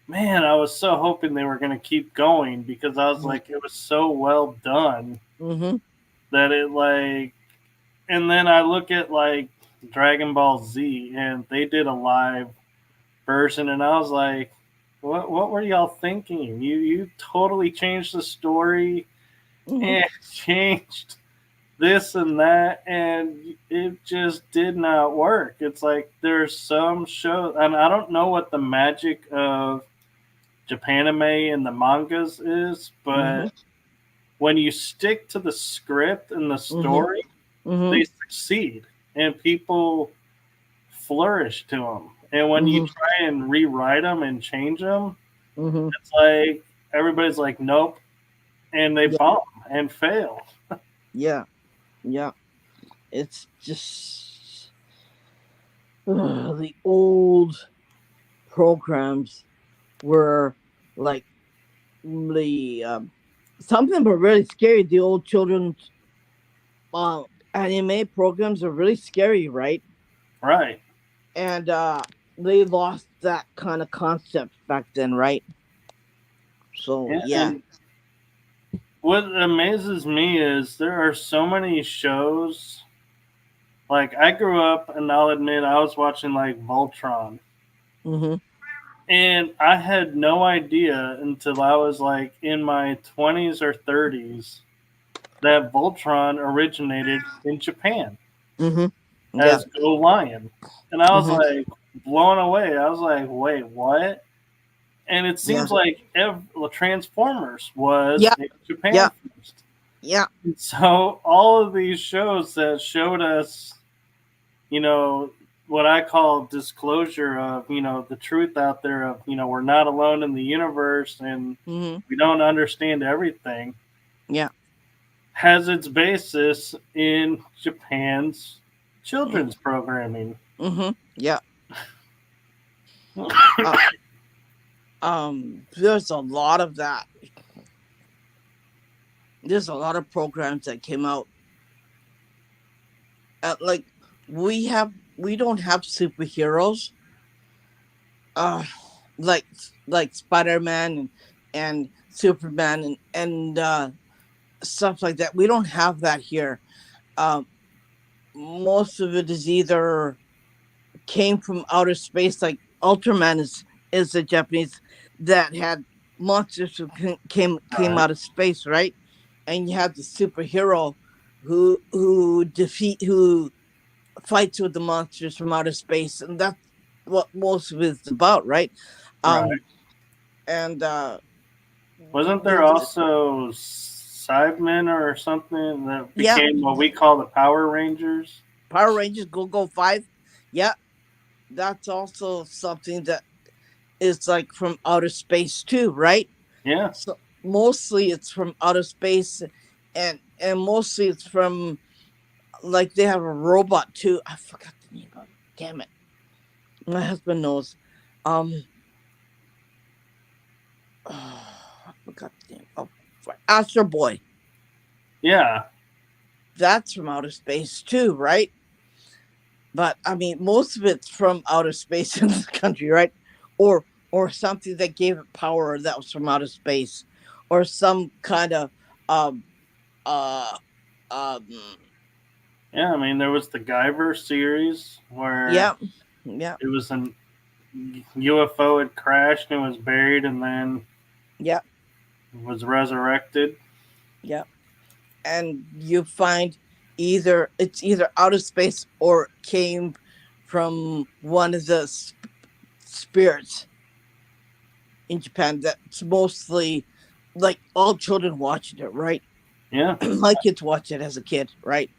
man, I was so hoping they were going to keep going because I was like, it was so well done Mhm. that it like, and then I look at like Dragon Ball Z and they did a live version, and I was like, what were y'all thinking? You totally changed the story Mhm. and changed this and that, and it just did not work. It's like there's some show, and I don't know what the magic of Japanime and the mangas is, but Mhm. when you stick to the script and the Mhm. story, they Mhm. succeed and people flourish to them. And when you Mhm. try and rewrite them and change them, Mhm. it's like everybody's like, nope, and they Yeah. bomb and fail. Yeah. Yeah. It's just the old programs were like the some of them were really scary. The old children's uh, anime programs are really scary, right? Right. And they lost that kind of concept back then, right? So yeah. And what amazes me is there are so many shows. Like I grew up, and I'll admit I was watching like Voltron, Mhm. and I had no idea until I was like in my 20s or 30s that Voltron originated in Japan Mhm. Yeah. as Go Lion. And I was Mhm. like blown away. I was like, wait, what? And it Yeah. seems like Transformers was Yeah. in Japan Yeah. first. Yeah. And so all of these shows that showed us, you know, what I call disclosure of, the truth out there of, we're not alone in the universe and Mhm. we don't understand everything, Yeah. has its basis in Japan's children's programming. Mhm. Yeah. Uh, there's a lot of that. There's a lot of programs that came out. Like we don't have superheroes. Uh, like Spider-Man and Superman and stuff like that. We don't have that here. Um, most of it is either came from outer space, like Ultraman is a Japanese that had monsters who came Right. out of space, right? And you have the superhero who fights with the monsters from outer space, and that's what most of it's about, right? Right. Um, and Wasn't there there's also Cybermen or something that yeah, became what we call the Power Rangers? Power Rangers Go 5, yeah, that's also something that is like from outer space too, right? Yeah. So mostly it's from outer space, and mostly it's from like they have a robot too. I forgot the name of it. Damn it, my husband knows. Um, I forgot the name. Oh, Astro Boy. Yeah. That's from outer space too, right? But I mean, most of it's from outer space in this country, right? Or something that gave it power that was from outer space, or some kind of um uh um Yeah. I mean, there was the Guyver series where yeah, yeah, it was an UFO had crashed and was buried, and then Yeah, was resurrected. yeah. And you find it's either out of space or came from one of the spirits in Japan. That's mostly like all children watching it, right? Yeah. My kids watch it as a kid, right?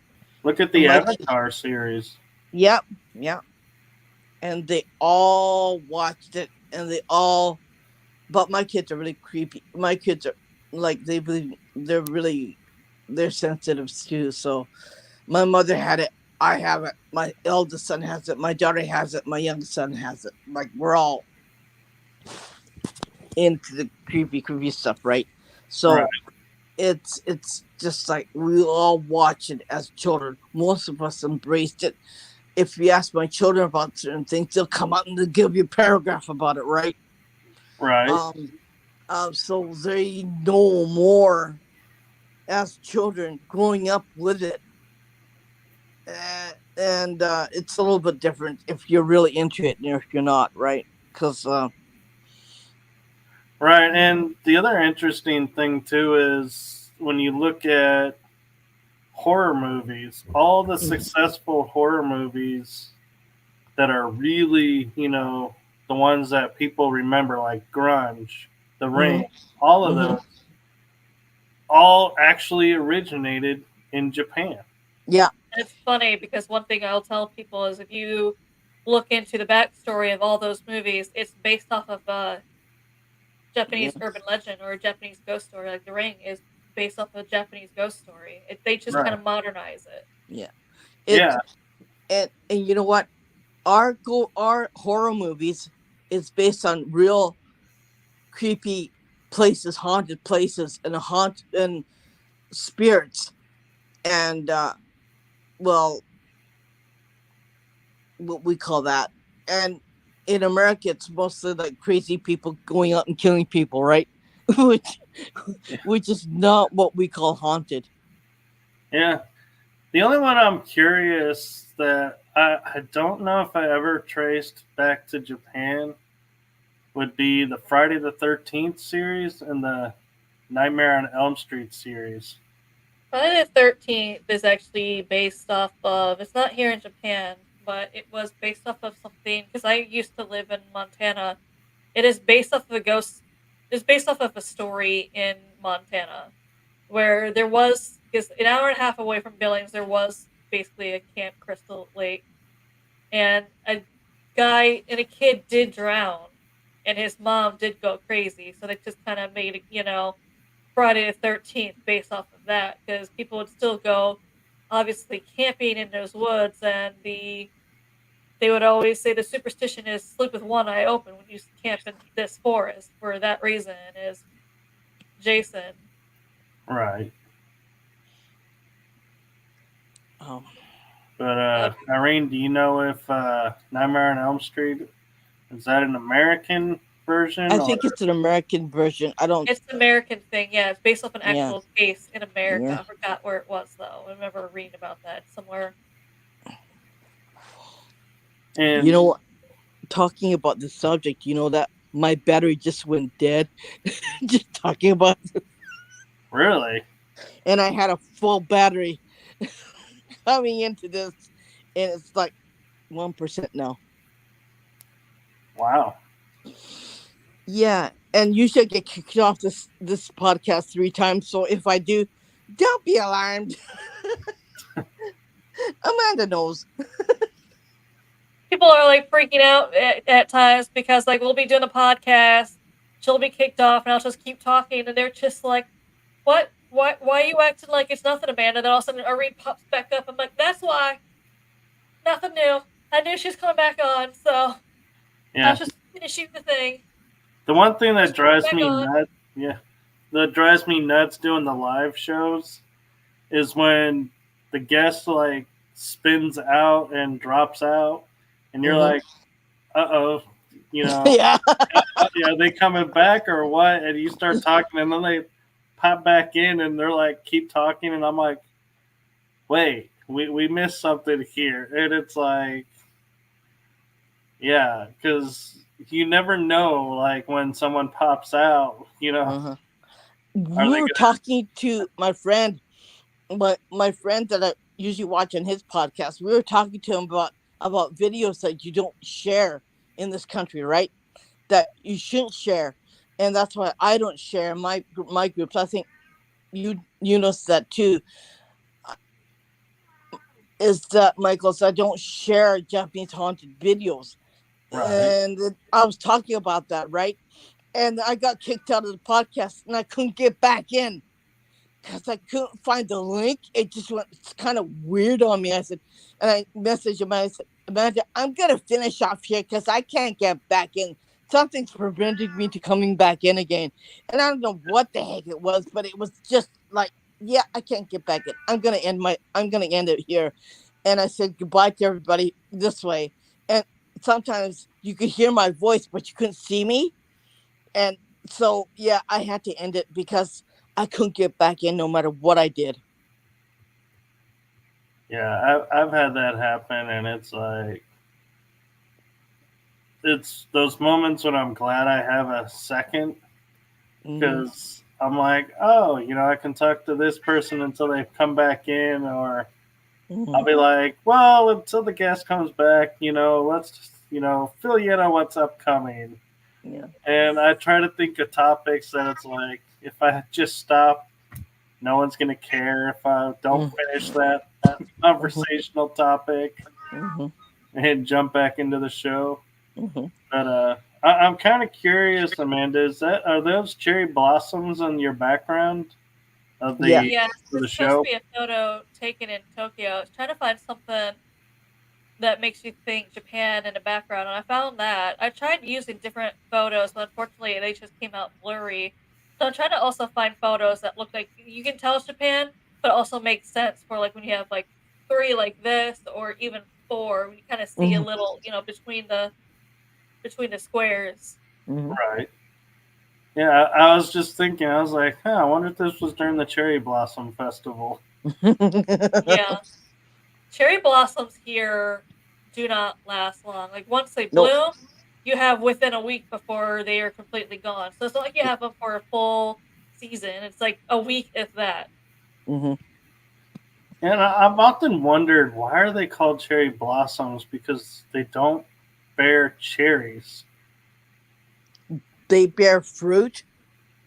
Look at And the Avatar series. yep, yeah. And they all watched it, and they all. But my kids are really creepy. My kids are like they're sensitive too. So my mother had it. I have it. My eldest son has it. My daughter has it. My youngest son has it. Like we're all into the creepy stuff, right? Right. So it's just like we all watch it as children. Most of us embraced it. If you ask my children about certain things, they'll come out and they'll give you a paragraph about it, right? Right. So they know more as children growing up with it. And it's a little bit different if you're really into it and if you're not, right? Because Right. And the other interesting thing too is when you look at horror movies, all the successful horror movies that are really, the ones that people remember, like Grunge, The Ring, all of those, all actually originated in Japan. yeah, And it's funny because one thing I'll tell people is if you look into the backstory of all those movies, it's based off of yeah, Japanese urban legend or a Japanese ghost story. Like The Ring is based off of a Japanese ghost story. They just kind Right. of modernize it. yeah. Yeah. It's and you know what? Our horror movies is based on real creepy places, haunted places, and spirits, and well, what we call that. And in America, it's mostly like crazy people going out and killing people, right? which which is not what we call haunted. Yeah. The only one I'm curious that I don't know if I ever traced back to Japan would be the Friday the 13th series and the Nightmare on Elm Street series. Friday the 13th is actually based off of, it's not here in Japan, but it was based off of something, because I used to live in Montana. It is based off of a ghost, it's based off of a story in Montana where there was, because an hour and a half away from Billings, there was basically a Camp Crystal Lake. And a guy and a kid did drown, and his mom did go crazy. So they just kind of made, Friday the 13th based off of that because people would still go, obviously, camping in those woods, and they would always say the superstition is sleep with one eye open when you camp in this forest for that reason is Jason. Right. Um, But Uh, Irene, do you know if Nightmare on Elm Street is that an American version I or think it's an American version. I don't. it's an American thing, yeah. It's based off an Yeah, actual case in America. yeah. I forgot where it was though. I remember reading about that somewhere. You and know what? Talking about the subject, you know that my battery just went dead. Just talking about, really? and I had a full battery coming into this, and it's like 1% now. Wow. Yeah, and usually I get kicked off this podcast 3 times. So if I do, don't be alarmed. Amanda knows. People are like freaking out at times because like we'll be doing a podcast, she'll be kicked off, and I'll just keep talking, and they're just like, "What? Why are you acting like it's nothing, Amanda?" Then all of a sudden, Irene pops back up. I'm like, "That's why. Nothing new. I knew she was coming back on, so I Yeah. was just finishing the thing. The one thing that She's coming drives back me on." nuts, yeah, that drives me nuts doing the live shows is when the guest like spins out and drops out, and you're Mhm. like, "Uh oh," you know, Yeah. are they coming back or what? And you start talking, and then they pop back in, and they're like, "Keep talking," and I'm like, "Wait, we missed something here," and it's like, yeah, because you never know, like when someone pops out, Uh-huh. are We they were gonna? talking to my friend, my friend that I usually watch on his podcast. We were talking to him about videos that you don't share in this country, right? That you shouldn't share, and that's why I don't share my groups. I think you notice that too. Is that Michael's? I don't share Japanese haunted videos, Right. and I was talking about that, right? And I got kicked out of the podcast, and I couldn't get back in because I couldn't find the link. It just went kind of weird on me. I said, and I messaged him. I said, Amanda, I'm gonna finish off here because I can't get back in. Something's preventing me to coming back in again, and I don't know what the heck it was, but it was just like, yeah, I can't get back in. I'm gonna end it here, and I said goodbye to everybody this way. And sometimes you could hear my voice, but you couldn't see me, and so yeah, I had to end it because I couldn't get back in no matter what I did. Yeah, I've had that happen, and it's like it's those moments when I'm glad I have a second Hmm. because I'm like, oh, I can talk to this person until they come back in, or Hmm. I'll be like, well, until the guest comes back, let's just, fill you in on what's upcoming. Yeah. And I try to think of topics that it's like, if I just stop, no one's going to care if I don't finish that conversational topic Hmm. and jump back into the show. Hmm. But I'm kind of curious, Amanda. Are those cherry blossoms in your background of Yeah. the Yes, of it's the supposed to show? be a photo taken in Tokyo. I was trying to find something that makes you think Japan in the background, and I found that. I tried using different photos, but unfortunately they just came out blurry. So I'm trying to also find photos that look like you can tell it's Japan, but also make sense for like when you have like three like this, or even four, when you kind of see a Hmm. little, between the squares. Hmm. Right. Yeah, I was just thinking. I was like, huh. I wonder if this was during the cherry blossom festival. Yeah, cherry blossoms here do not last long. Like once they Nope. bloom, you have within a week before they are completely gone. So it's not like you have them for a full season. It's like a week, if that. Hmm. And I've often wondered why are they called cherry blossoms because they don't bear cherries. They bear fruit.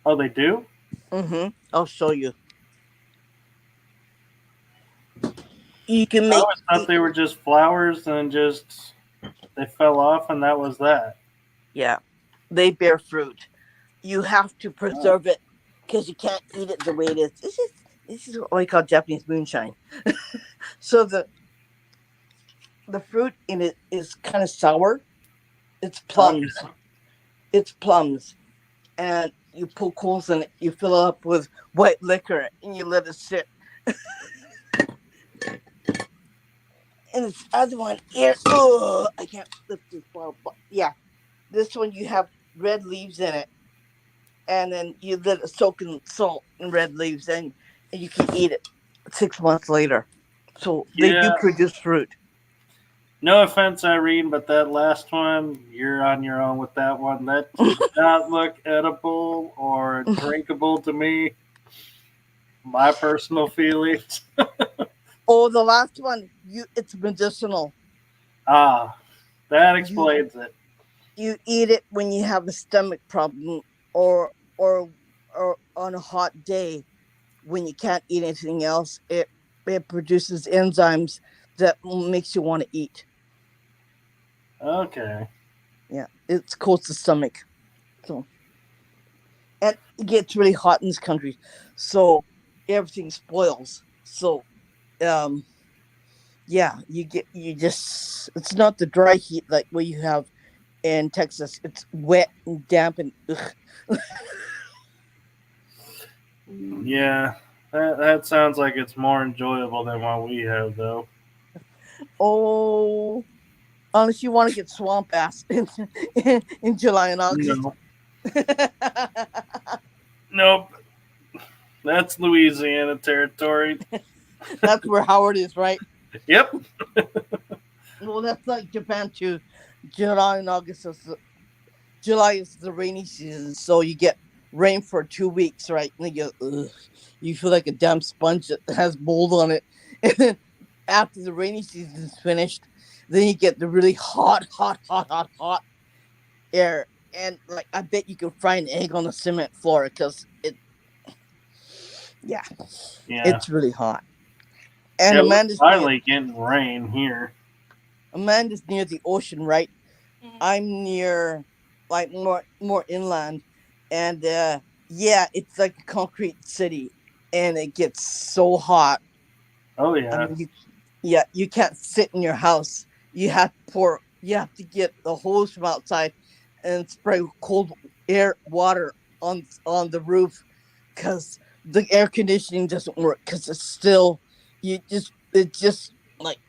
Oh, they do? I'll show you. You can I make. always thought they were just flowers and just they fell off and that was that. Yeah, they bear fruit. You have to Oh, preserve it because you can't eat it the way it is. This is what we call Japanese moonshine. So the fruit in it is kind of sour. It's plums. okay. It's plums, and you poke holes in it. You fill it up with white liquor, and you let it sit. And this other one here, oh, I can't flip this bottle. Yeah, this one you have red leaves in it, and then you let it soak in salt and red leaves, and you can eat it 6 months later. So they do Yeah. produce fruit. No offense, Irene, but that last one, you're on your own with that one. That did not look edible or drinkable to me. My personal feelings. Oh, the last one, it's medicinal. Ah, that You explains it. you eat it when you have a stomach problem, or or or on a hot day when you can't eat anything else. It produces enzymes that makes you want to eat. Okay. Yeah, it coats the stomach. So, and it gets really hot in this country, so everything spoils. So um yeah, you just, it's not the dry heat like what you have in Texas. It's wet and damp and ugh. Yeah, that sounds like it's more enjoyable than what we have, though. Oh, unless you want to get swamp ass in July and August. No. Nope. That's Louisiana territory. That's where Howard is, right? Yep. Well, that's like Japan too. July and August is July is the rainy season, so you get rain for 2 weeks, right? And you go, ugh, you feel like a damn sponge that has mold on it. And then after the rainy season's finished, then you get the really hot air. And like, I bet you could fry an egg on the cement floor because yeah, Yeah. it's really hot. And Yeah, we're finally getting rain here. Amanda's near the ocean, right? Mhm. I'm near like more inland, and yeah, it's like a concrete city, and it gets so hot. Oh I yeah. mean, yeah, you can't sit in your house. You have to get the hose from outside and spray cold water on the roof because the air conditioning doesn't work because it's still it's just like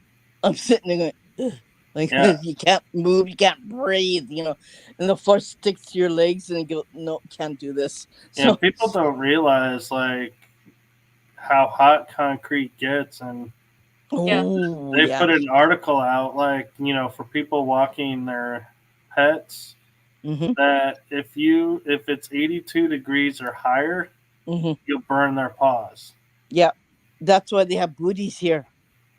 I'm sitting there going, ugh. Like Yeah. you can't move, you can't breathe, and the floor sticks to your legs, and you go, no, can't do this. Yeah, So, people don't realize like how hot concrete gets, and Yeah. oh they yeah, put an article out like, for people walking their pets, mm-hmm, that if it's 82 degrees or higher, mm-hmm, you'll burn their paws. yeah. That's why they have booties here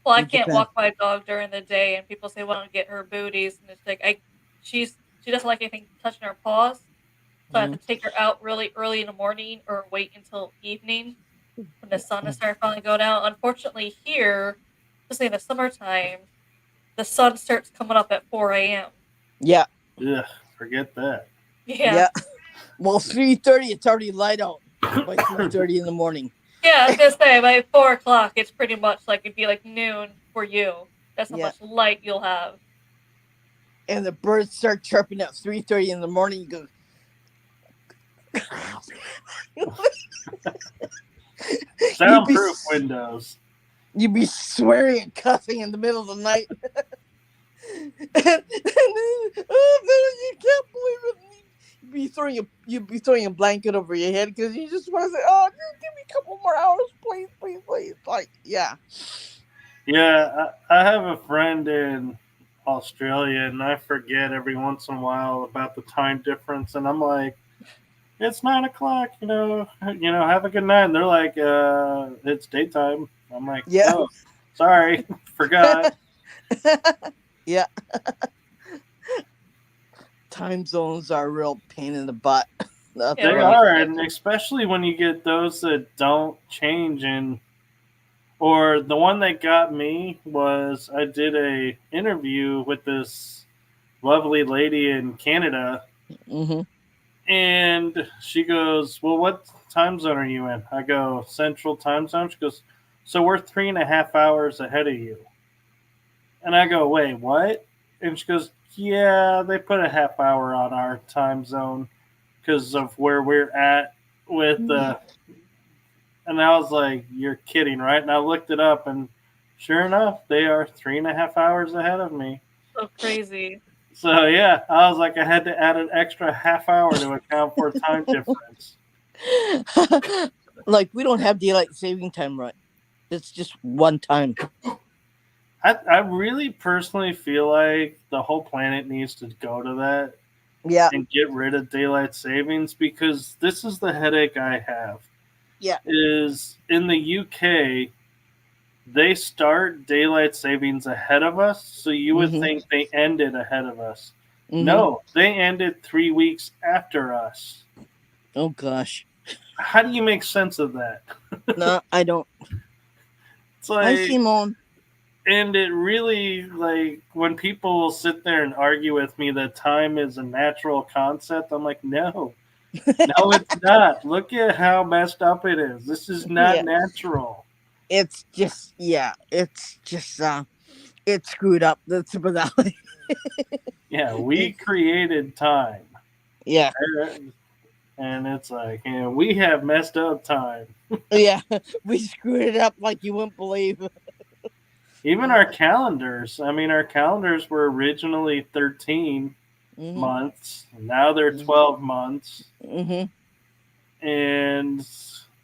Well, I in can't Japan. walk my dog during the day, and people say, "Why don't get her booties?" And it's like she doesn't like anything touching her paws, so I have Mm-hmm. to take her out really early in the morning or wait until evening when the sun is starting to finally go down. Unfortunately, here, especially in the summertime, the sun starts coming up at 4 a.m. Yeah, Ugh, forget that. Yeah, yeah. Well, 3:30, it's already light out by 3:30 in the morning, yeah. I was gonna say by 4 o'clock, it's pretty much like it'd be like noon for you. That's how yeah. much light you'll have. And the birds start chirping at 3:30 in the morning. You go, you'd be Soundproof windows. you'd be swearing and cussing in the middle of the night. Oh, Billy, you can't believe it. You'd be throwing a blanket over your head because you just want to say, "Oh, just give me a couple more hours, please, please, please." Like, yeah, Yeah, I have a friend in Australia, and I forget every once in a while about the time difference, and I'm like, it's 9 o'clock, have a good night. And they're like, it's daytime. I'm like, yeah, oh, sorry, forgot. yeah. Time zones are a real pain in the butt. That's Yeah, They what really I. are, bad. and especially when you get those that don't change. And or the one that got me was I did a interview with this lovely lady in Canada, Mm-hmm. and she goes, "Well, what time zone are you in?" I go, "Central time zone." She goes, "So we're 3.5 hours ahead of you." And I go, "Wait, what?" And she goes, "Yeah, they put a half hour on our time zone because of where we're at with the." And I was like, "You're kidding, right?" And I looked it up, and sure enough, they are 3.5 hours ahead of me. So crazy. So yeah, I was like, I had to add an extra half hour to account for time difference. Like, we don't have daylight saving time, right? It's just one time. I really personally feel like the whole planet needs to go to that Yeah, and get rid of daylight savings, because this is the headache I have. yeah. Is in the UK, they start daylight savings ahead of us, so you would Mm-hmm. think they ended ahead of us. Mm-hmm. No, they ended 3 weeks after us. Oh gosh. How do you make sense of that? No, I don't. It's Hi, like, Simone. and it really, like, when people will sit there and argue with me that time is a natural concept, I'm like, no, no, it's not. Look at how messed up it is. This is not Yeah, natural. it's just, it's screwed up. That's the reality. Yeah, we It's, created time. yeah, And it's like, we have messed up time. yeah. We screwed it up like you wouldn't believe. Even our calendars. I mean, our calendars were originally 13 Mm-hmm. months. Now they're 12 months. Mm-hmm. And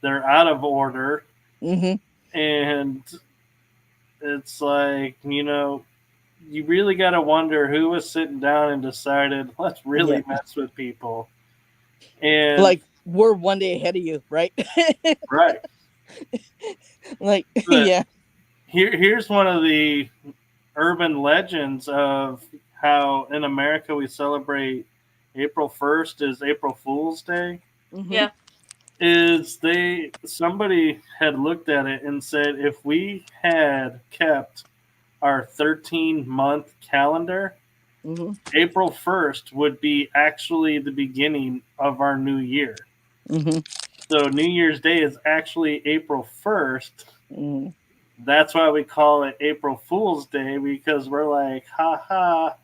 they're out of order. Mm-hmm. And it's like, you really got to wonder who was sitting down and decided, let's really mess with people. And Like, we're one day ahead of you, right? right. Like, But yeah. here's one of the urban legends of how in America we celebrate April 1st is April Fool's Day. Mhm. Yeah. Is somebody had looked at it and said if we had kept our 13-month calendar, Mhm. April 1st would be actually the beginning of our new year. Mhm. So New Year's Day is actually April 1st. Mhm. That's why we call it April Fool's Day, because we're like, ha ha,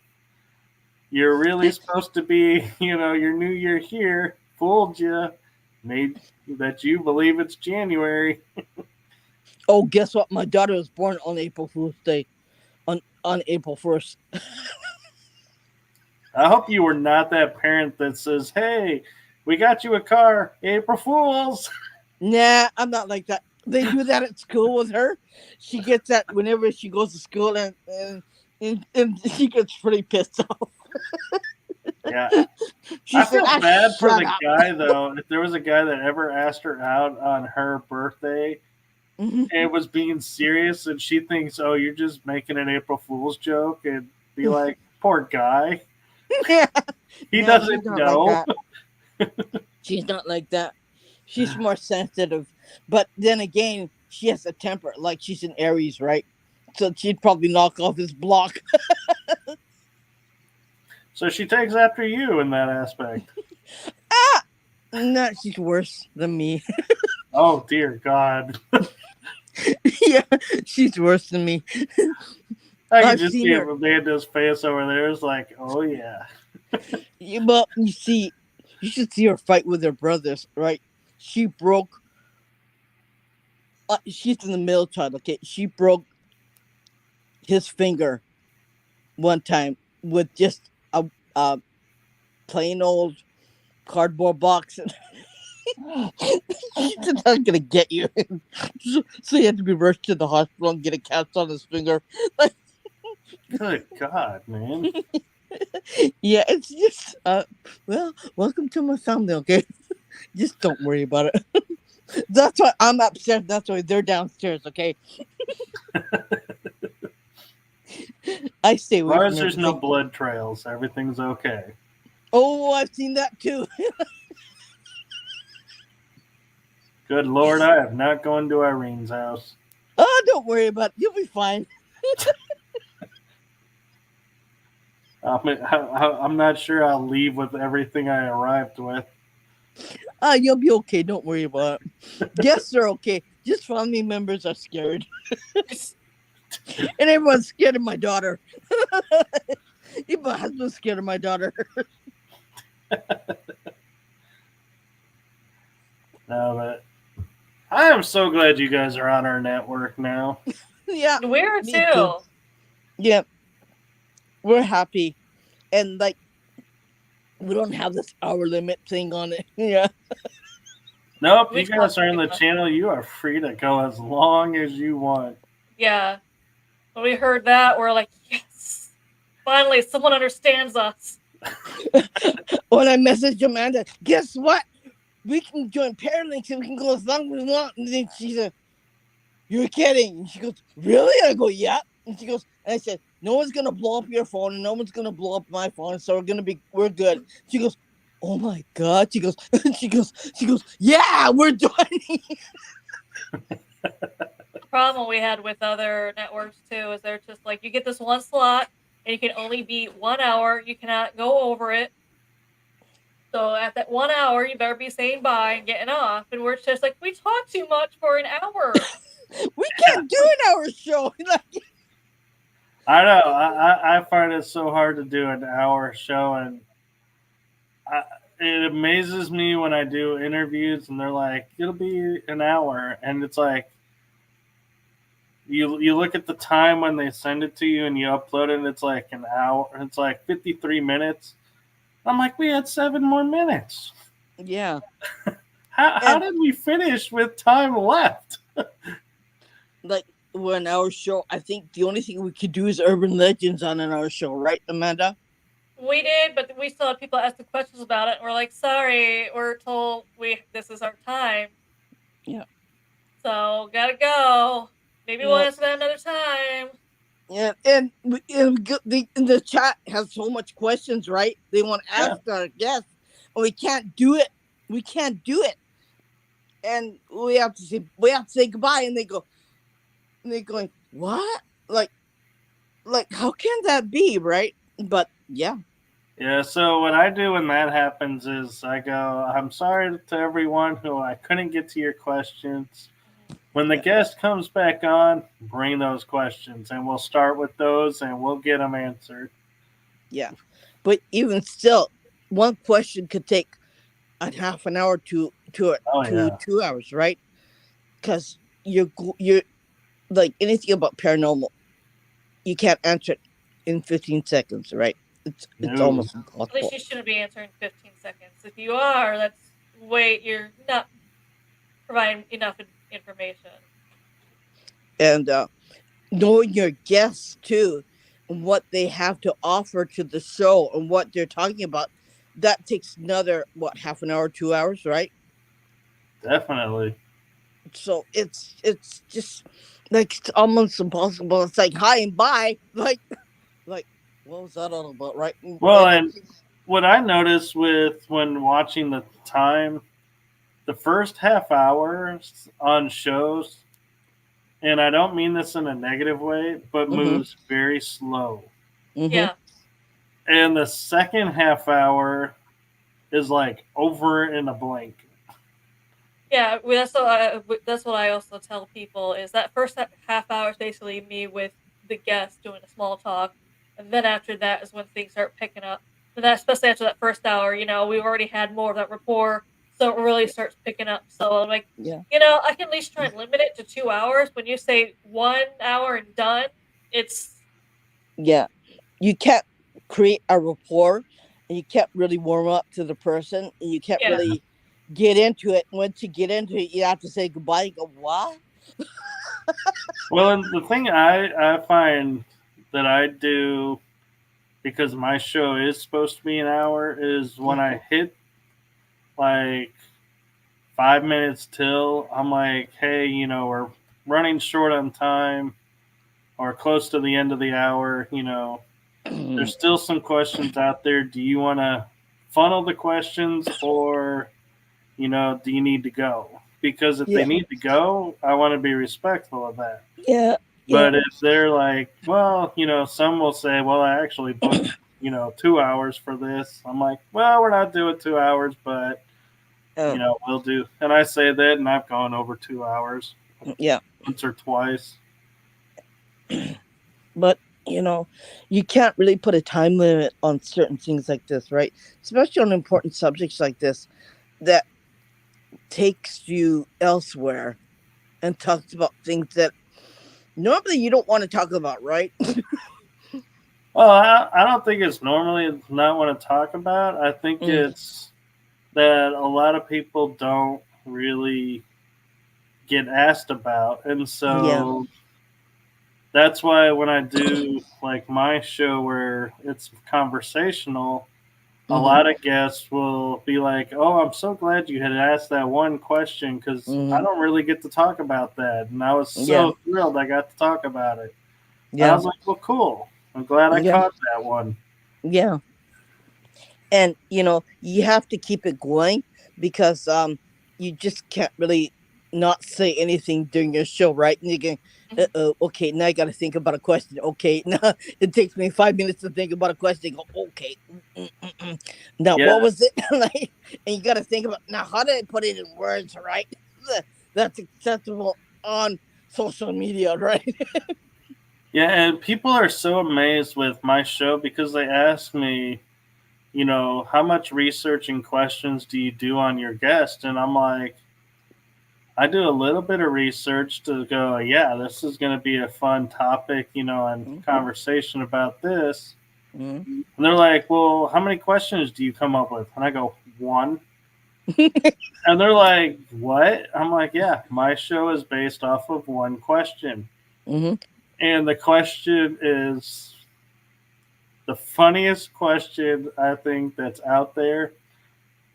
you're really supposed to be, your new year here, fooled you, made that you believe it's January. Oh, guess what? My daughter was born on April Fool's Day, on April 1st. I hope you were not that parent that says, hey, we got you a car, April Fools. Nah, I'm not like that. They do that at school with her. She gets that whenever she goes to school, and she gets pretty pissed off. Yeah. She I said, feel bad for shut the up. guy, though. If there was a guy that ever asked her out on her birthday Mhm. and was being serious and she thinks, oh, you're just making an April Fool's joke, and be like, poor guy. Yeah. He No, she's doesn't not like know. that. She's not like that. She's more sensitive. But then again, she has a temper. Like, she's an Aries, right? So she'd probably knock off his block. So she takes after you in that aspect. Ah! No, she's worse than me. Oh, dear God. Yeah, she's worse than me. I can I've just seen see her. Amanda's face over there. It's like, oh, yeah. Yeah, but you see, you should see her fight with her brothers, right? She broke. She's in the middle child. Okay, she broke his finger one time with just a plain old cardboard box. And she's not gonna get you. So he had to be rushed to the hospital and get a cast on his finger. Good God, man. Yeah, it's just well, welcome to my family, okay? Just don't worry about it. That's why I'm upstairs. That's why they're downstairs, okay? I stay As away long from as there's no everything. blood trails, everything's okay. Oh, I've seen that too. Good Lord, I have not gone to Irene's house. Oh, don't worry about it. You'll be fine. I'm not sure I'll leave with everything I arrived with. You'll be okay. Don't worry about it. Guests are okay. Just family members are scared. And everyone's scared of my daughter. Even my husband's scared of my daughter. No, but I am so glad you guys are on our network now. Yeah. We're Me too. Yeah. We're happy. And like, we don't have this hour limit thing on it. Yeah. Nope, We you guys talk are on the about- channel. You are free to go as long as you want. Yeah. When we heard that, we're like, yes, finally, someone understands us. When I messaged Amanda, guess what? We can join Paralinks and we can go as long as we want. And then she said, you're kidding. And she goes, really? I go, yeah. And she goes, and I said, no one's gonna blow up your phone and no one's gonna blow up my phone, so we're good. She goes, oh my god. She goes, she goes, yeah, we're joining. The problem we had with other networks too is they're just like, you get this one slot and you can only be 1 hour. You cannot go over it. So at that 1 hour, you better be saying bye and getting off. And we're just like, we talk too much for an hour. We can't do an hour show. Like, I know. I find it so hard to do an hour show, and it amazes me when I do interviews and they're like, it'll be an hour, and it's like you look at the time when they send it to you and you upload it, and it's like an hour. It's like 53 minutes. I'm like, we had 7 more minutes. yeah. How did we finish with time left? Like, we're on our show, I think the only thing we could do is urban legends on our show, right, Amanda? We did, but we still had people asking questions about it. And we're like, sorry, we're told this is our time. Yeah. So gotta go. Maybe we'll Yeah. answer that another time. Yeah, and the chat has so much questions, right? They want to Yeah. ask our guests, and we can't do it. We can't do it, and we have to say goodbye. And they're going, what? Like how can that be, right? But yeah, Yeah, so what I do when that happens is I go, I'm sorry to everyone who I couldn't get to your questions. When the Yeah. guest comes back on, bring those questions and we'll start with those and we'll get them answered. yeah. But even still, one question could take a half an hour to Oh, yeah. 2 hours, right? Because you're like anything about paranormal, you can't answer it in 15 seconds, right? It's No. almost At least impossible. you shouldn't be answering 15 seconds. If you are, you're not providing enough information. And knowing your guests too, and what they have to offer to the show and what they're talking about, that takes another half an hour, 2 hours, right? Definitely. So it's just like it's almost impossible. It's like hi and bye. Like what was that all about, right? Well, and what I noticed with when watching the time, the first half hour on shows, and I don't mean this in a negative way, but moves very slow. Yeah. And the second half hour is like over in a blink. Yeah, that's what I also tell people is that first half hour is basically me with the guest doing a small talk, and then after that is when things start picking up. And that, especially after that first hour, we've already had more of that rapport, so it really starts picking up. So I'm like, Yeah. I can at least try and limit it to 2 hours. When you say 1 hour and done, it's Yeah. You can't create a rapport, and you can't really warm up to the person, and you can't yeah, really get into it. Once you get into it, you have to say goodbye. You go, what? Well, and the thing I find that I do, because my show is supposed to be an hour, is when I hit like 5 minutes till, I'm like, hey, we're running short on time or close to the end of the hour. There's still some questions out there. Do you want to funnel the questions or, do you need to go? Because if they Yeah. need to go, I want to be respectful of that. Yeah. But if they're like, well, some will say, well, I actually booked, 2 hours for this. I'm like, well, we're not doing 2 hours, but, we'll do. And I say that, and I've gone over 2 hours Yeah. once or twice. But you can't really put a time limit on certain things like this, right? Especially on important subjects like this that takes you elsewhere and talks about things that normally you don't want to talk about, right? Well, I don't think it's normally not want to talk about. I think it's that a lot of people don't really get asked about. And so that's why when I do like my show where it's conversational, a lot of guests will be like, oh, I'm so glad you had asked that one question because I don't really get to talk about that. And I was so thrilled I got to talk about it. I was like, well, cool. I'm glad I caught that one. Yeah. And you have to keep it going because you just can't really not say anything during your show, right? And you're going, okay, now I got to think about a question. Okay, now it takes me 5 minutes to think about a question. Go, okay, now what was it? Like, and you got to think about now how did I put it in words, right? That's acceptable on social media, right? Yeah, and people are so amazed with my show because they ask me, how much research and questions do you do on your guest? And I'm like, I do a little bit of research to go, yeah, this is going to be a fun topic, and conversation about this. And they're like, well, how many questions do you come up with? And I go, one. And they're like, what? I'm like, yeah, my show is based off of one question. Mm-hmm. And the question is the funniest question I think that's out there.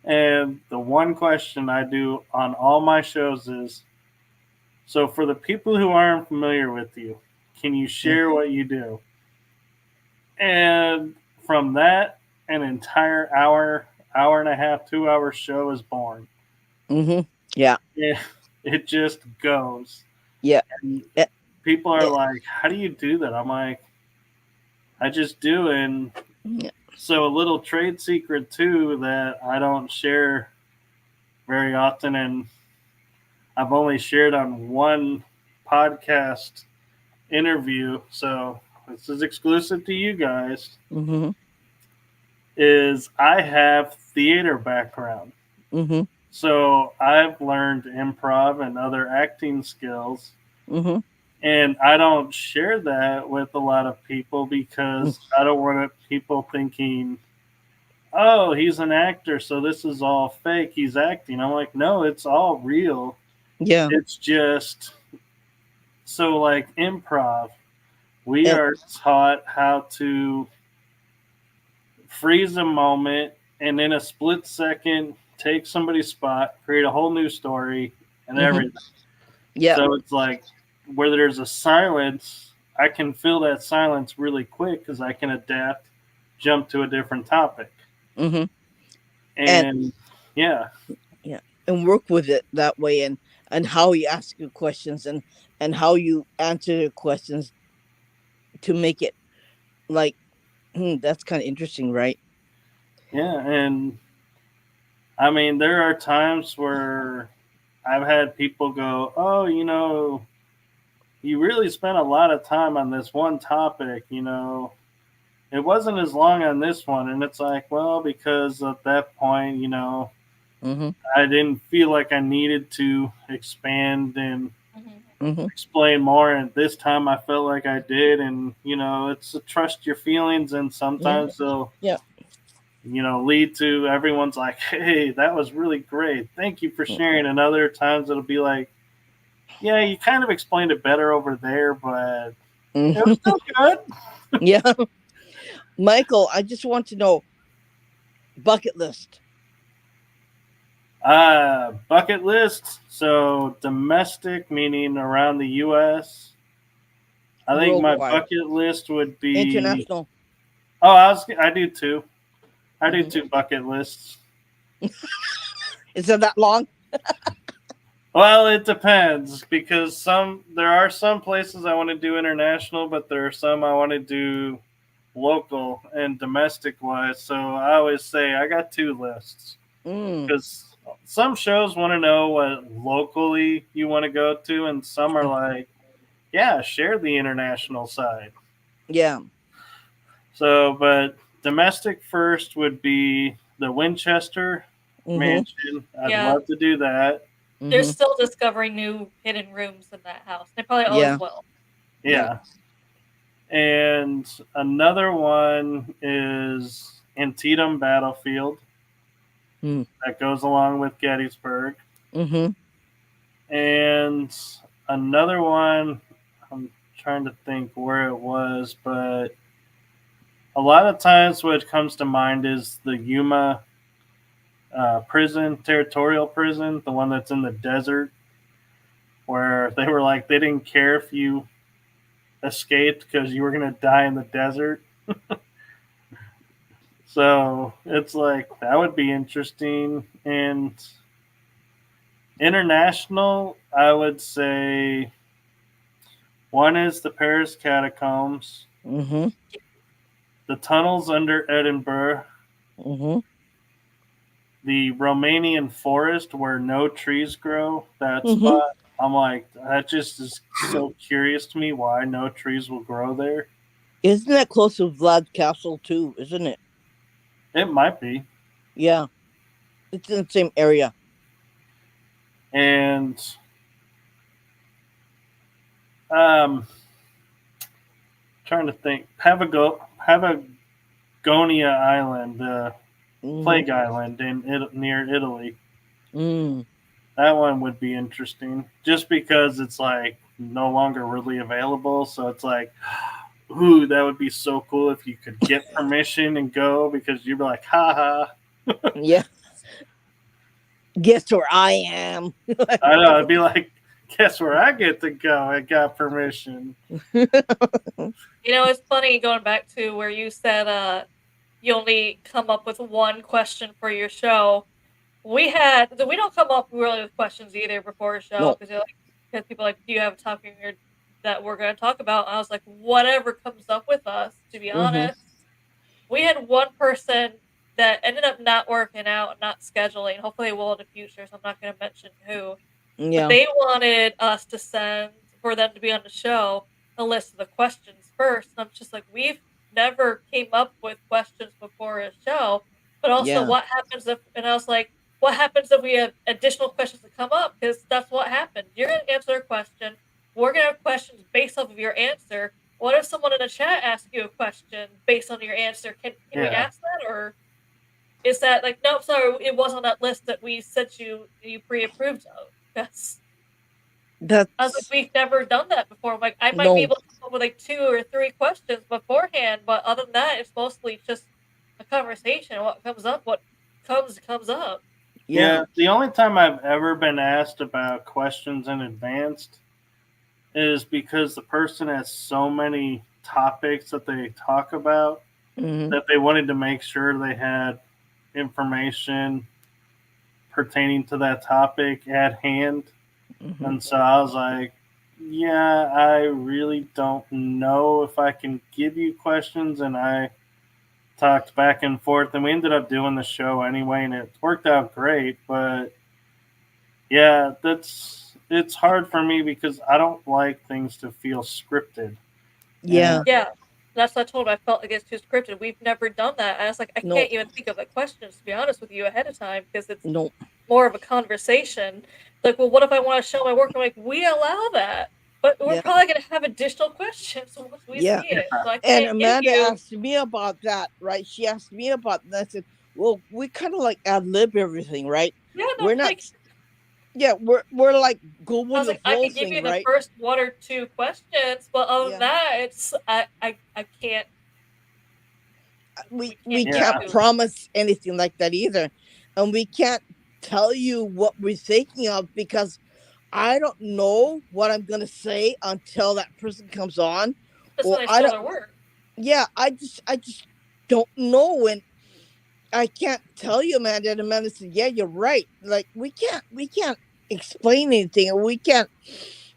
And the one question I do on all my shows is, so for the people who aren't familiar with you, can you share what you do? And from that, an entire hour, hour and a half, 2 hour show is born. Mm-hmm. Yeah. It just goes. Yeah. And Yeah. people are Yeah. like, how do you do that? I'm like, I just do. And Yeah. so a little trade secret too that I don't share very often, and I've only shared on one podcast interview, so this is exclusive to you guys, Mm-hmm. is I have theater background. Mm-hmm. So I've learned improv and other acting skills. Mm-hmm. And I don't share that with a lot of people because I don't want people thinking, oh, he's an actor, so this is all fake. He's acting. I'm like, no, it's all real. Yeah. It's just so like improv. We And are taught how to freeze a moment and in a split second take somebody's spot, create a whole new story and Mhm. everything. yeah. So it's like where there's a silence, I can fill that silence really quick because I can adapt, jump to a different topic. Mm-hmm. And yeah. Yeah. And work with it that way, and how you ask your questions, and how you answer your questions to make it like that's kind of interesting, right? Yeah. And I mean, there are times where I've had people go, oh, you really spent a lot of time on this one topic, it wasn't as long on this one. And it's like, well, because at that point, Mm-hmm. I didn't feel like I needed to expand and Mm-hmm. explain more. And this time I felt like I did. And, it's a trust your feelings. And sometimes they'll, Yeah. lead to everyone's like, hey, that was really great. Thank you for sharing. And other times it'll be like, yeah, you kind of explained it better over there, but it was still good. Yeah. Michael, I just want to know bucket list. Bucket list. So domestic, meaning around the U.S. I think my Worldwide. bucket list would be International. Oh, I do too. I do Mhm. 2 bucket lists. Is it that long? Well, it depends because there are some places I want to do international, but there are some I want to do local and domestic wise. So I always say I got 2 lists because some shows want to know what locally you want to go to, and some are like, yeah, share the international side. Yeah. So, but domestic first would be the Winchester Mm-hmm. Mansion. I'd Yeah. love to do that. They're Mm-hmm. still discovering new hidden rooms in that house. They probably Yeah. always will. Yeah. And another one is Antietam Battlefield. That goes along with Gettysburg. Mm-hmm. And another one, I'm trying to think where it was, but a lot of times what comes to mind is the Yuma prison, territorial prison, the one that's in the desert, where they were like, they didn't care if you escaped because you were going to die in the desert. So it's like, that would be interesting. And international, I would say one is the Paris catacombs, Mm-hmm. the tunnels under Edinburgh, Mm-hmm. the Romanian forest where no trees grow, that Mhm. spot. I'm like, that just is so curious to me why no trees will grow there. Isn't that close to Vlad's castle too? Isn't it? It might be. Yeah. It's in the same area. And trying to think, Patagonia Island, Plague Island near Italy. Mm. That one would be interesting, just because it's like no longer really available. So it's like, ooh, that would be so cool if you could get permission and go, because you'd be like, haha. Yeah. Guess where I am. I know. It'd be like, guess where I get to go? I got permission. You know, it's funny going back to where you said you only come up with one question for your show. We don't come up really with questions either before a show No. because people are like, do you have a topic that we're going to talk about? And I was like, whatever comes up with us. To be honest, we had one person that ended up not working out, not scheduling. Hopefully, it will in the future. So I'm not going to mention who. But Yeah. they wanted us to send for them to be on the show a list of the questions first. And I'm just like, we've never came up with questions before a show. But also, Yeah. what happens if? And I was like, what happens if we have additional questions that come up? Because that's what happened. You're going to answer a question. We're going to have questions based off of your answer. What if someone in the chat asks you a question based on your answer? Can we Yeah. ask that, or is that like, no, sorry, it was on that list that we sent you pre-approved of? That's I was like, That's we've never done that before. I'm like, I might be no. able to come up with like 2 or 3 questions beforehand, but other than that, it's mostly just a conversation. What comes up, what comes up. Yeah. Yeah. The only time I've ever been asked about questions in advance is because the person has so many topics that they talk about Mhm. that they wanted to make sure they had information pertaining to that topic at hand. Mhm. And so I was like, yeah, I really don't know if I can give you questions. And I talked back and forth, and we ended up doing the show anyway, and it worked out great. But yeah, it's hard for me because I don't like things to feel scripted. Yeah. Yeah, that's what I told him. I felt like it's too scripted. We've never done that. I was like, I No. can't even think of the questions, to be honest with you, ahead of time because it's No. more of a conversation. Like, well, what if I want to show my work? I'm like, we allow that, but we're Yeah. probably going to have additional questions once we Yeah. see it. So I And can't give Amanda you. asked me about that, right? She asked me about that. I said, well, we kind of like ad lib everything, right? Yeah, no, We're not. like Yeah, we're like go I with was the like, I flow could give you thing, the right? first 1 or 2 questions, but other than Yeah. that, it's I can't. We We can't Yeah. can't give you. promise anything like that either, and we can't tell you what we're thinking of because I don't know what I'm gonna say until that person comes on, That's when or they I show don't. their work. Yeah, I just don't know, and I can't tell you, Amanda. And Amanda said, "Yeah, you're right. Like we can't explain anything, and we can't.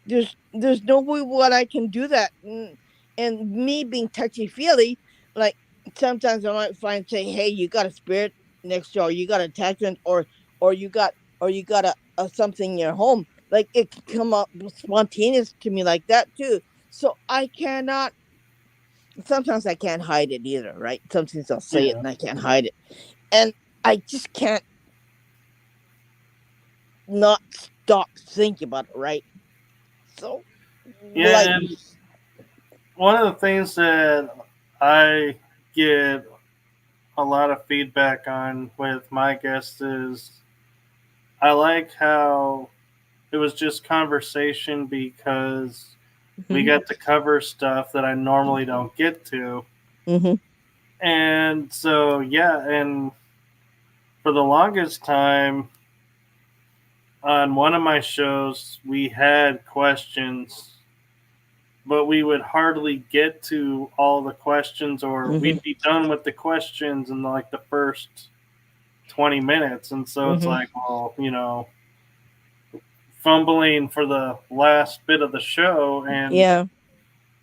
There's no way what I can do that, and me being touchy feely, like sometimes I might find say, hey, you got a spirit next door, you got attachment, or you got a something in your home. Like it can come up spontaneous to me like that too. So I cannot. Sometimes I can't hide it either, right? Sometimes I'll say it Yeah. and I can't hide it, and I just can't not stop thinking about it, right? So, Yeah. like, And one of the things that I get a lot of feedback on with my guests is I like how it was just conversation because we mhm, got to cover stuff that I normally don't get to. mhm, And so, yeah, and for the longest time on one of my shows, we had questions, but we would hardly get to all the questions, or mhm, we'd be done with the questions in like the first 20 minutes. And so it's mhm. like, well, fumbling for the last bit of the show. And Yeah,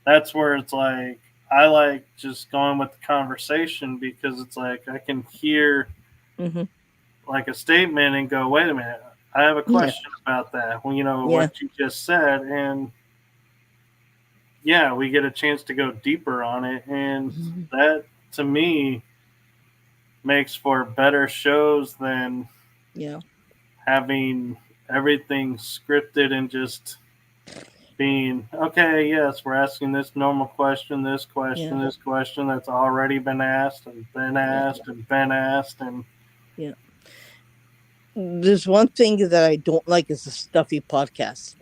that's where it's like, I like just going with the conversation because it's like I can hear mhm, like a statement and go, wait a minute, I have a yeah, question about that. Well, yeah, what you just said. And yeah, we get a chance to go deeper on it. And mhm, that to me makes for better shows than yeah, having everything scripted and just being okay. Yes, we're asking this normal question, this question, yeah, this question that's already been asked and been yeah, asked and been asked. And yeah. There's one thing that I don't like is the stuffy podcast.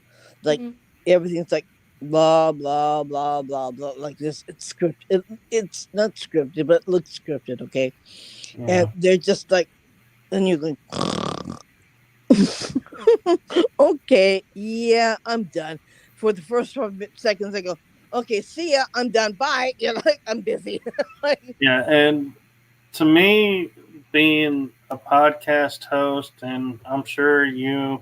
Like Mhm. everything's like blah blah blah blah blah like this. It's scripted. It's not scripted, but it looks scripted. Okay, Yeah. and they're just like, and you're going, okay, yeah, I'm done. For the first 5 seconds, I go, okay, see ya, I'm done. Bye. You're like, I'm busy. Like, Yeah, and to me, being a podcast host, and I'm sure you,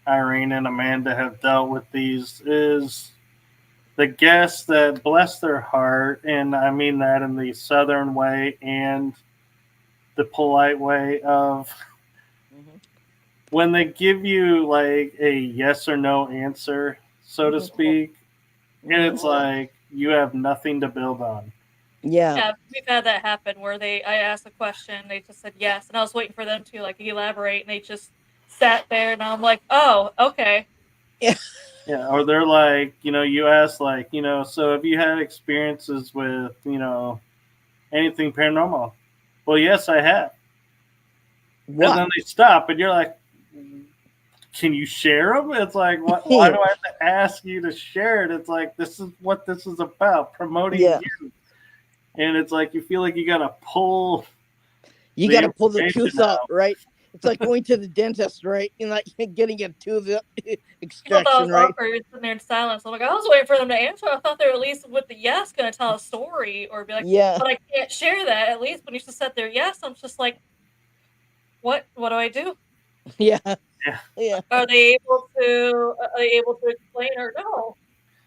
Irene, and Amanda have dealt with these, is the guests that bless their heart, and I mean that in the southern way and the polite way of mhm, when they give you like a yes or no answer, so to mhm, speak, and mhm. it's like you have nothing to build on. Yeah, Yeah, we've had that happen where I asked a question, they just said yes, and I was waiting for them to like elaborate, and they just sat there, and I'm like, oh, okay. yeah, Yeah, or they're like, you ask like, so have you had experiences with, anything paranormal? Well, yes, I have. And what? then they stop, and you're like, can you share them? It's like, why do I have to ask you to share it? It's like, this is what this is about, promoting Yeah, you. And it's like, you feel like you got to pull you got the to pull the information tooth out, out. right? It's like going to the dentist, right? And like getting a tooth People thought it extraction, was right? awkward sitting there in silence. I'm like, I was waiting for them to answer. I thought they were at least with the yes going to tell a story or be like, Yeah, but I can't share that. At least when you just sat there, yes, I'm just like, what? What do I do? yeah, Yeah. yeah, Are they able to? Are they able to explain or no?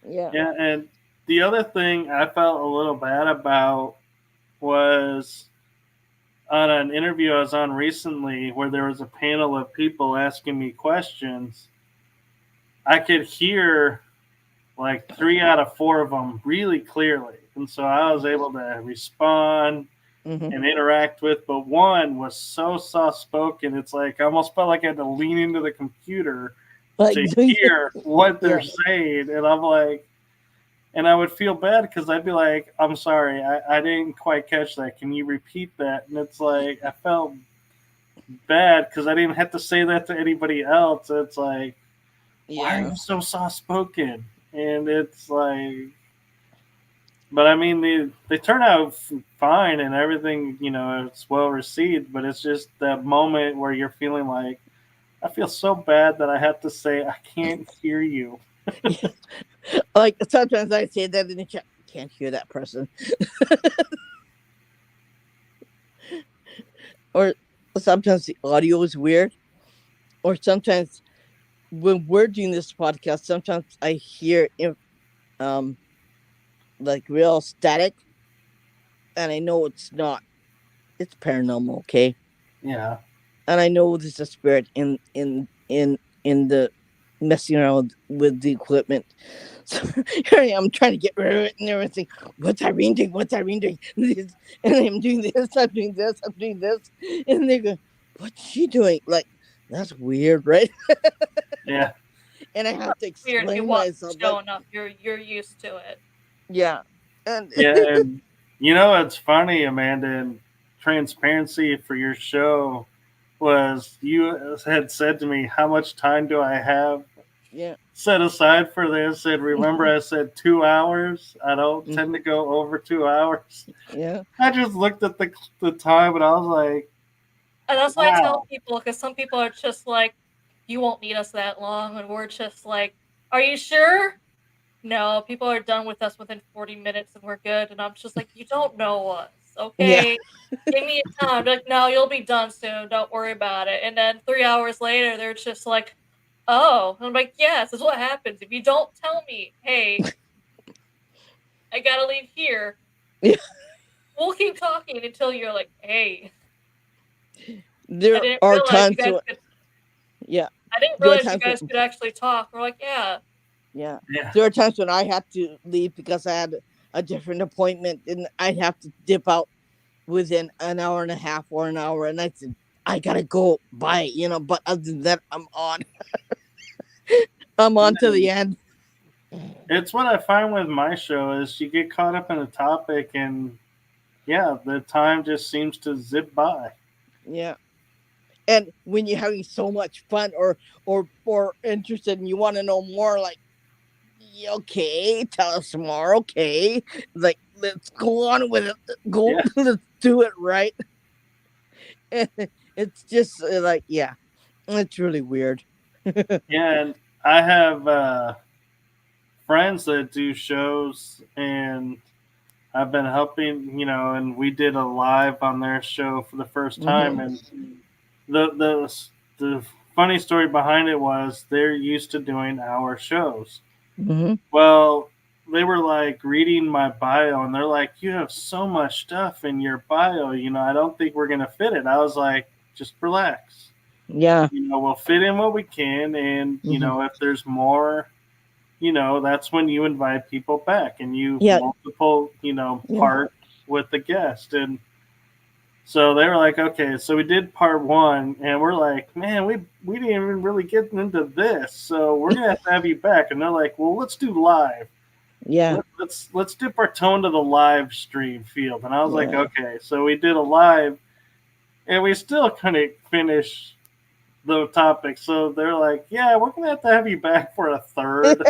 yeah. Yeah. And the other thing I felt a little bad about was on an interview I was on recently where there was a panel of people asking me questions. I could hear like 3 out of 4 of them really clearly. And so I was able to respond Hmm. and interact with, but one was so soft spoken. It's like I almost felt like I had to lean into the computer Like, to hear what yeah, they're saying. And I'm like, and I would feel bad because I'd be like, I'm sorry, I didn't quite catch that. Can you repeat that? And it's like, I felt bad because I didn't have to say that to anybody else. It's like, why are yeah, you so soft spoken? And it's like, but I mean, they turn out fine and everything, it's well received, but it's just that moment where you're feeling like, I feel so bad that I have to say, I can't hear you. yeah. Like sometimes I say that in the chat. Can't hear that person, or sometimes the audio is weird, or sometimes when we're doing this podcast, sometimes I hear um like real static, and I know it's not. It's paranormal, okay? Yeah. And I know there's a spirit in the messing around with the equipment. So here I am trying to get rid of it and everything. What's Irene doing? What's Irene doing? This, and I'm doing this, I'm doing this, I'm doing this. And they go, what's she doing? Like, that's weird, right? Yeah. And I have to Weird. If you explain watch the myself, show like, enough, you're used to it. yeah. And Yeah. And, it's funny, Amanda, and transparency for your show was you had said to me, how much time do I have yeah. set aside for this? And remember, I said 2 hours. I don't tend to go over 2 hours. Yeah. I just looked at the time and I was like, And that's why I tell wow. people, because some people are just like, you won't need us that long. And we're just like, are you sure? No, people are done with us within 40 minutes and we're good. And I'm just like, you don't know us. Yeah. Okay. Give me a time. They're like, no, you'll be done soon. Don't worry about it. And then 3 hours later, they're just like, oh. And I'm like, yes, this is what happens. If you don't tell me, hey, I gotta leave here, Yeah. we'll keep talking until you're like, hey, I There didn't are realize you times guys when, could yeah. I didn't There are realize you times guys when, could actually talk. We're like, yeah. yeah. Yeah. There are times when I had to leave because I had a different appointment and I'd have to dip out within an hour and a half or an hour. And I said, I gotta go. Bye. But other than that, I'm on. I'm on to the end. It's what I find with my show is you get caught up in a topic and yeah, the time just seems to zip by. Yeah. And when you're having so much fun or interested and you want to know more, like okay, tell us more. Okay, like let's go on with it. Go, Yeah. let's do it right. It's just like, yeah, it's really weird. Yeah, and I have friends that do shows, and I've been helping, and we did a live on their show for the first time, Hmm. and the funny story behind it was they're used to doing our shows. Hmm. Well, they were like reading my bio, and they're like, "You have so much stuff in your bio. I don't think we're gonna fit it." I was like, "Just relax. Yeah. We'll fit in what we can, and Hmm. if there's more." That's when you invite people back and you Yeah. multiple, Yeah. part with the guest. And so they were like, okay, so we did part one, and we're like, man, we didn't even really get into this, so we're gonna have you back. And they're like, well, let's do live. Yeah. Let's dip our toe into the live stream field. And I was like, Yeah. okay, so we did a live, and we still couldn't finish the topic. So they're like, yeah, we're gonna have you back for a third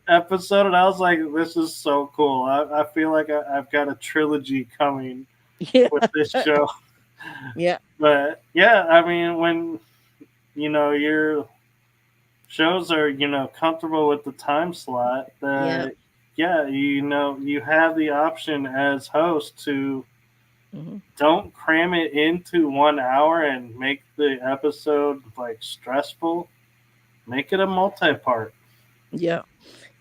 episode. And I was like, this is so cool. I feel like I've got a trilogy coming Yeah. with this show. Yeah. But yeah, I mean, when your shows are comfortable with the time slot, Yeah. that yeah, you have the option as host to Hmm. don't cram it into 1 hour and make the episode like stressful. Make it a multi-part. Yeah.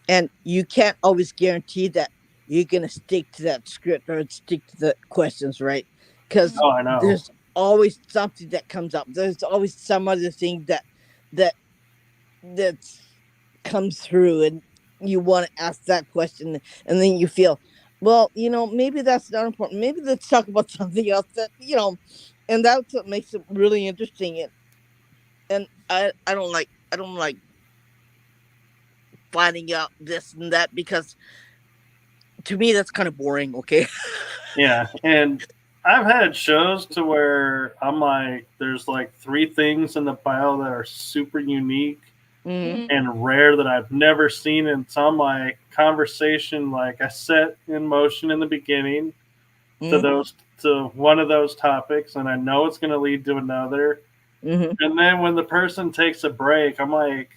And you can't always guarantee that you're gonna stick to that script or stick to the questions, right? Because Oh, I know. there's always something that comes up. There's always some other thing that that's comes through, and you want to ask that question, and then you feel, well, maybe that's not important. Maybe let's talk about something else and that's what makes it really interesting. And I don't like finding out this and that, because to me that's kind of boring. Okay. Yeah, and I've had shows to where I'm like, there's like three things in the bio that are super unique Hmm. Mhm. and rare that I've never seen in some like conversation. Like I set in motion in the beginning to Hmm. those to one of those topics, and I know it's going to lead to another. Hmm. And then when the person takes a break, I'm like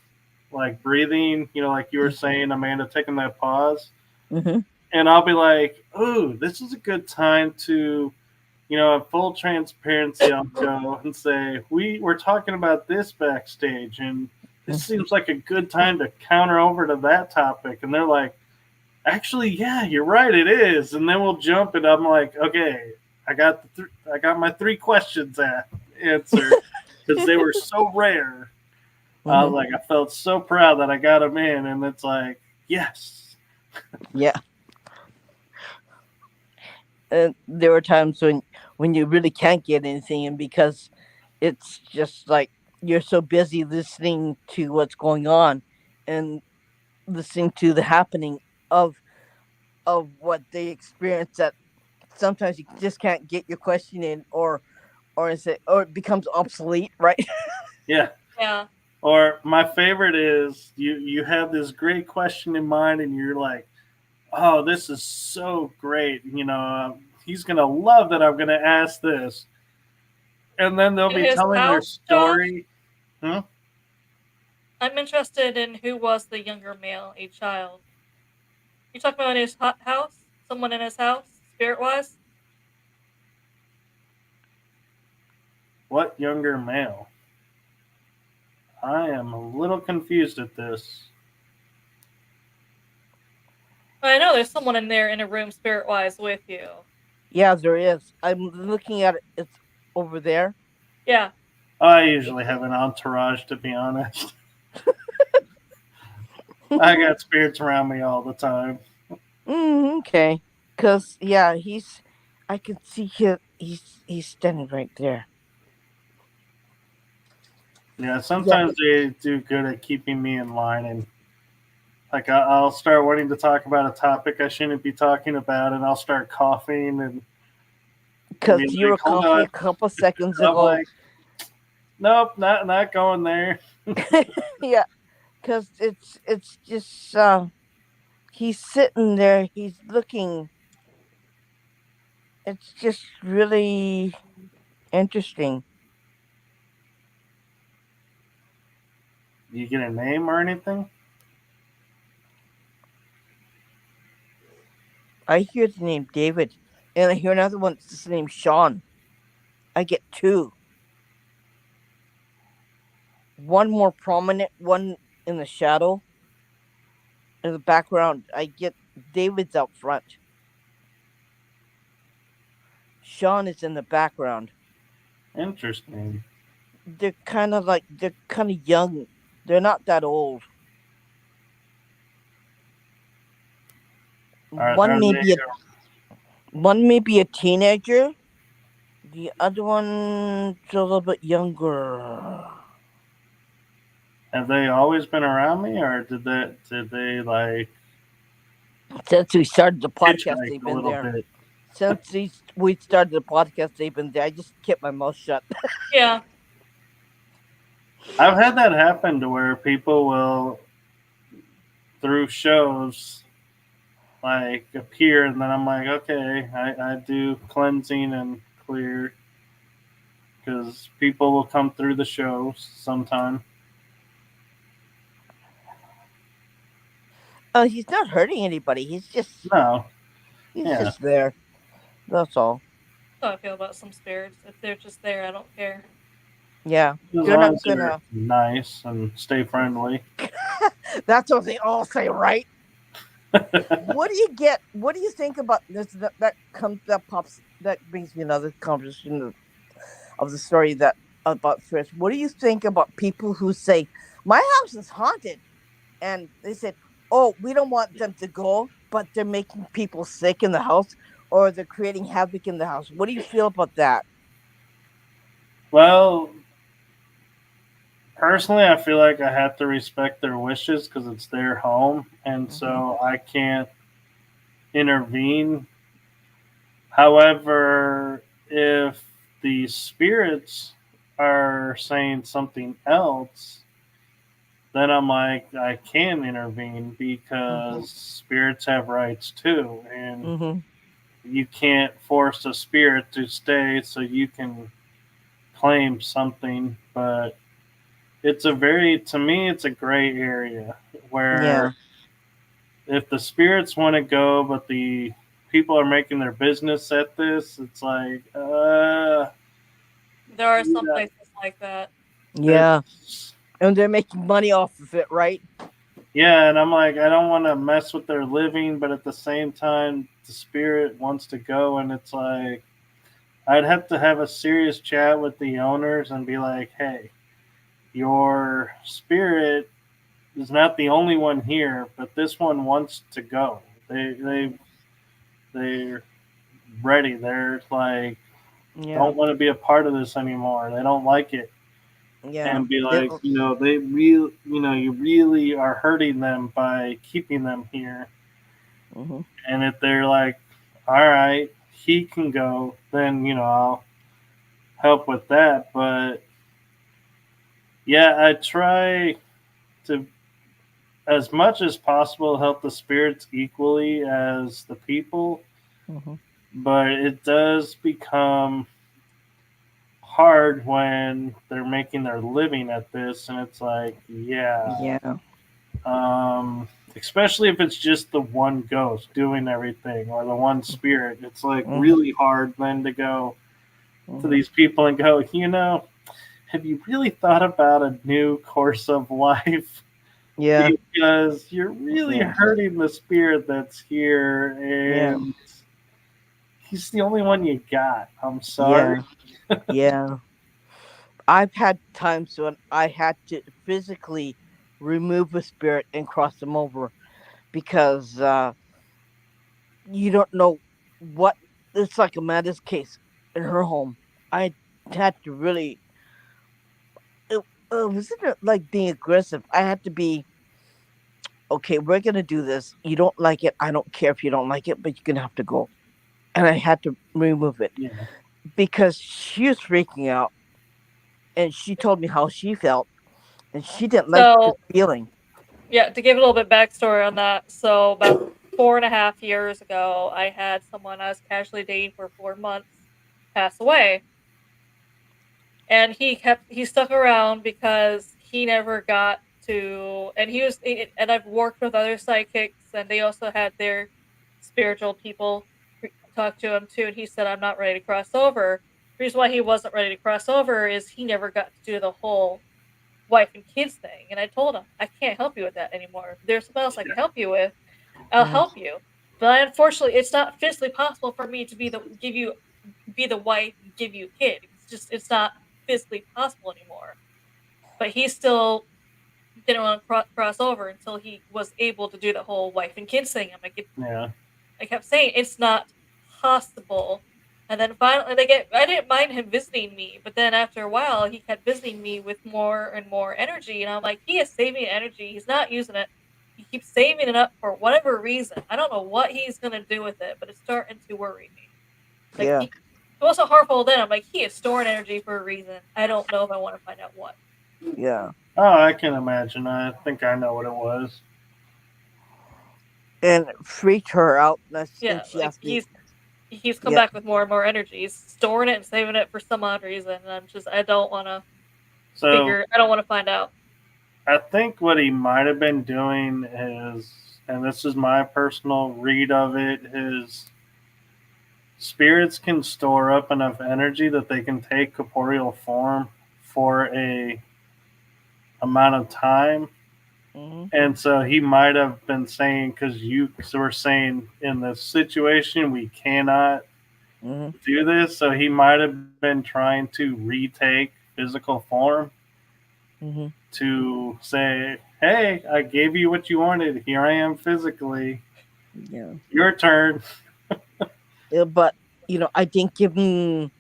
breathing, like you were saying, Amanda, taking that pause, Hmm. and I'll be like, "Ooh, this is a good time to." In full transparency, I'll go and say, we're talking about this backstage, and this seems like a good time to counter over to that topic. And they're like, actually, yeah, you're right, it is. And then we'll jump, and I'm like, okay, I got my three questions answered because they were so rare. I was Hmm. like, I felt so proud that I got them in, and it's like, yes, Yeah. And there were times when you really can't get anything in, because it's just like you're so busy listening to what's going on, and listening to the happening of what they experience, that sometimes you just can't get your question in, or it becomes obsolete, right? yeah. Yeah. Or my favorite is you have this great question in mind, and you're like, oh, this is so great. He's going to love that I'm going to ask this. And then they'll In be his telling their house, Josh, story. Huh? I'm interested in who was the younger male, a child. You talking about in his house? Someone in his house, spirit wise? What younger male? I am a little confused at this. I know there's someone in there in a room, spirit wise, with you. Yeah, there is. I'm looking at it. It's over there. Yeah. I usually have an entourage, to be honest. I got spirits around me all the time. Okay. Cause yeah, I can see him. He's standing right there. Yeah, Yeah. sometimes they do good at keeping me in line, and like I'll start wanting to talk about a topic I shouldn't be talking about, and I'll start coughing and Cause be you like, were "Hold coughing on." a couple seconds I'm ago. like, "Nope, not going there." Yeah. Because it's just he's sitting there, he's looking. It's just really interesting. Do you get a name or anything? I hear the name David, and I hear another one that's the name Sean. I get two. One more prominent, one in the shadow. In the background, I get David's out front. Sean is in the background. Interesting. They're kind of young. They're not that old. Are they One may be a teenager. The other one's a little bit younger. have they always been around me, or did they like Since we started the podcast, hitchhike they've a been little there. bit? Since we started the podcast, they've been there. I just kept my mouth shut. Yeah. I've had that happen to where people will through shows like appear, and then I'm like, okay, I do cleansing and clear because people will come through the shows sometime. He's not hurting anybody. He's No, yeah, just there. That's all. That's how I feel about some spirits. If they're just there, I don't care. Yeah, as they're long not as they're gonna. nice and stay friendly. That's what they all say, right? What do you get? What do you think about this? That brings me another conversation of the story that about spirits. What do you think about people who say my house is haunted, and they said, "Oh, we don't want them to go, but they're making people sick in the house, or they're creating havoc in the house." What do you feel about that? Well, personally, I feel like I have to respect their wishes because it's their home, and so I can't intervene. However, if the spirits are saying something else, then I'm like, I can intervene because spirits have rights too, and Mm-hmm. you can't force a spirit to stay so you can claim something. But to me, it's a gray area Yeah. where if the spirits want to go, but the people are making their business at this, it's like, There are some yeah, places like that. Yeah. it's, And they're making money off of it, right? yeah, and I'm like, I don't want to mess with their living, but at the same time, the spirit wants to go, and it's like, I'd have to have a serious chat with the owners and be like, hey, your spirit is not the only one here, but this one wants to go. They're ready. They're like Yeah. don't want to be a part of this anymore. They don't like it. Yeah. And be like, you really are hurting them by keeping them here. Mm-hmm. And if they're like, all right, he can go, then I'll help with that. But yeah, I try to as much as possible help the spirits equally as the people, Mm-hmm. but it does become hard when they're making their living at this, and it's like, yeah, Yeah. especially if it's just the one ghost doing everything or the one spirit. It's like Mhm. really hard then to go to Mhm. these people and go, have you really thought about a new course of life? Yeah. Because you're really Yeah. hurting the spirit that's here, Yeah. and he's the only one you got. I'm sorry. Yeah. Yeah. I've had times when I had to physically remove a spirit and cross them over because you don't know what. It's like Amanda's case in her home. I had to really. It wasn't like being aggressive. I had to be okay. We're gonna do this. You don't like it. I don't care if you don't like it, but you're gonna have to go. And I had to remove it Yeah. because she was freaking out, and she told me how she felt, and she didn't like the So feeling. Yeah, to give a little bit backstory on that. So about 4.5 years ago, I had someone I was casually dating for 4 months pass away. And he stuck around because he never got to, and and I've worked with other psychics, and they also had their spiritual people talk to him too, and he said, I'm not ready to cross over. The reason why he wasn't ready to cross over is he never got to do the whole wife and kids thing. And I told him, I can't help you with that anymore. If there's something else I can help you with, I'll help you. But unfortunately, it's not physically possible for me to be the wife and give you a kid. It's not physically possible anymore. But he still didn't want to cross over until he was able to do the whole wife and kids thing. Yeah. I kept saying it's not possible. And then finally, I didn't mind him visiting me, but then after a while, he kept visiting me with more and more energy, and I'm like, he is saving energy. He's not using it. He keeps saving it up for whatever reason. I don't know what he's gonna do with it, but it's starting to worry me. Like Yeah. he wasn't harmful then. I'm like, he is storing energy for a reason. I don't know if I want to find out what. Yeah. Oh, I can imagine. I think I know what it was. And it freaked her out. And I Yeah, think she like asked me. he keeps coming Yeah. back with more and more energy. He's storing it and saving it for some odd reason, and I don't want to So I don't want to find out. I think what he might have been doing is, and this is my personal read of it, is spirits can store up enough energy that they can take corporeal form for a amount of time. Hmm. And so he might have been saying, because you were saying in this situation we cannot Hmm. do this, so he might have been trying to retake physical form Hmm. to say, hey, I gave you what you wanted. Here I am physically. Yeah. Your turn. But I didn't give him.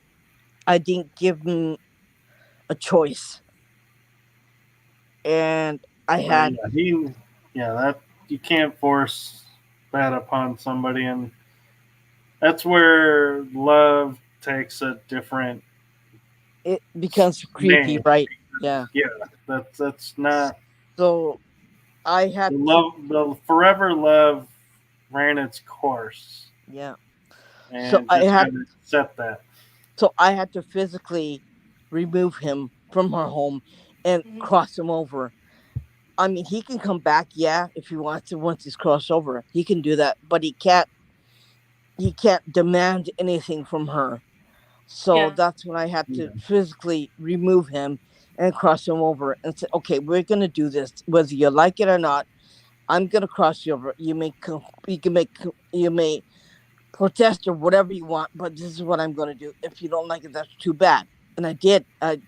I didn't give him a choice, and I So had. that you can't force that upon somebody, and that's where love takes a different It becomes creepy, name. right? Yeah. Yeah, that's not So I had the to. love. The forever love ran its course, Yeah. So and I just had. gotta accept that. So I had to physically remove him from her home and Mhm. cross him over. I mean, he can come back, yeah, if he wants to. Once he's crossed over, he can do that, but he can't. He can't demand anything from her. So Yeah. that's when I had to Yeah. physically remove him and cross him over and say, "Okay, we're gonna do this, whether you like it or not. I'm gonna cross you over. You may protest or whatever you want, but this is what I'm gonna do. If you don't like it, that's too bad." And I did. I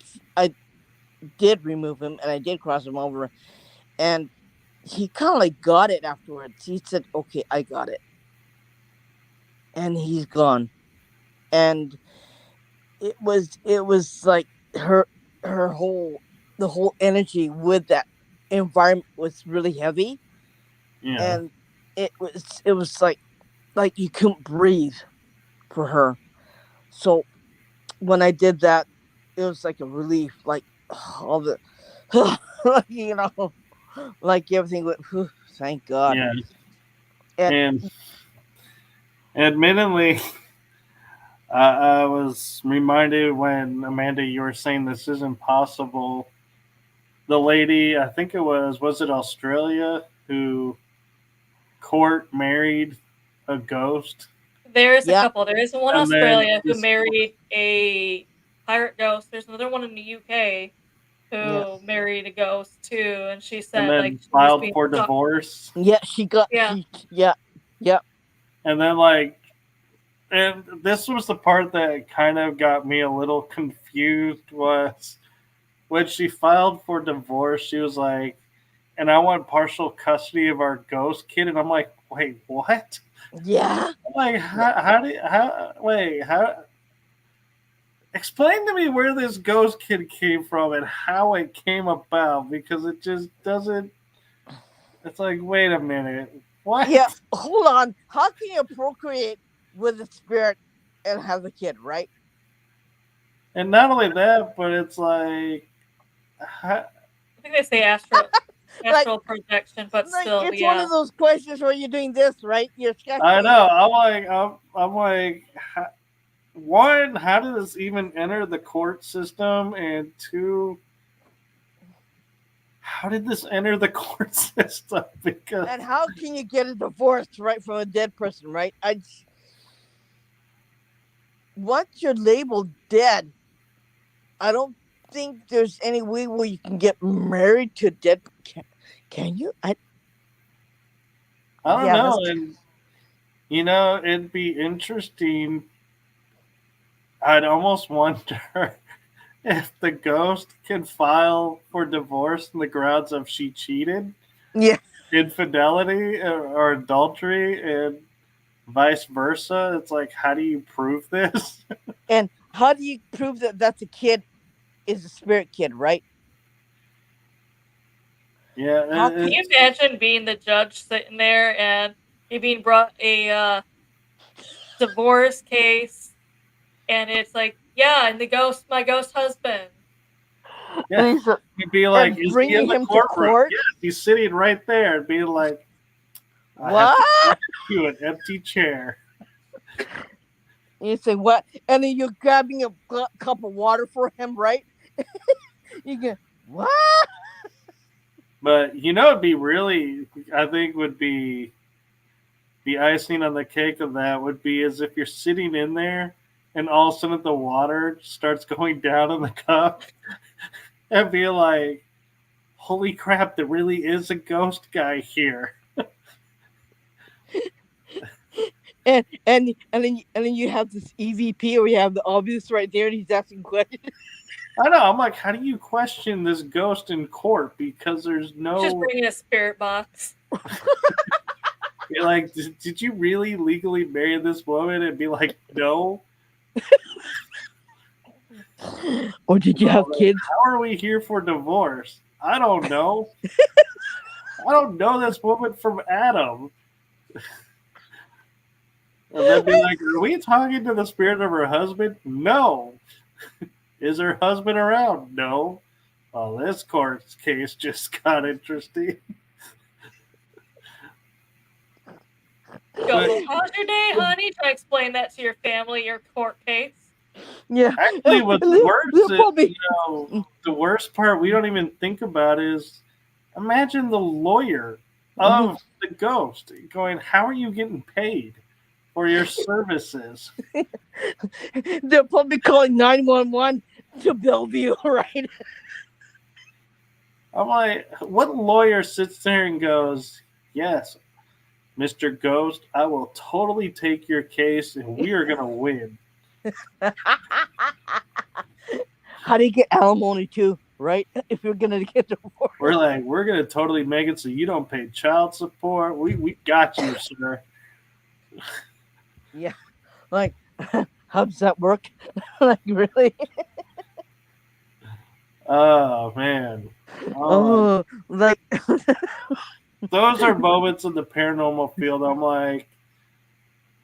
did remove him and I did cross him over, and he kind of like got it afterwards. He said, "Okay, I got it," and he's gone. And it was like her whole the whole energy with that environment was really heavy, Yeah. and it was like you couldn't breathe for her. So when I did that, it was like a relief, like all the like, like everything went, "Whew, thank God." Yeah. And And admittedly, I was reminded when Amanda, you were saying this isn't possible. The lady, I think was it Australia, who court married a ghost, There's a yeah, couple. There is one in and then Australia who just married a pirate ghost. There's another one in the UK yeah, who married a ghost too, and she and said like then she was filed being for stalked. divorce, yeah. She got Yeah. yeah, yeah, and then and this was the part that kind of got me a little confused was when she filed for divorce. She was like, and I want partial custody of our ghost kid, and I'm like, wait, what? yeah, Like, yeah, how explain to me where this ghost kid came from and how it came about, because it just doesn't. It's like, wait a minute, what? yeah. Hold on. How can you procreate with a spirit and have a kid, right? And not only that, but it's like, how, I think they say astral. astral projection, but like still, it's one yeah. of those questions where you're doing this, right? You're I sketching. know. I'm like, one, how did this even enter the court system? And two, how did this enter the court system? Because And how can you get a divorce, right, from a dead person, right? Once you're labeled dead, I don't think there's any way where you can get married to a dead. Can you? I don't Yeah, know. that's- And it'd be interesting. I'd almost wonder if the ghost can file for divorce on the grounds of she cheated, yeah. infidelity, or adultery, and vice versa. It's like, how do you prove this? And how do you prove that that's a kid is a spirit kid, right? Yeah, How Can can you imagine being the judge sitting there and you being brought a divorce case, and it's like, yeah, and my ghost husband. yeah. and You'd be like, is he in bringing the him to courtroom? court? Yes, he's sitting right there. And being like, I have What? to grant you an empty chair. And you say what? And then you're grabbing a cup of water for him, right? You go, what? But it'd be really, I think, would be the icing on the cake of that would be as if you're sitting in there and all of a sudden the water starts going down in the cup and be like, holy crap, there really is a ghost guy here. And then you have this EVP, or you have the obvious right there, and he's asking questions. I know. I'm like, how do you question this ghost in court? Because there's Just no. bringing a spirit box. You're like, did you really legally marry this woman? And be like, no. Or did you have kids? How are we here for divorce? I don't know. I don't know this woman from Adam. And then be like, are we talking to the spirit of her husband? No. Is her husband around? No. Well, this court case just got interesting. Go, well, how's your day, honey? Try to explain that to your family, your court case. Yeah. Actually, what's worse They'll is, probably- the worst part we don't even think about is, imagine the lawyer of the ghost going, how are you getting paid for your services? They're probably calling 911 to Bellevue, right? I'm like, what lawyer sits there and goes, yes, Mr. Ghost, I will totally take your case and we are going to win. How do you get alimony too, right? If you're gonna get divorced. We're like, we're going to totally make it so you don't pay child support. We got you, sir. Yeah. Like, how does that work? Like, really? Oh, man. Oh, like, Those are moments in the paranormal field. I'm like,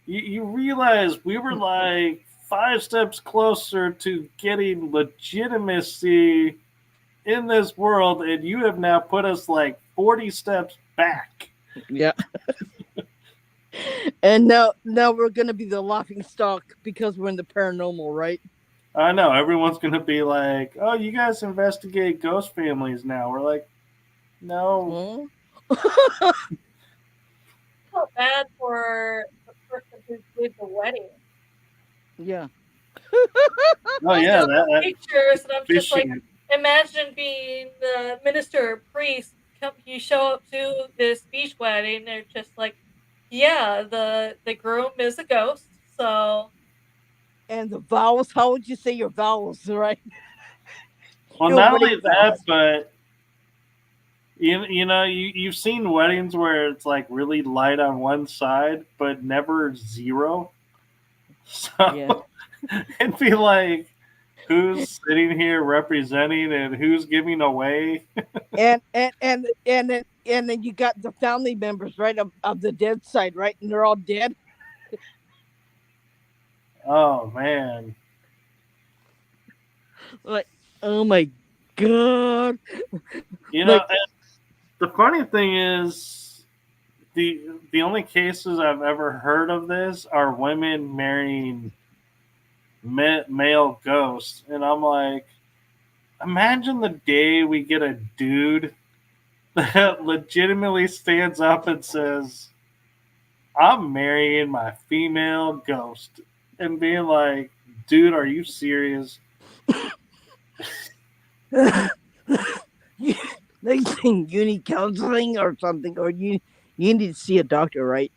you realize we were like 5 steps closer to getting legitimacy in this world, and you have now put us like 40 steps back. yeah. And now we're gonna be the laughing stock because we're in the paranormal, right? I know everyone's gonna be like, "Oh, you guys investigate ghost families now." We're like, "No." Huh? Felt bad for the person who did the wedding. Yeah. Oh yeah, that Pictures, and I'm just like, fishing. imagine being the minister or priest. You show up to this beach wedding. They're just like, yeah, the groom is a ghost. So And the vowels, how would you say your vowels, right? Well, Your not wedding only that, vows. but you've seen weddings where it's like really light on one side, but never zero. So Yeah. it'd be like, who's sitting here representing and who's giving away? and then you got the family members, right, of the dead side, right? And they're all dead. Oh man. Like, oh my god. You know, Like- and The funny thing is, the only cases I've ever heard of this are women marrying male ghosts, and I'm like, imagine the day we get a dude that legitimately stands up and says, I'm marrying my female ghost, and being like, dude, are you serious? Next thing, you need counseling or something, or you need to see a doctor, right?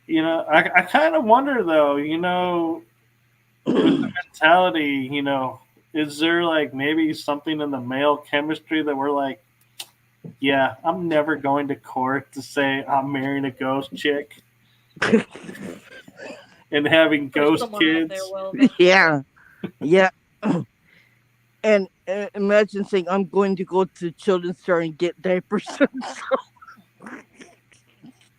You know, I kind of wonder though, you know, with the mentality, you know, is there like maybe something in the male chemistry that we're like, yeah, I'm never going to court to say I'm marrying a ghost chick and having There's ghost someone out there kids. will eventually. Yeah, yeah. And imagine saying, I'm going to go to the children's store and get diapers.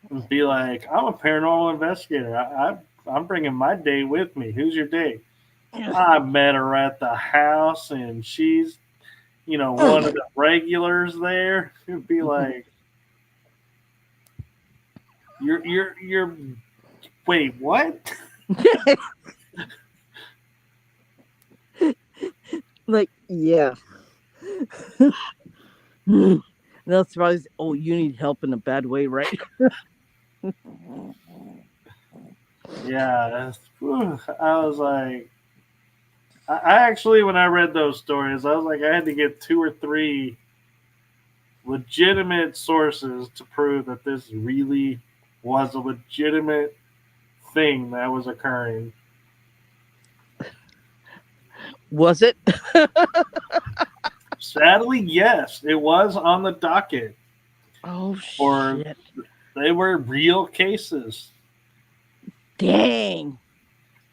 And be like, I'm a paranormal investigator. I'm bringing my date with me. Who's your date? I met her at the house, and she's, you know, one of the regulars there. It'd be like, you're. Wait, what? Like, yeah. That's probably, oh, you need help in a bad way, right? Yeah, I was like, I actually, when I read those stories, I was like, I had to get 2 or 3 legitimate sources to prove that this really was a legitimate thing that was occurring. Was it? Sadly, yes, it was on the docket. Oh, Or shit. they were real cases. Dang.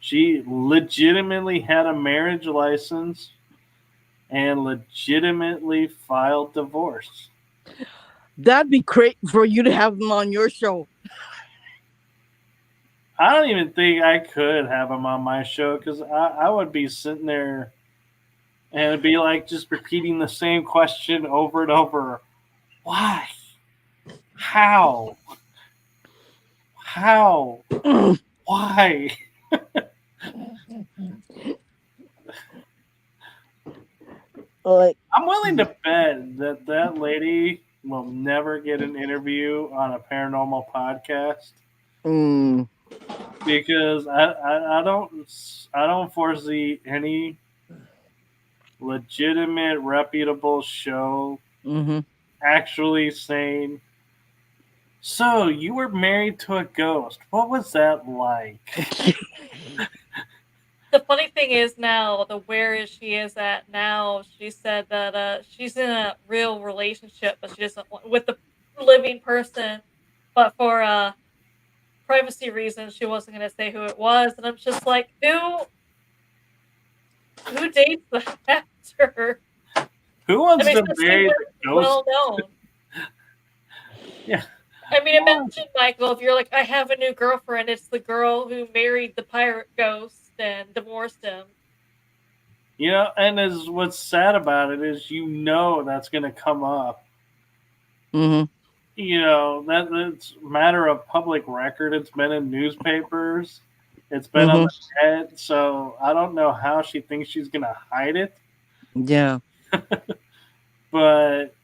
She legitimately had a marriage license and legitimately filed divorce. That'd be great for you to have them on your show. I don't even think I could have him on my show because I would be sitting there and it'd be like just repeating the same question over and over. Why? How? How? Why? Like, I'm willing to bet that that lady will never get an interview on a paranormal podcast because I don't foresee any legitimate reputable show actually saying, so you were married to a ghost, what was that like? The funny thing is now, the where is she is at now, she said that she's in a real relationship, but she doesn't want with the living person, but for privacy reasons, she wasn't going to say who it was. And I'm just like, who dates the actor? Who wants to Especially marry when the it's ghost? well known. Yeah. I mean, imagine, Michael, if you're like, I have a new girlfriend. It's the girl who married the pirate ghost and divorced him. You know, and is what's sad about it is you know that's going to come up. You know, that's a matter of public record. It's been in newspapers. It's been on the net. So I don't know how she thinks she's going to hide it. Yeah. But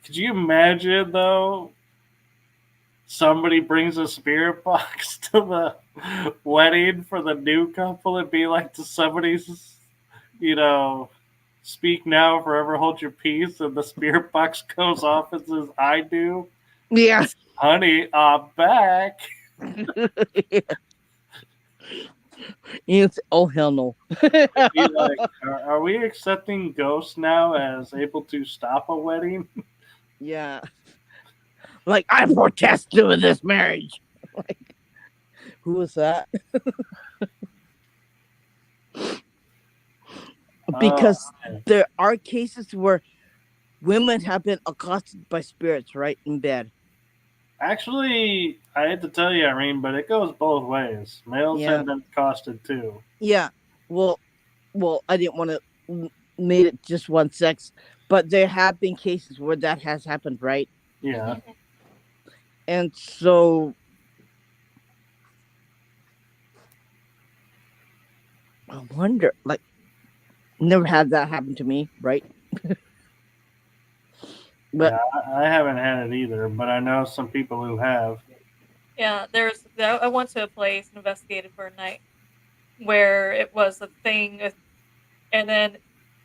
could you imagine, though, somebody brings a spirit box to the wedding for the new couple and be like to somebody's, you know, speak now, forever hold your peace, and the spirit box goes off and says, I do. Yeah. Honey, I'm back. Oh, hell no. Be like, are we accepting ghosts now as able to stop a wedding? Yeah. Like, I protest to this marriage. Like, who was that? Because there are cases where women have been accosted by spirits, right, in bed. Actually, I hate to tell you, Irene, but it goes both ways. Males have been accosted too. Yeah. Well, I didn't want to made it just one sex, But there have been cases where that has happened, right? Yeah. And so I wonder, like, never had that happen to me, right? But Yeah, I haven't had it either, but I know some people who have. Yeah, I went to a place and investigated for a night where it was a thing, and then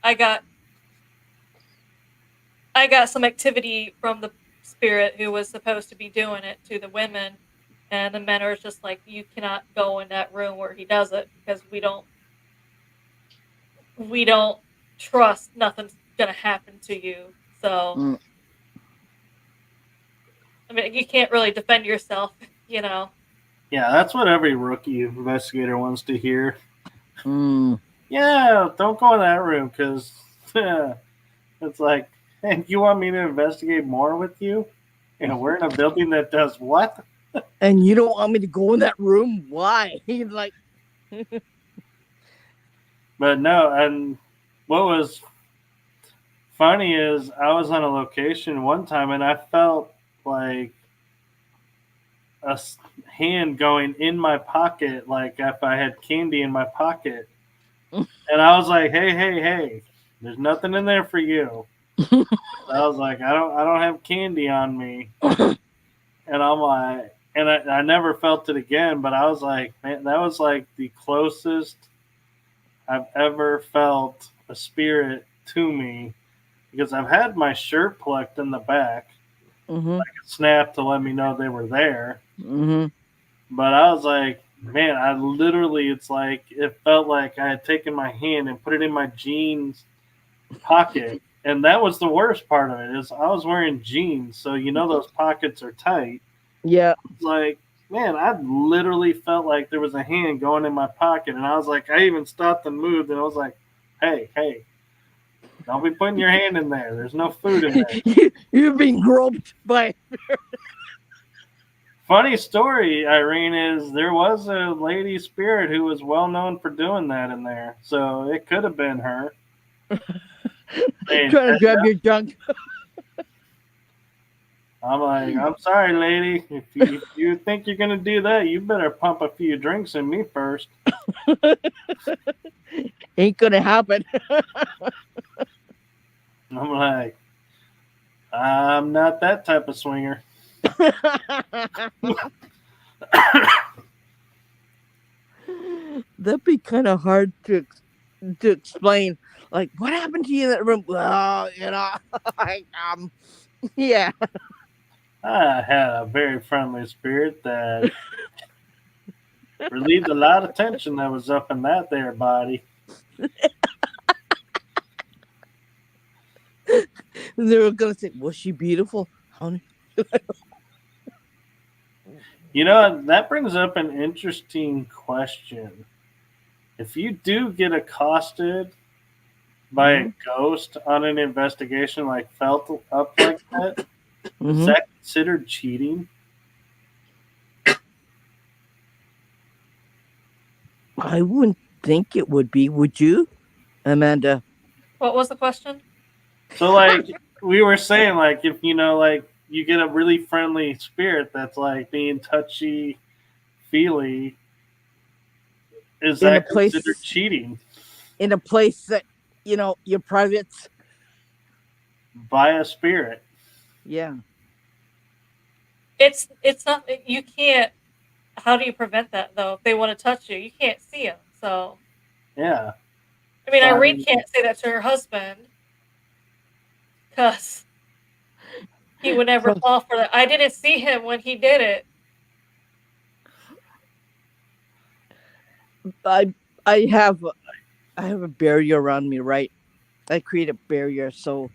I got some activity from the spirit who was supposed to be doing it to the women, and the men are just like, you cannot go in that room where he does it because we don't trust nothing's gonna happen to you. So mm, I mean, you can't really defend yourself, you know. Yeah, that's what every rookie investigator wants to hear. mm. Yeah, don't go in that room because it's like, hey, you want me to investigate more with you? And we're in a building that does what? And you don't want me to go in that room? Why? Like, But no, and what was funny is I was on a location one time and I felt like a hand going in my pocket, like if I had candy in my pocket. And I was like, hey, there's nothing in there for you. I was like, I don't have candy on me. And I'm like, and I never felt it again, but I was like, man, that was like the closest I've ever felt a spirit to me because I've had my shirt plucked in the back, mm-hmm, like a snap to let me know they were there. mm-hmm. But I was like, man, I literally, it's like, it felt like I had taken my hand and put it in my jeans pocket. And that was the worst part of it is I was wearing jeans. So, you know, those pockets are tight. Yeah. It's like, man, I literally felt like there was a hand going in my pocket. And I was like, I even stopped and moved. And I was like, hey, don't be putting your hand in there. There's no food in there. You're being groped by. Funny story, Irene, is there was a lady spirit who was well known for doing that in there. So it could have been her. Hey, Trying to grab your junk. I'm like, I'm sorry, lady. If you think you're gonna do that, you better pump a few drinks in me first. Ain't gonna happen. I'm like, I'm not that type of swinger. That'd be kind of hard to explain. Like, what happened to you in that room? Well, you know, like, yeah. I had a very friendly spirit that relieved a lot of tension that was up in that there body. They were gonna say, "Was she beautiful?" Honey? You know, that brings up an interesting question. If you do get accosted by a ghost on an investigation, like felt up like that, is Mm-hmm. that considered cheating? I wouldn't think it would be. Would you, Amanda? What was the question? So, like we were saying, like if you know, like you get a really friendly spirit that's like being touchy feely, is In a that place, considered cheating in a place that your privates. by a spirit? Yeah. It's not, you can't. How do you prevent that though? If they want to touch you, you can't see them. So Yeah. I mean, So, I Irene mean, can't say that to her husband because he would never So fall for that. I didn't see him when he did it. I have a barrier around me, right? I create a barrier, so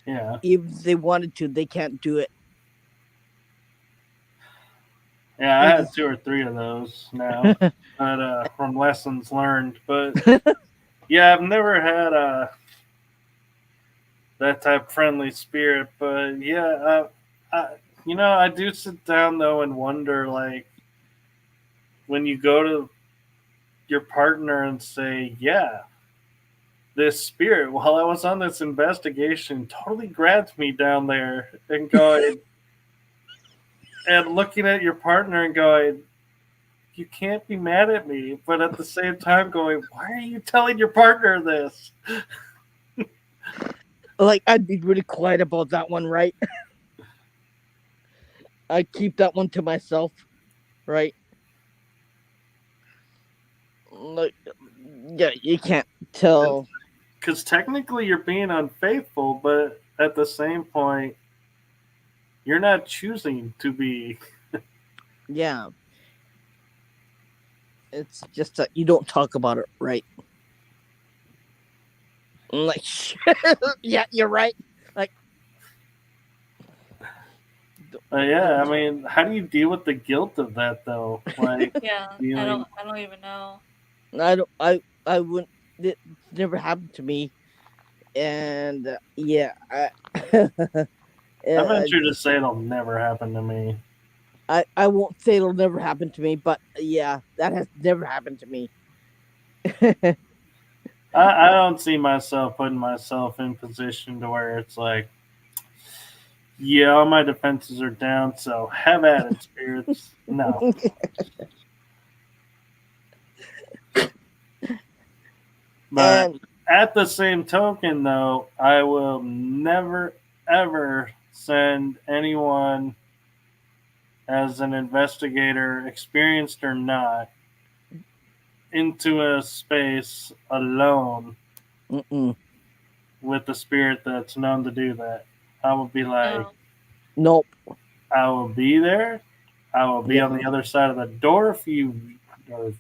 yeah. if they wanted to, they can't do it. Yeah, I It had is- 2 or 3 of those now, but from lessons learned. But yeah, I've never had that type of friendly spirit. But yeah, I do sit down though and wonder, like, when you go to your partner and say, "Yeah, this spirit, while I was on this investigation, totally grabbed me down there and going, and looking at your partner and going, you can't be mad at me, but at the same time going, why are you telling your partner this? Like, I'd be really quiet about that one, right? I'd keep that one to myself, right? Like, yeah, you can't tell. Because technically you're being unfaithful, but at the same point, you're not choosing to be. Yeah, it's just that you don't talk about it, right? I'm like, yeah, you're right. Like, Yeah, I mean, how do you deal with the guilt of that, though? Like, Yeah, feeling. I don't even know. I wouldn't. It never happened to me, and yeah, I uh, venture to say it'll never happen to me. I won't say it'll never happen to me, but yeah, that has never happened to me. I don't see myself putting myself in position to where it's like, yeah, all my defenses are down, so have at it, spirits. No. But And at the same token, though, I will never, ever send anyone as an investigator, experienced or not, into a space alone mm-mm, with a spirit that's known to do that. I will be like, No. nope, I will be there. I will be yeah, on the other side of the door if you are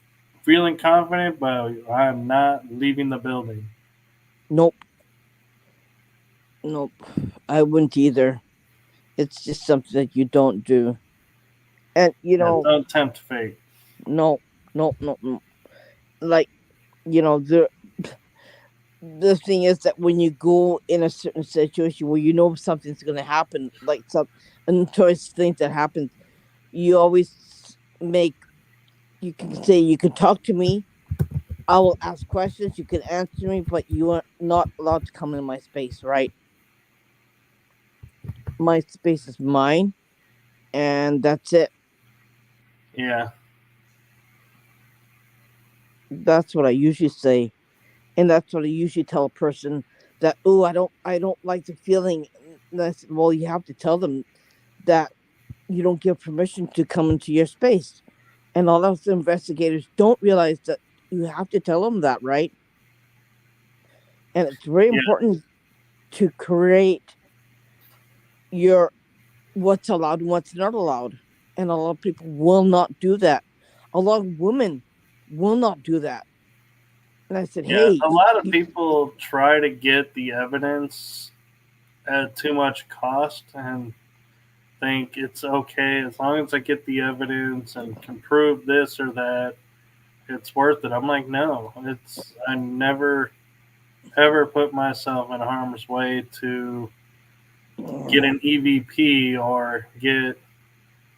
feeling confident, but I am not leaving the building. nope, nope. I wouldn't either. It's just something that you don't do, and Yeah, don't tempt fate. no, no, no, no. Like, the thing is that when you go in a certain situation where you know something's going to happen, like some untoward thing that happens, you always make, you can say, you can talk to me, I will ask questions, you can answer me, but you are not allowed to come in my space, right? My space is mine, and that's it. Yeah. That's what I usually say, and that's what I usually tell a person that, oh, I don't like the feeling. That's, well, you have to tell them that you don't give permission to come into your space. And a lot of investigators don't realize that you have to tell them that, right? And it's very Yeah. important to create your what's allowed and what's not allowed. And a lot of people will not do that. A lot of women will not do that. And I said, Yeah. hey, A lot of people try to get the evidence at too much cost and think it's okay as long as I get the evidence and can prove this or that, it's worth it. I'm like, no, I never ever put myself in harm's way to get an EVP or get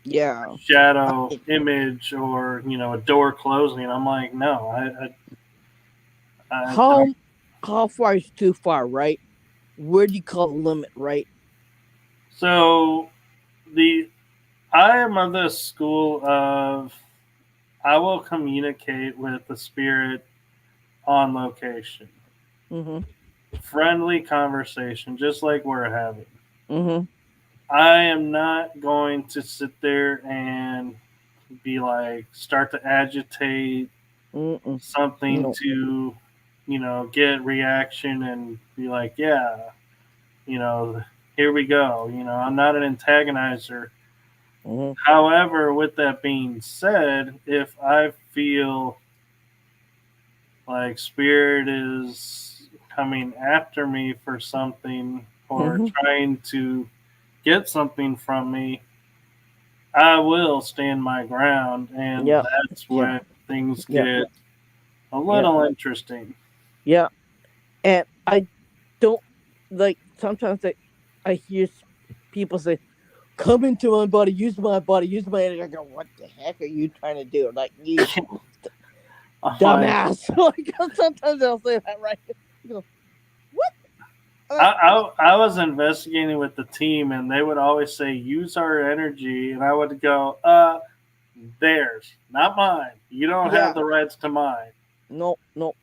yeah. shadow image or a door closing. I'm like, no, I How don't. how far is too far, right? Where do you call the limit, right? So the I am of the school of I will communicate with the spirit on location. Mm-hmm. Friendly conversation, just like we're having. Mm-hmm. I am not going to sit there and be like, start to agitate Mm-mm. something No. to, get reaction and be like, yeah, you know, here we go. I'm not an antagonizer. Mm-hmm. However, with that being said, if I feel like spirit is coming after me for something or Mm-hmm. trying to get something from me, I will stand my ground, and Yeah. that's Yeah. when things Yeah. get a Yeah. little interesting. Yeah. And I don't, like, sometimes I hear people say, come into my body, use my energy. I go, what the heck are you trying to do? Like, you I'm like, dumbass. Like, sometimes they'll say that, right? go, what? I was investigating with the team, and they would always say, "Use our energy," and I would go, theirs, not mine. You don't Yeah. have the rights to mine." No. And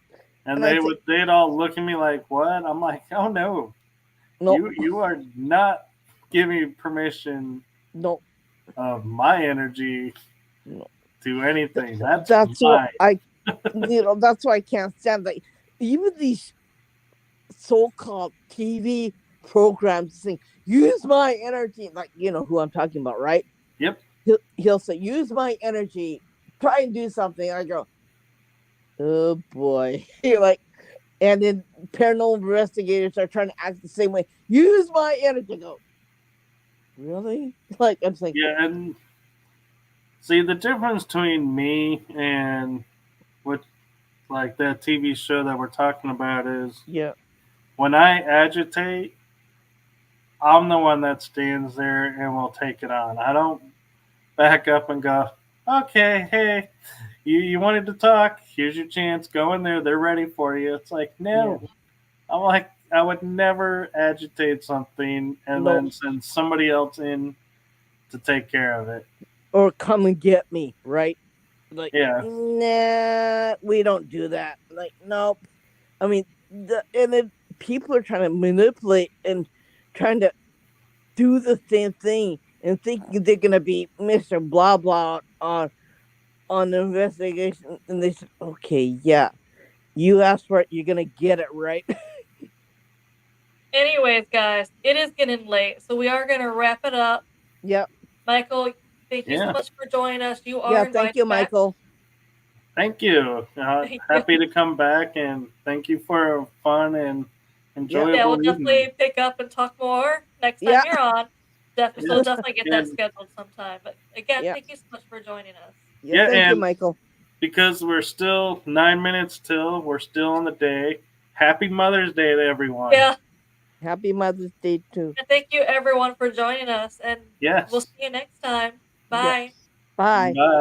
And I'd say, they'd all look at me like, "What?" I'm like, "Oh no, no, you are not giving permission no. of my energy No. to anything. That's what mine." that's why I can't stand like even these so-called TV programs saying, use my energy, like who I'm talking about, right? Yep. He'll say, use my energy, try and do something. I go, oh boy. You're like, and then paranormal investigators are trying to act the same way. Use my energy. I go, really? Like I'm saying, Yeah, and see the difference between me and what like that TV show that we're talking about is yeah, when I agitate, I'm the one that stands there and will take it on. I don't back up and go, "Okay, hey, you wanted to talk, here's your chance, go in there, they're ready for you." It's like, no. I'm like, I would never agitate something and No. then send somebody else in to take care of it. or come and get me, right? Like, Yeah. nah, we don't do that. Like, nope. I mean, and then people are trying to manipulate and trying to do the same thing and thinking they're gonna be Mr. Blah Blah on the investigation, and they said, okay, yeah, you asked for it, you're gonna get it, right? Anyways, guys, it is getting late, so we are gonna wrap it up. Yep. Michael, thank you so Yeah. much for joining us. You are Yeah. invited Thank you, back. Michael. Thank you. Thank you. Happy to come back and thank you for a fun and enjoyable Yeah, we'll evening. definitely pick up and talk more next time Yeah. you're on. So Yes. definitely get that And- scheduled sometime. But again, Yeah. thank you so much for joining us. Yeah. Yeah, Thank you, and- Michael. Because we're still 9 minutes till, we're still on the day. Happy Mother's Day to everyone. Yeah, Happy Mother's Day too. and thank you everyone for joining us, and Yes. we'll see you next time. Yeah. Bye. Bye. Bye.